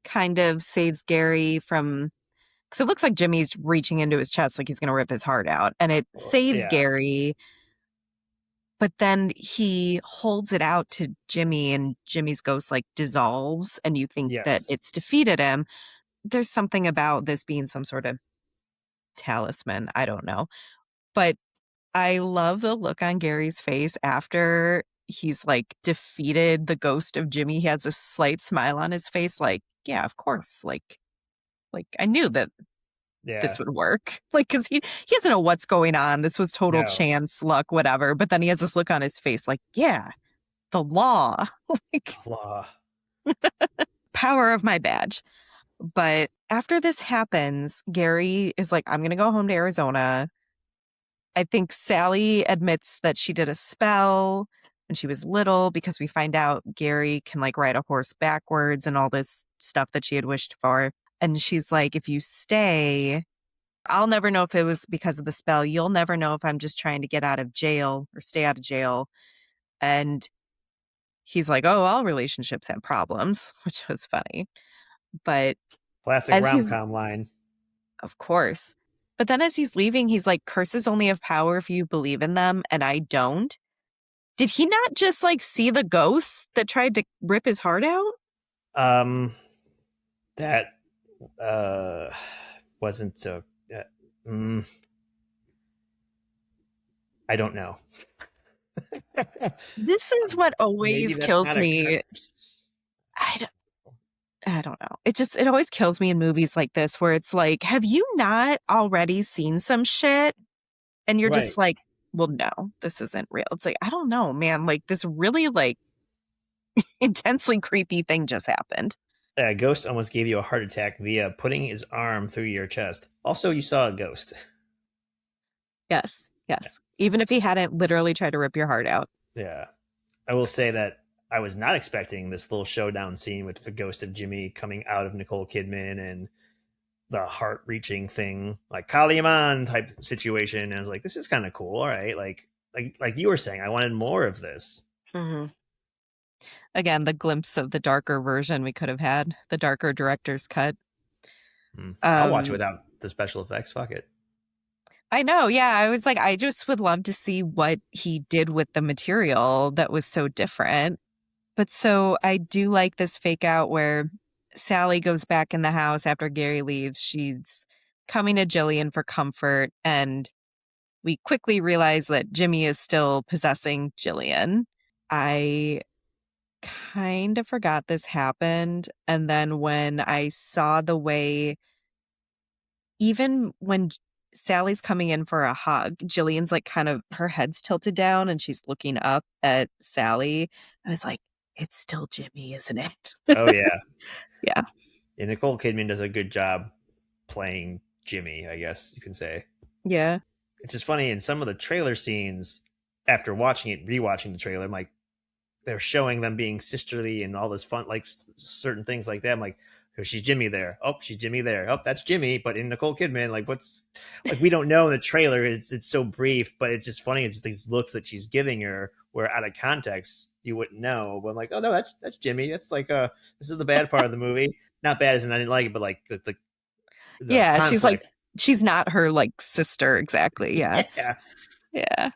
kind of saves Gary from, because it looks like Jimmy's reaching into his chest like he's going to rip his heart out, and it saves Yeah. Gary, but then he holds it out to Jimmy, and Jimmy's ghost like dissolves, and you think that Yes. it's defeated him. There's something about this being some sort of talisman. I don't know. But I love the look on Gary's face after he's like defeated the ghost of Jimmy. He has a slight smile on his face, like, yeah, of course. Like I knew that Yeah. this would work. Like, because he doesn't know what's going on. This was total No. chance, luck, whatever. But then he has this look on his face like, yeah, the law, like, Law. power of my badge. But after this happens, Gary is like, I'm going to go home to Arizona. I think Sally admits that she did a spell when she was little because we find out Gary can like ride a horse backwards and all this stuff that she had wished for. And she's like, if you stay, I'll never know if it was because of the spell. You'll never know if I'm just trying to get out of jail or stay out of jail. And he's like, oh, all relationships have problems, which was funny. But Classic as rom he's, com line. of course, but then as he's leaving, he's like, curses only have power if you believe in them, and I don't. Did he not just like see the ghost that tried to rip his heart out? Um, that wasn't so. Mm, I don't know. This is what Maybe always that's kills not a me. curse. I don't, I don't know. It always kills me in movies like this where it's like, have you not already seen some shit? And you're Right. just like, well, no, this isn't real. It's like, I don't know, man. Like this really like intensely creepy thing just happened. A ghost almost gave you a heart attack via putting his arm through your chest. Also, you saw a ghost. Yes, yes. Even if he hadn't literally tried to rip your heart out. Yeah. I will say that I was not expecting this little showdown scene with the ghost of Jimmy coming out of Nicole Kidman and the heart reaching thing, like Kaliman type situation. And I was like, this is kind of cool. All right. Like you were saying, I wanted more of this. Mhm. Again, the glimpse of the darker version we could have had, the darker director's cut. I'll watch it Um, without the special effects. Fuck it. I know, yeah. I was like, I just would love to see what he did with the material that was so different. But so I do like this fake out where Sally goes back in the house after Gary leaves. She's coming to Jillian for comfort, and we quickly realize that Jimmy is still possessing Jillian. I kind of forgot this happened. And then when I saw the way, even when Sally's coming in for a hug, Jillian's like kind of her head's tilted down and she's looking up at Sally. I was like, it's still Jimmy, isn't it? Oh, yeah. Yeah. And Nicole Kidman does a good job playing Jimmy, I guess you can say. Yeah. It's just funny in some of the trailer scenes, after watching it, rewatching the trailer, I'm like, they're showing them being sisterly and all this fun, like certain things like that. I'm like, oh, she's Jimmy there. Oh, she's Jimmy there. Oh, that's Jimmy. But in Nicole Kidman, like, what's like we don't know in the trailer. It's so brief, but it's just funny. It's these looks that she's giving her, where out of context you wouldn't know. But I'm like, oh no, that's Jimmy. That's like this is the bad part of the movie. Not bad as in I didn't like it, but like the Yeah. She's like, conflict. she's not her like sister exactly. Yeah. Yeah, Yeah.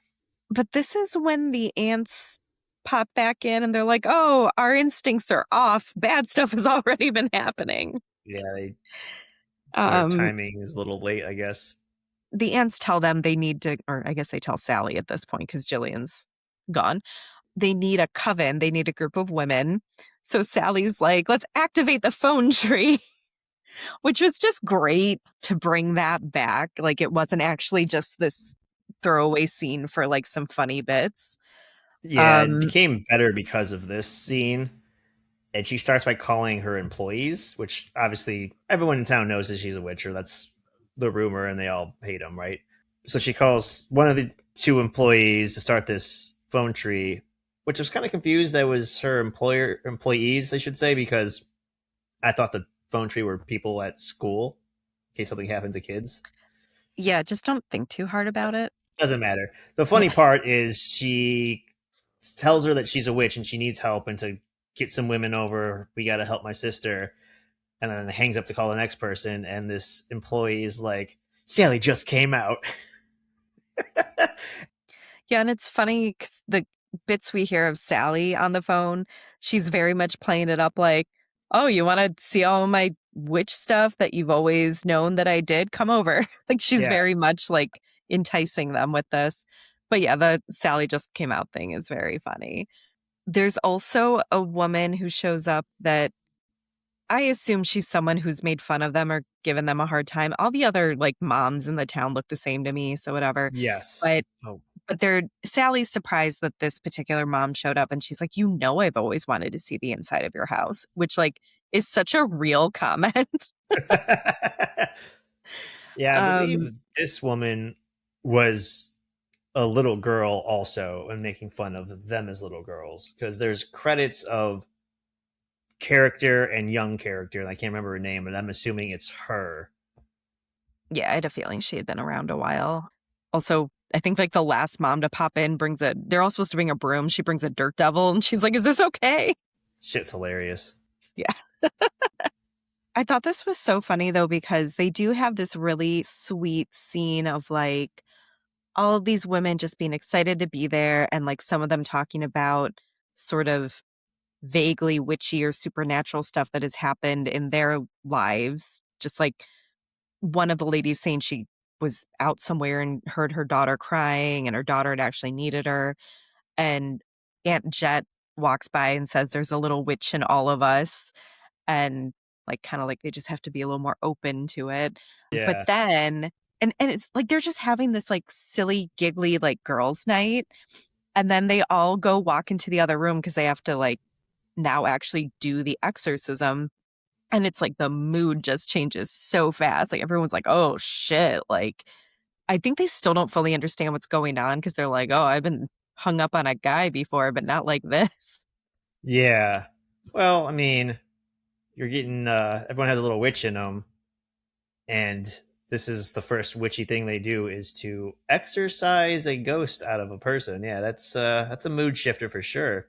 But this is when the ants pop back in and they're like, oh, our instincts are off. Bad stuff has already been happening. yeah. Their Um, timing is a little late, I guess. the ants tell them they need to, or I guess they tell Sally at this point because Jillian's gone. They need a coven. They need a group of women. So Sally's like, let's activate the phone tree, which was just great to bring that back. Like it wasn't actually just this throwaway scene for like some funny bits. Yeah, it Um, became better because of this scene. And she starts by calling her employees, which obviously everyone in town knows that she's a witcher. That's the rumor, and they all hate him, right? So she calls one of the two employees to start this phone tree, which I was kind of confused. That was her employees, I should say, because I thought the phone tree were people at school in case something happened to kids. yeah, just don't think too hard about it. Doesn't matter. The funny Yeah. part is she tells her that she's a witch and she needs help, and to get some women over, we got to help my sister. And then hangs up to call the next person, and this employee is like, Sally just came out. Yeah, and it's funny because the bits we hear of Sally on the phone, she's very much playing it up like, oh, you want to see all my witch stuff that you've always known that I did? Come over. Like she's Yeah, very much like enticing them with this. But yeah, the Sally just came out thing is very funny. There's also a woman who shows up that I assume she's someone who's made fun of them or given them a hard time. All the other like moms in the town look the same to me, so whatever. Yes. But Oh. they're Sally's surprised that this particular mom showed up and she's like, "You know I've always wanted to see the inside of your house," which like is such a real comment. Yeah, I Um believe this woman was a little girl also and making fun of them as little girls because there's credits of character and young character and I can't remember her name, but I'm assuming it's her. yeah, I had a feeling she had been around a while. Also, I think like the last mom to pop in brings a they're all supposed to bring a broom. She brings a dirt devil and she's like, "Is this okay?" Shit's hilarious. Yeah. I thought this was so funny though because they do have this really sweet scene of like all of these women just being excited to be there and like some of them talking about sort of vaguely witchy or supernatural stuff that has happened in their lives. Just like one of the ladies saying she was out somewhere and heard her daughter crying and her daughter had actually needed her. And Aunt Jet walks by and says, "There's a little witch in all of us." And like kind of like they just have to be a little more open to it. But Yeah. then and it's like they're just having this like silly giggly like girls night and then they all go walk into the other room because they have to like now actually do the exorcism and it's like the mood just changes so fast. Like everyone's like, "Oh shit." Like I think they still don't fully understand what's going on because they're like, "Oh, I've been hung up on a guy before, but not like this." Yeah. Well, I mean, you're getting everyone has a little witch in them, and this is the first witchy thing they do is to exorcise a ghost out of a person. Yeah, that's a mood shifter for sure.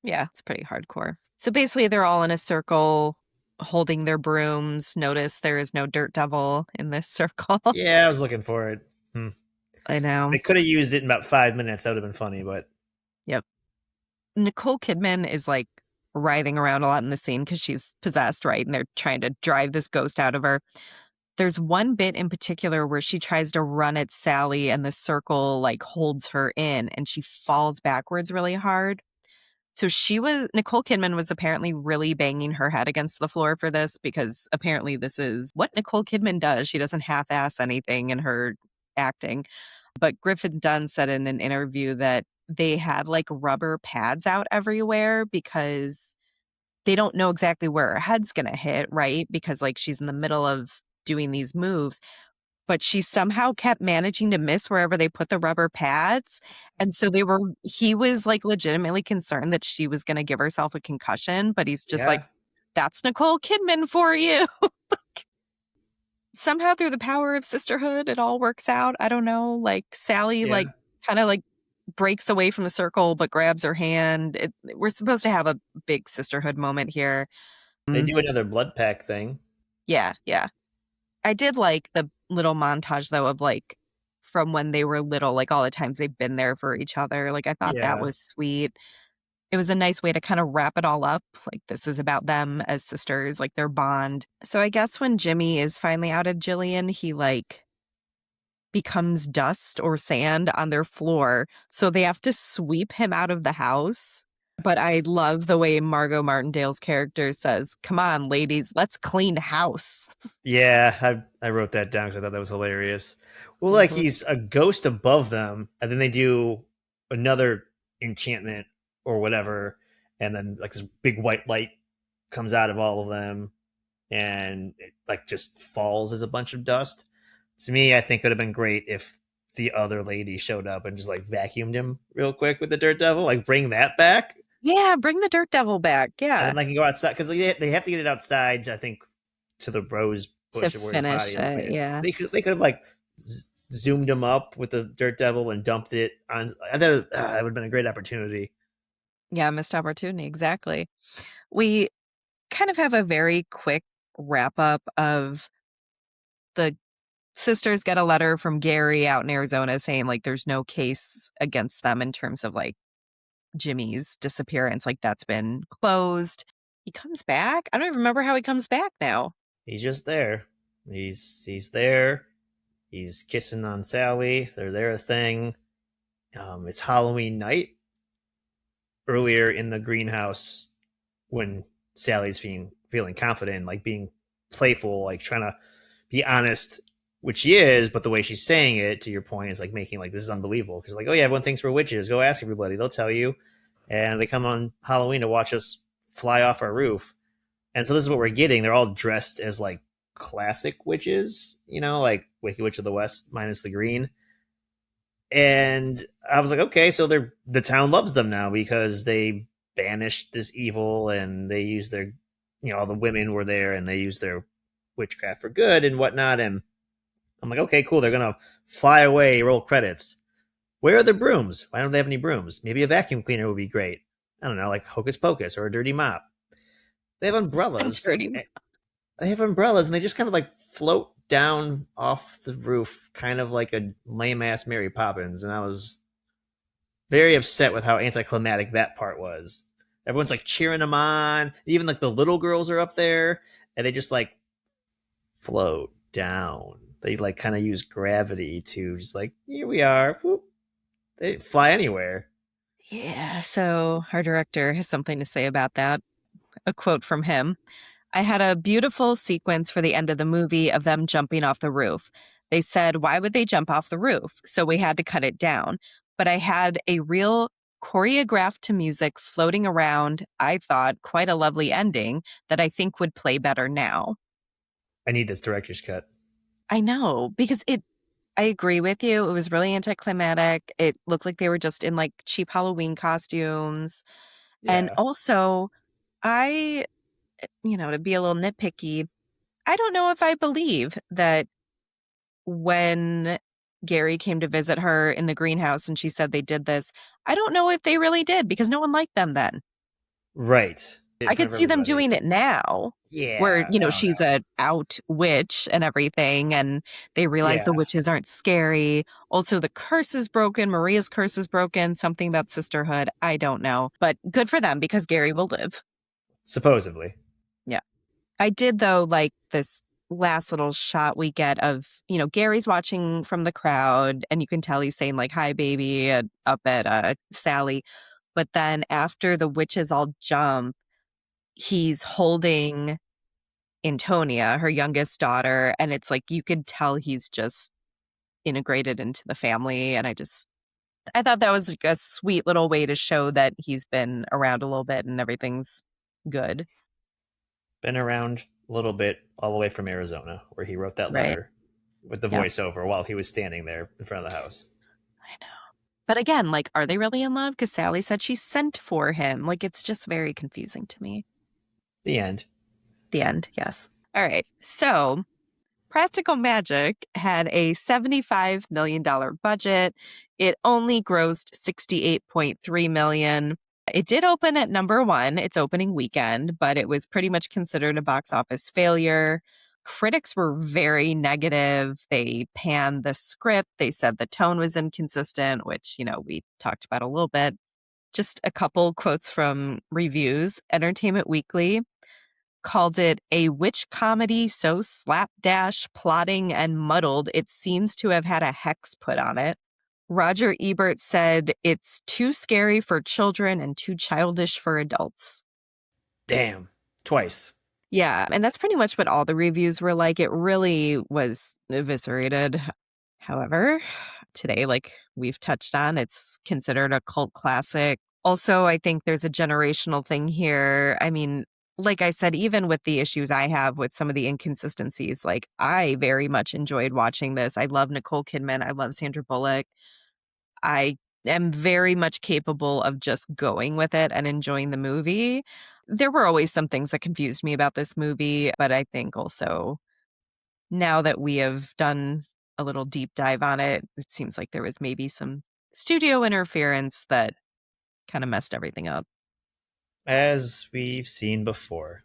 Yeah, it's pretty hardcore. So basically, they're all in a circle holding their brooms. Notice there is no dirt devil in this circle. Yeah, I was looking for it. Hmm. I know. They could have used it in about 5 minutes. That would have been funny, but Yep. Nicole Kidman is like writhing around a lot in the scene because she's possessed, right? And they're trying to drive this ghost out of her. There's one bit in particular where she tries to run at Sally and the circle like holds her in and she falls backwards really hard. So Nicole Kidman was apparently really banging her head against the floor for this because apparently this is what Nicole Kidman does. She doesn't half ass anything in her acting. But Griffin Dunne said in an interview that they had like rubber pads out everywhere because they don't know exactly where her head's going to hit, right? Because like she's in the middle of doing these moves but she somehow kept managing to miss wherever they put the rubber pads. And so he was like legitimately concerned that she was going to give herself a concussion, but he's just like, yeah, "That's Nicole Kidman for you." Somehow through the power of sisterhood, it all works out. I don't know. Like Sally, yeah. like kind of like breaks away from the circle, but grabs her hand. We're supposed to have a big sisterhood moment here. They Mm, do another blood pack thing. yeah, yeah. I did like the little montage though of like from when they were little, like all the times they've been there for each other. Like I thought that Yeah, was sweet. It was a nice way to kind of wrap it all up. Like this is about them as sisters, like their bond. So I guess when Jimmy is finally out of Jillian, he like becomes dust or sand on their floor. So they have to sweep him out of the house. But I love the way Margot Martindale's character says, "Come on, ladies, let's clean house." yeah. I wrote that down because I thought that was hilarious. Well, like Mhm. he's a ghost above them, and then they do another enchantment or whatever, and then like this big white light comes out of all of them, and it like just falls as a bunch of dust. To me, I think it would have been great if the other lady showed up and just like vacuumed him real quick with the dirt devil, like bring that back, Yeah, bring the Dirt Devil back. and Yeah, then like can go outside because they have to get it outside. I think to the rose to bush where his body finish is. it. Yeah. They could have like zoomed him up with the dirt devil and dumped it on. I thought that would have been a great opportunity. Yeah, missed opportunity. Exactly. We kind of have a very quick wrap up of the sisters get a letter from Gary out in Arizona saying like there's no case against them in terms of like Jimmy's disappearance. Like that's been closed. He comes back. I don't even remember how he comes back now. He's just there. He's there. He's kissing on Sally. They're there a thing. It's Halloween night. Earlier in the greenhouse, when Sally's feeling confident, like being playful, like trying to be honest, which she is, but the way she's saying it, to your point, is like making like this is unbelievable because like, oh yeah, everyone thinks we're witches. Go ask everybody; they'll tell you. And they come on Halloween to watch us fly off our roof. And so this is what we're getting. They're all dressed as like classic witches, like Wicked Witch of the West minus the green. And I was like, okay, so the town loves them now because they banished this evil and they used their, all the women were there and they used their witchcraft for good and whatnot. And I'm like, okay, cool. They're gonna fly away. Roll credits. Where are the brooms? Why don't they have any brooms? Maybe a vacuum cleaner would be great. I don't know, like Hocus Pocus or a dirty mop. They have I'm umbrellas. dirty. They have umbrellas and they just kind of like float down off the roof, kind of like a lame ass Mary Poppins. And I was very upset with how anticlimactic that part was. Everyone's like cheering them on. Even like the little girls are up there and they just like float down. They like kind of use gravity to just like, here we are. Whoop. They fly anywhere. Yeah, so our director has something to say about that. A quote from him. I had a beautiful sequence for the end of the movie of them jumping off the roof. They said, why would they jump off the roof? So we had to cut it down. But I had a real choreographed to music floating around, I thought, quite a lovely ending that I think would play better now. I need this director's cut. I know, because I agree with you. It was really anticlimactic. It looked like they were just in like cheap Halloween costumes. And Yeah. also, I, to be a little nitpicky, I don't know if I believe that when Gary came to visit her in the greenhouse and she said they did this, I don't know if they really did because no one liked them then. Right. In I could front of see them everybody. doing it now where, Yeah. I don't she's know. a out witch and everything and they realize the Yeah. witches aren't scary. Also, the curse is broken. Maria's curse is broken. Something about sisterhood. I don't know. But good for them because Gary will live. Supposedly. Yeah. I did, though, like this last little shot we get of, Gary's watching from the crowd and you can tell he's saying like, hi, baby, up at Sally. But then after the witches all jump, he's holding Antonia, her youngest daughter. And it's like, you could tell he's just integrated into the family. And I thought that was like a sweet little way to show that he's been around a little bit and everything's good. Been around a little bit all the way from Arizona, where he wrote that Right. letter with the Yeah. voiceover while he was standing there in front of the house. I know. But again, like, are they really in love? Because Sally said she sent for him. Like, it's just very confusing to me. The end. The end, yes. All right. So, Practical Magic had a $75 million budget. It only grossed $68.3 million. It did open at number one, its opening weekend, but it was pretty much considered a box office failure. Critics were very negative. They panned the script. They said the tone was inconsistent, which, we talked about a little bit. Just a couple quotes from reviews. Entertainment Weekly called it a witch comedy so slapdash, plotting, and muddled it seems to have had a hex put on it. Roger Ebert said it's too scary for children and too childish for adults. Damn. Twice. Yeah, and that's pretty much what all the reviews were like. It really was eviscerated. However, today, like we've touched on, it's considered a cult classic. Also, I think there's a generational thing here. I mean, like I said, even with the issues I have with some of the inconsistencies, like I very much enjoyed watching this. I love Nicole Kidman. I love Sandra Bullock. I am very much capable of just going with it and enjoying the movie. There were always some things that confused me about this movie, but I think also now that we have done a little deep dive on it, it seems like there was maybe some studio interference that kind of messed everything up. As we've seen before.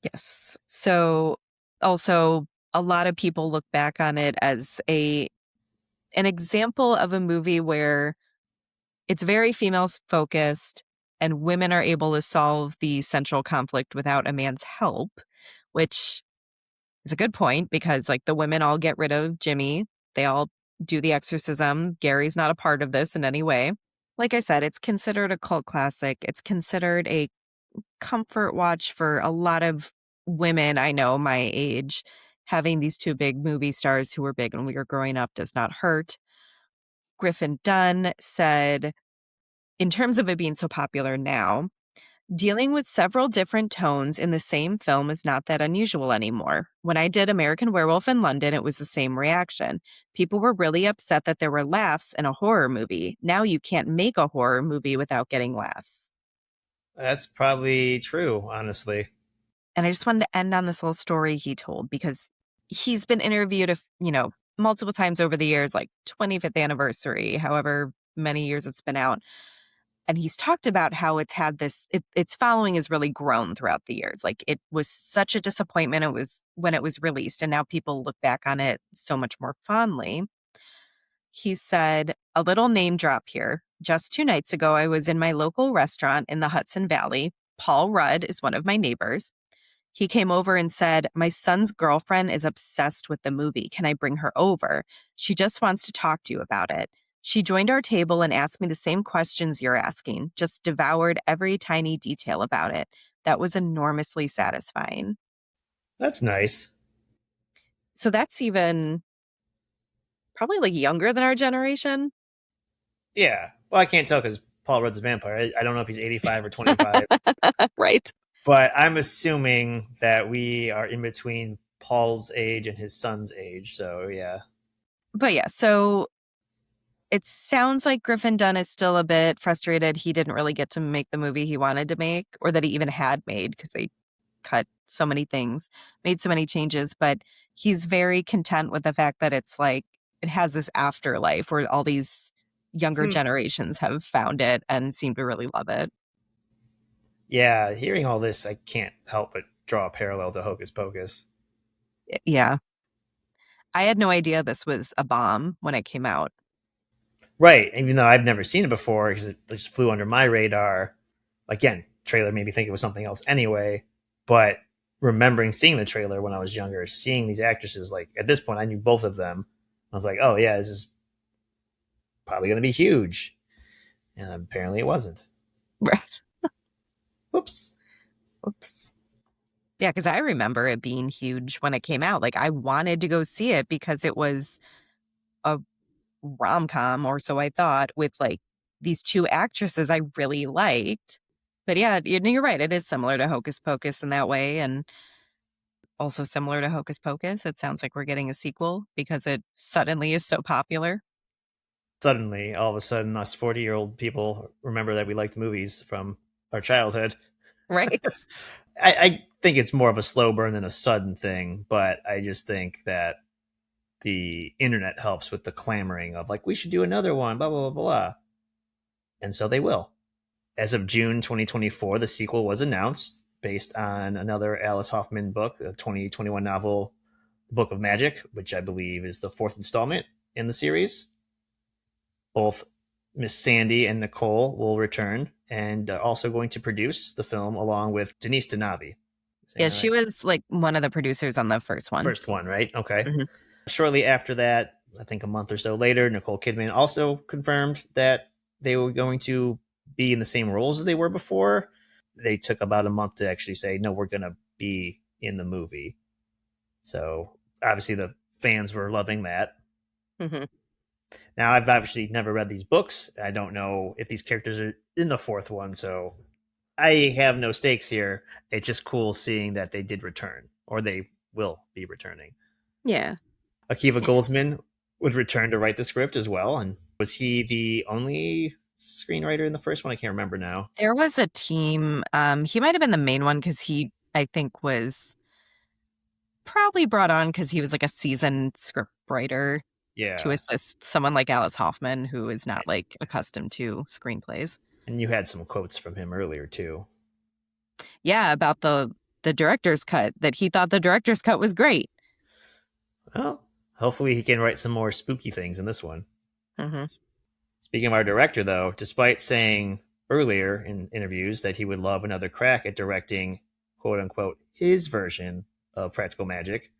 Yes. So also a lot of people look back on it as an example of a movie where it's very female focused and women are able to solve the central conflict without a man's help, which is a good point because like the women all get rid of Jimmy. They all do the exorcism. Gary's not a part of this in any way. Like I said, it's considered a cult classic. It's considered a comfort watch for a lot of women I know my age. Having these two big movie stars who were big when we were growing up does not hurt. Griffin Dunne said, in terms of it being so popular now, dealing with several different tones in the same film is not that unusual anymore. When I did American Werewolf in London, it was the same reaction. People were really upset that there were laughs in a horror movie. Now you can't make a horror movie without getting laughs. That's probably true, honestly. And I just wanted to end on this little story he told because he's been interviewed, multiple times over the years, like 25th anniversary, however many years it's been out. And he's talked about how it's had its following has really grown throughout the years. Like it was such a disappointment. It was when it was released, and now people look back on it so much more fondly. He said, a little name drop here. Just 2 nights ago, I was in my local restaurant in the Hudson Valley. Paul Rudd is one of my neighbors. He came over and said, my son's girlfriend is obsessed with the movie. Can I bring her over? She just wants to talk to you about it. She joined our table and asked me the same questions you're asking, just devoured every tiny detail about it. That was enormously satisfying. That's nice. So that's even probably like younger than our generation. Yeah. Well, I can't tell because Paul Rudd's a vampire. I don't know if he's 85 or 25, Right. but I'm assuming that we are in between Paul's age and his son's age. So, yeah. But yeah, so it sounds like Griffin Dunne is still a bit frustrated he didn't really get to make the movie he wanted to make or that he even had made because they cut so many things, made so many changes. But he's very content with the fact that it's like it has this afterlife where all these younger Hmm. generations have found it and seem to really love it. Yeah. Hearing all this, I can't help but draw a parallel to Hocus Pocus. Yeah. I had no idea this was a bomb when it came out. Right. Even though I've never seen it before because it just flew under my radar. Again, trailer made me think it was something else anyway. But remembering seeing the trailer when I was younger, seeing these actresses, like at this point, I knew both of them. I was like, oh, yeah, this is probably going to be huge. And apparently it wasn't. Right. Whoops. Oops. Yeah, because I remember it being huge when it came out. Like I wanted to go see it because it was a rom-com, or so I thought, with like these two actresses I really liked. But yeah, you're right. It is similar to Hocus Pocus in that way, and also similar to Hocus Pocus. It sounds like we're getting a sequel because it suddenly is so popular. Suddenly, all of a sudden, us 40-year-old people remember that we liked movies from our childhood. Right? I think it's more of a slow burn than a sudden thing, but I just think that the internet helps with the clamoring of like, we should do another one, blah, blah, blah, blah. And so they will. As of June 2024, the sequel was announced based on another Alice Hoffman book, the 2021 novel, The Book of Magic, which I believe is the fourth installment in the series. Both Miss Sandy and Nicole will return and are also going to produce the film along with Denise DeNavi. Yeah, Saying that she right? was like one of the producers on the first one. First one, right? Okay. Mhm. Shortly after that, I think a month or so later, Nicole Kidman also confirmed that they were going to be in the same roles as they were before. They took about a month to actually say, no, we're going to be in the movie. So obviously the fans were loving that. Mhm. Now, I've obviously never read these books. I don't know if these characters are in the fourth one. So I have no stakes here. It's just cool seeing that they did return or they will be returning. Yeah. Akiva Goldsman would return to write the script as well. And was he the only screenwriter in the first one? I can't remember now. There was a team. He might have been the main one because he, I think, was probably brought on because he was like a seasoned script writer to Yeah. assist someone like Alice Hoffman, who is not like accustomed to screenplays. And you had some quotes from him earlier too. Yeah, about the director's cut, that he thought the director's cut was great. Well, hopefully he can write some more spooky things in this one. Hmm. Speaking of our director, though, despite saying earlier in interviews that he would love another crack at directing quote unquote his version of Practical Magic,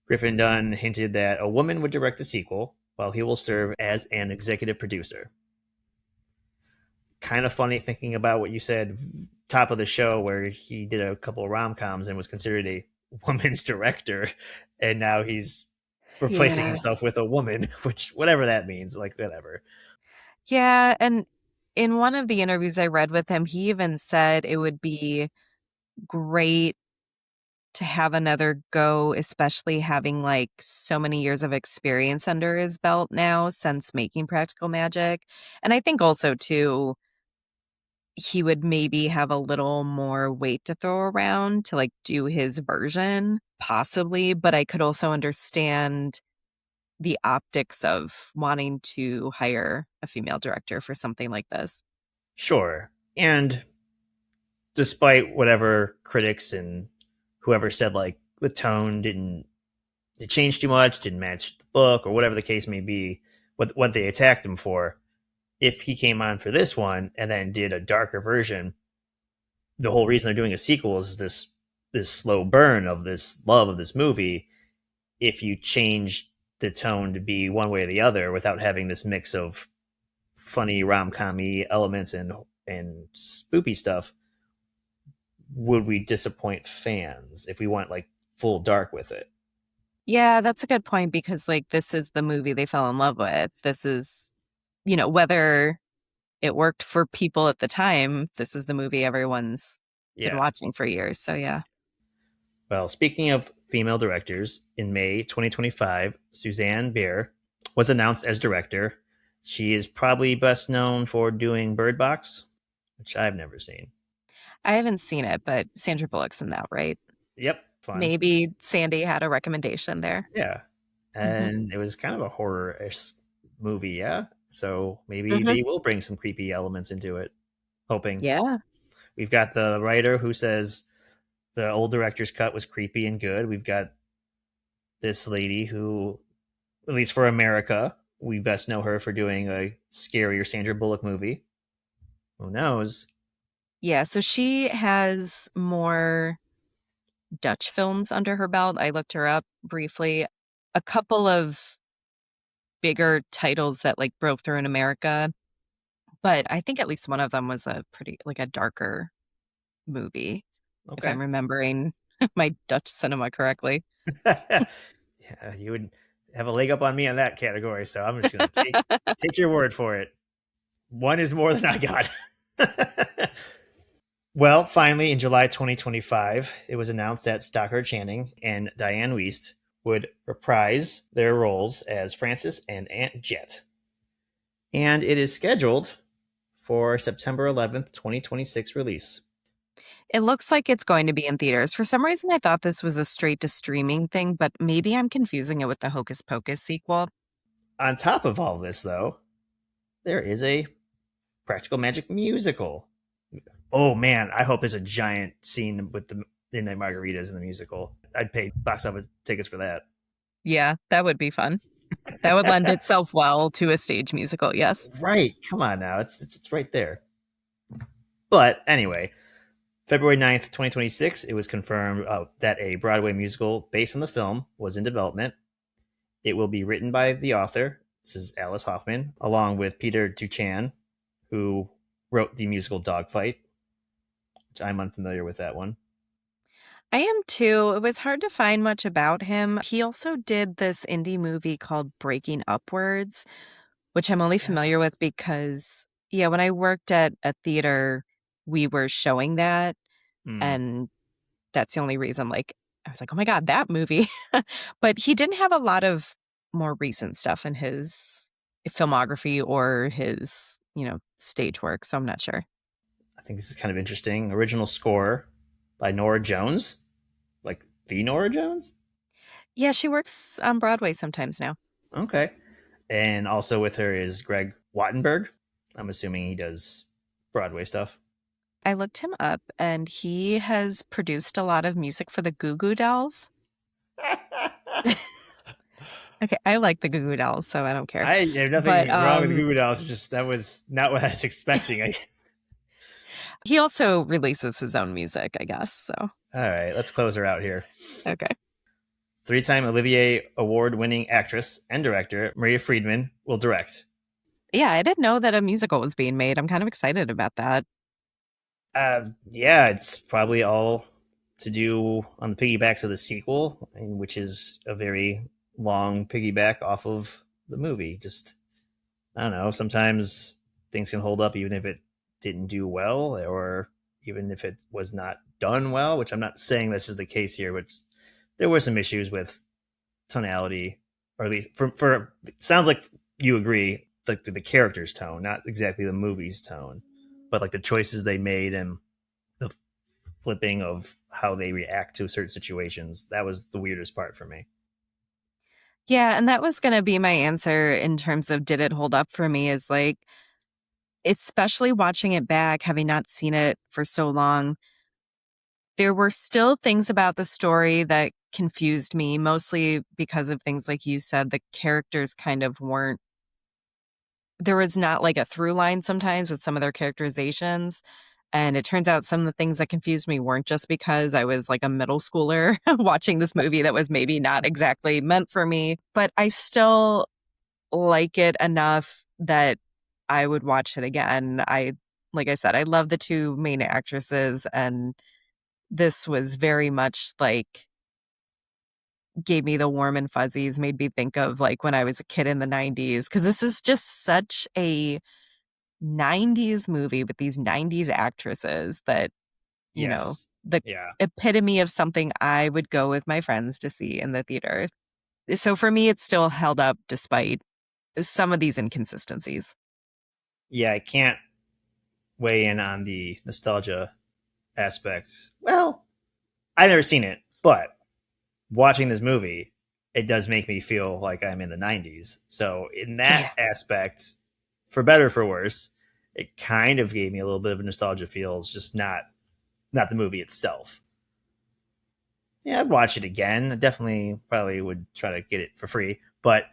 Griffin Dunne hinted that a woman would direct the sequel while he will serve as an executive producer. Kind of funny thinking about what you said top of the show where he did a couple of rom-coms and was considered a woman's director, and now he's replacing Yeah. himself with a woman, which whatever that means, like whatever. Yeah, and in one of the interviews I read with him, he even said it would be great to have another go, especially having like so many years of experience under his belt now since making Practical Magic. And I think also too, he would maybe have a little more weight to throw around to like do his version, possibly. But I could also understand the optics of wanting to hire a female director for something like this. Sure. And despite whatever critics and whoever said like the tone didn't it changed too much, didn't match the book, or whatever the case may be, what they attacked him for, if he came on for this one and then did a darker version, the whole reason they're doing a sequel is this slow burn of this love of this movie. If you change the tone to be one way or the other without having this mix of funny rom-com-y elements and spoopy stuff, would we disappoint fans if we went like full dark with it? Yeah, that's a good point because like this is the movie they fell in love with. This is, whether it worked for people at the time, this is the movie everyone's been Yeah. watching for years. So yeah. Well, speaking of female directors, in May 2025, Suzanne Bier was announced as director. She is probably best known for doing Bird Box, which I've never seen. I haven't seen it, but Sandra Bullock's in that, right? Yep, fun. Maybe Sandy had a recommendation there. Yeah. Hmm. And it was kind of a horror-ish movie, yeah? So maybe Hmm. they will bring some creepy elements into it. Hoping. Yeah. We've got the writer who says the old director's cut was creepy and good. We've got this lady who, at least for America, we best know her for doing a scarier Sandra Bullock movie. Who knows? Yeah. So she has more Dutch films under her belt. I looked her up briefly. A couple of bigger titles that like broke through in America, but I think at least one of them was a pretty like a darker movie, if Okay. I'm remembering my Dutch cinema correctly. Yeah, you would have a leg up on me on that category, so I'm just going to take your word for it. One is more than I got. Well, finally, in July 2025, it was announced that Stockard Channing and Diane Wiest would reprise their roles as Frances and Aunt Jet. And it is scheduled for September 11th, 2026 release. It looks like it's going to be in theaters. For some reason, I thought this was a straight to streaming thing, but maybe I'm confusing it with the Hocus Pocus sequel. On top of all this, though, there is a Practical Magic musical. Oh man, I hope there's a giant scene with the in the margaritas in the musical. I'd pay box office tickets for that. Yeah, that would be fun. That would lend itself well to a stage musical, yes. Right. Come on now. It's right there. But anyway, February 9th, 2026, it was confirmed that a Broadway musical based on the film was in development. It will be written by the author. This is Alice Hoffman, along with Peter Duchan, who wrote the musical Dogfight, which I'm unfamiliar with that one. I am too. It was hard to find much about him. He also did this indie movie called Breaking Upwards, which I'm only Yes. familiar with because, yeah, when I worked at a theater, we were showing that. Hmm. And that's the only reason, like, I was like, oh my God, that movie. But he didn't have a lot of more recent stuff in his filmography or his, stage work. So I'm not sure. I think this is kind of interesting. Original score by Nora Jones, like the Nora Jones. Yeah, she works on Broadway sometimes now. Okay, and also with her is Greg Wattenberg. I'm assuming he does Broadway stuff. I looked him up and he has produced a lot of music for the Goo Goo Dolls. Okay, I like the Goo Goo Dolls, so I don't care. I have But nothing wrong with the Goo Goo Dolls. It's just that was not what I was expecting. he also releases his own music, I guess. So, All right, let's close her out here. okay. Three-time Olivier Award-winning actress and director Maria Friedman will direct. Yeah, I didn't know that a musical was being made. I'm kind of excited about that. Yeah, it's probably all to do on the piggybacks of the sequel, which is a very long piggyback off of the movie. Just I don't know. Sometimes things can hold up even if it didn't do well, or even if it was not done well. Which I'm not saying this is the case here, but there were some issues with tonality, or at least for sounds like you agree, like the character's tone, not exactly the movie's tone, but like the choices they made and the flipping of how they react to certain situations. That was the weirdest part for me. Yeah, and that was going to be my answer in terms of did it hold up for me is like, especially watching it back, having not seen it for so long, there were still things about the story that confused me, mostly because of things like you said, the characters kind of weren't, there was not like a through line sometimes with some of their characterizations. And it turns out some of the things that confused me weren't just because I was like a middle schooler watching this movie that was maybe not exactly meant for me, but I still like it enough that I would watch it again. Like I said, I love the two main actresses, and this was very much like gave me the warm and fuzzies, made me think of like when I was a kid in the 90s, because this is just such a 90s movie with these 90s actresses that, Yes. the Yeah. epitome of something I would go with my friends to see in the theater. So for me, it's still held up despite some of these inconsistencies. Yeah. I can't weigh in on the nostalgia aspects. Well, I've never seen it, but watching this movie, it does make me feel like I'm in the 90s. So, in that Yeah. aspect, for better or for worse, it kind of gave me a little bit of a nostalgia feels, just not the movie itself. Yeah, I'd watch it again. I definitely probably would try to get it for free, but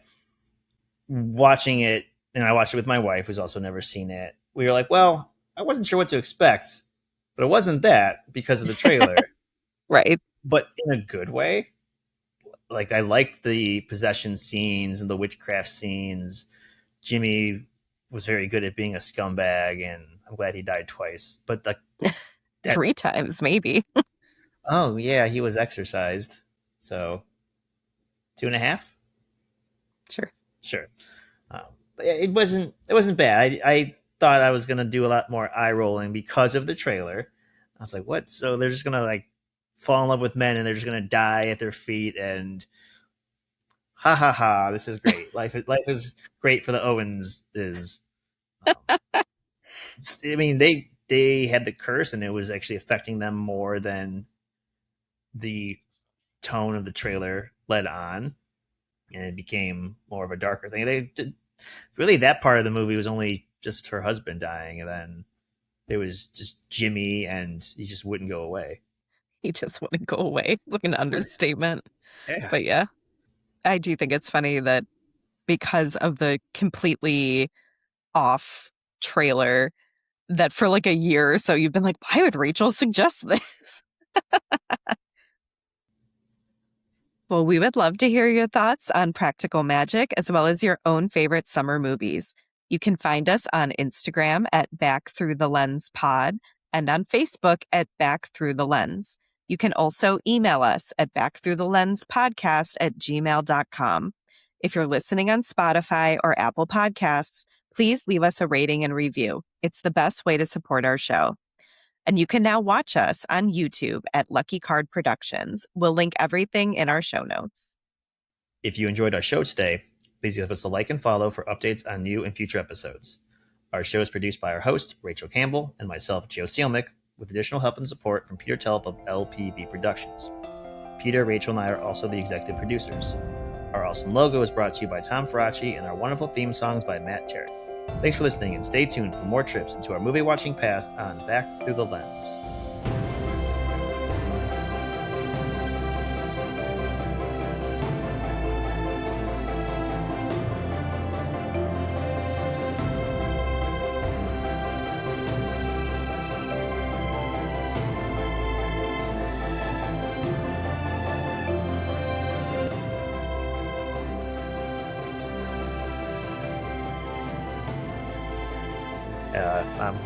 watching it, and I watched it with my wife, who's also never seen it. We were like, well, I wasn't sure what to expect, but it wasn't that because of the trailer, Right. but in a good way. Like I liked the possession scenes and the witchcraft scenes. Jimmy was very good at being a scumbag, and I'm glad he died twice. But like that, 3 times maybe. oh yeah, he was exercised. So 2.5, Sure. sure. But it wasn't bad. I thought I was gonna do a lot more eye rolling because of the trailer. I was like, what? So they're just gonna like fall in love with men and they're just gonna die at their feet and ha ha ha, this is great. Life is great for the Owens. Is um, I mean they had the curse and it was actually affecting them more than the tone of the trailer led on, and it became more of a darker thing. They did, really that part of the movie was only just her husband dying, and then it was just Jimmy, and he just wouldn't go away. He just wouldn't go away. It's like an understatement. Yeah, But yeah, I do think it's funny that because of the completely off trailer, that for like a year or so you've been like, why would Rachel suggest this? Well, we would love to hear your thoughts on Practical Magic as well as your own favorite summer movies. You can find us on Instagram at Back Through the Lens Pod and on Facebook at Back Through the Lens. You can also email us at backthroughthelenspodcast@gmail.com. If you're listening on Spotify or Apple Podcasts, please leave us a rating and review. It's the best way to support our show. And you can now watch us on YouTube at Lucky Card Productions. We'll link everything in our show notes. if you enjoyed our show today, please give us a like and follow for updates on new and future episodes. Our show is produced by our host, Rachel Campbell, and myself, Joe Seelmick, with additional help and support from Peter Telp of LPV Productions. Peter, Rachel, and I are also the executive producers. Our awesome logo is brought to you by Tom Faraci, and our wonderful theme songs by Matt Tarrant. Thanks for listening, and stay tuned for more trips into our movie watching past on Back Through the Lens. Um,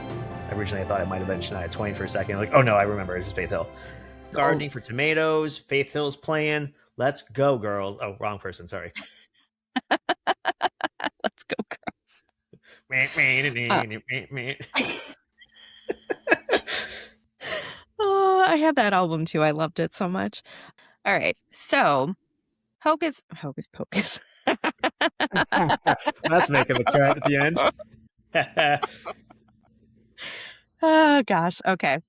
Originally, I thought it might have been Shania Twain for a second. Like, oh no, I remember. This is Faith Hill. Oh, Gardening for tomatoes. Faith Hill's playing. Let's go, girls. Oh, wrong person. Sorry. let's go, girls. Jesus. Oh, I had that album too. I loved it so much. All right. So, Hocus Pocus. Let's make him a cut at the end. Oh, gosh. Okay.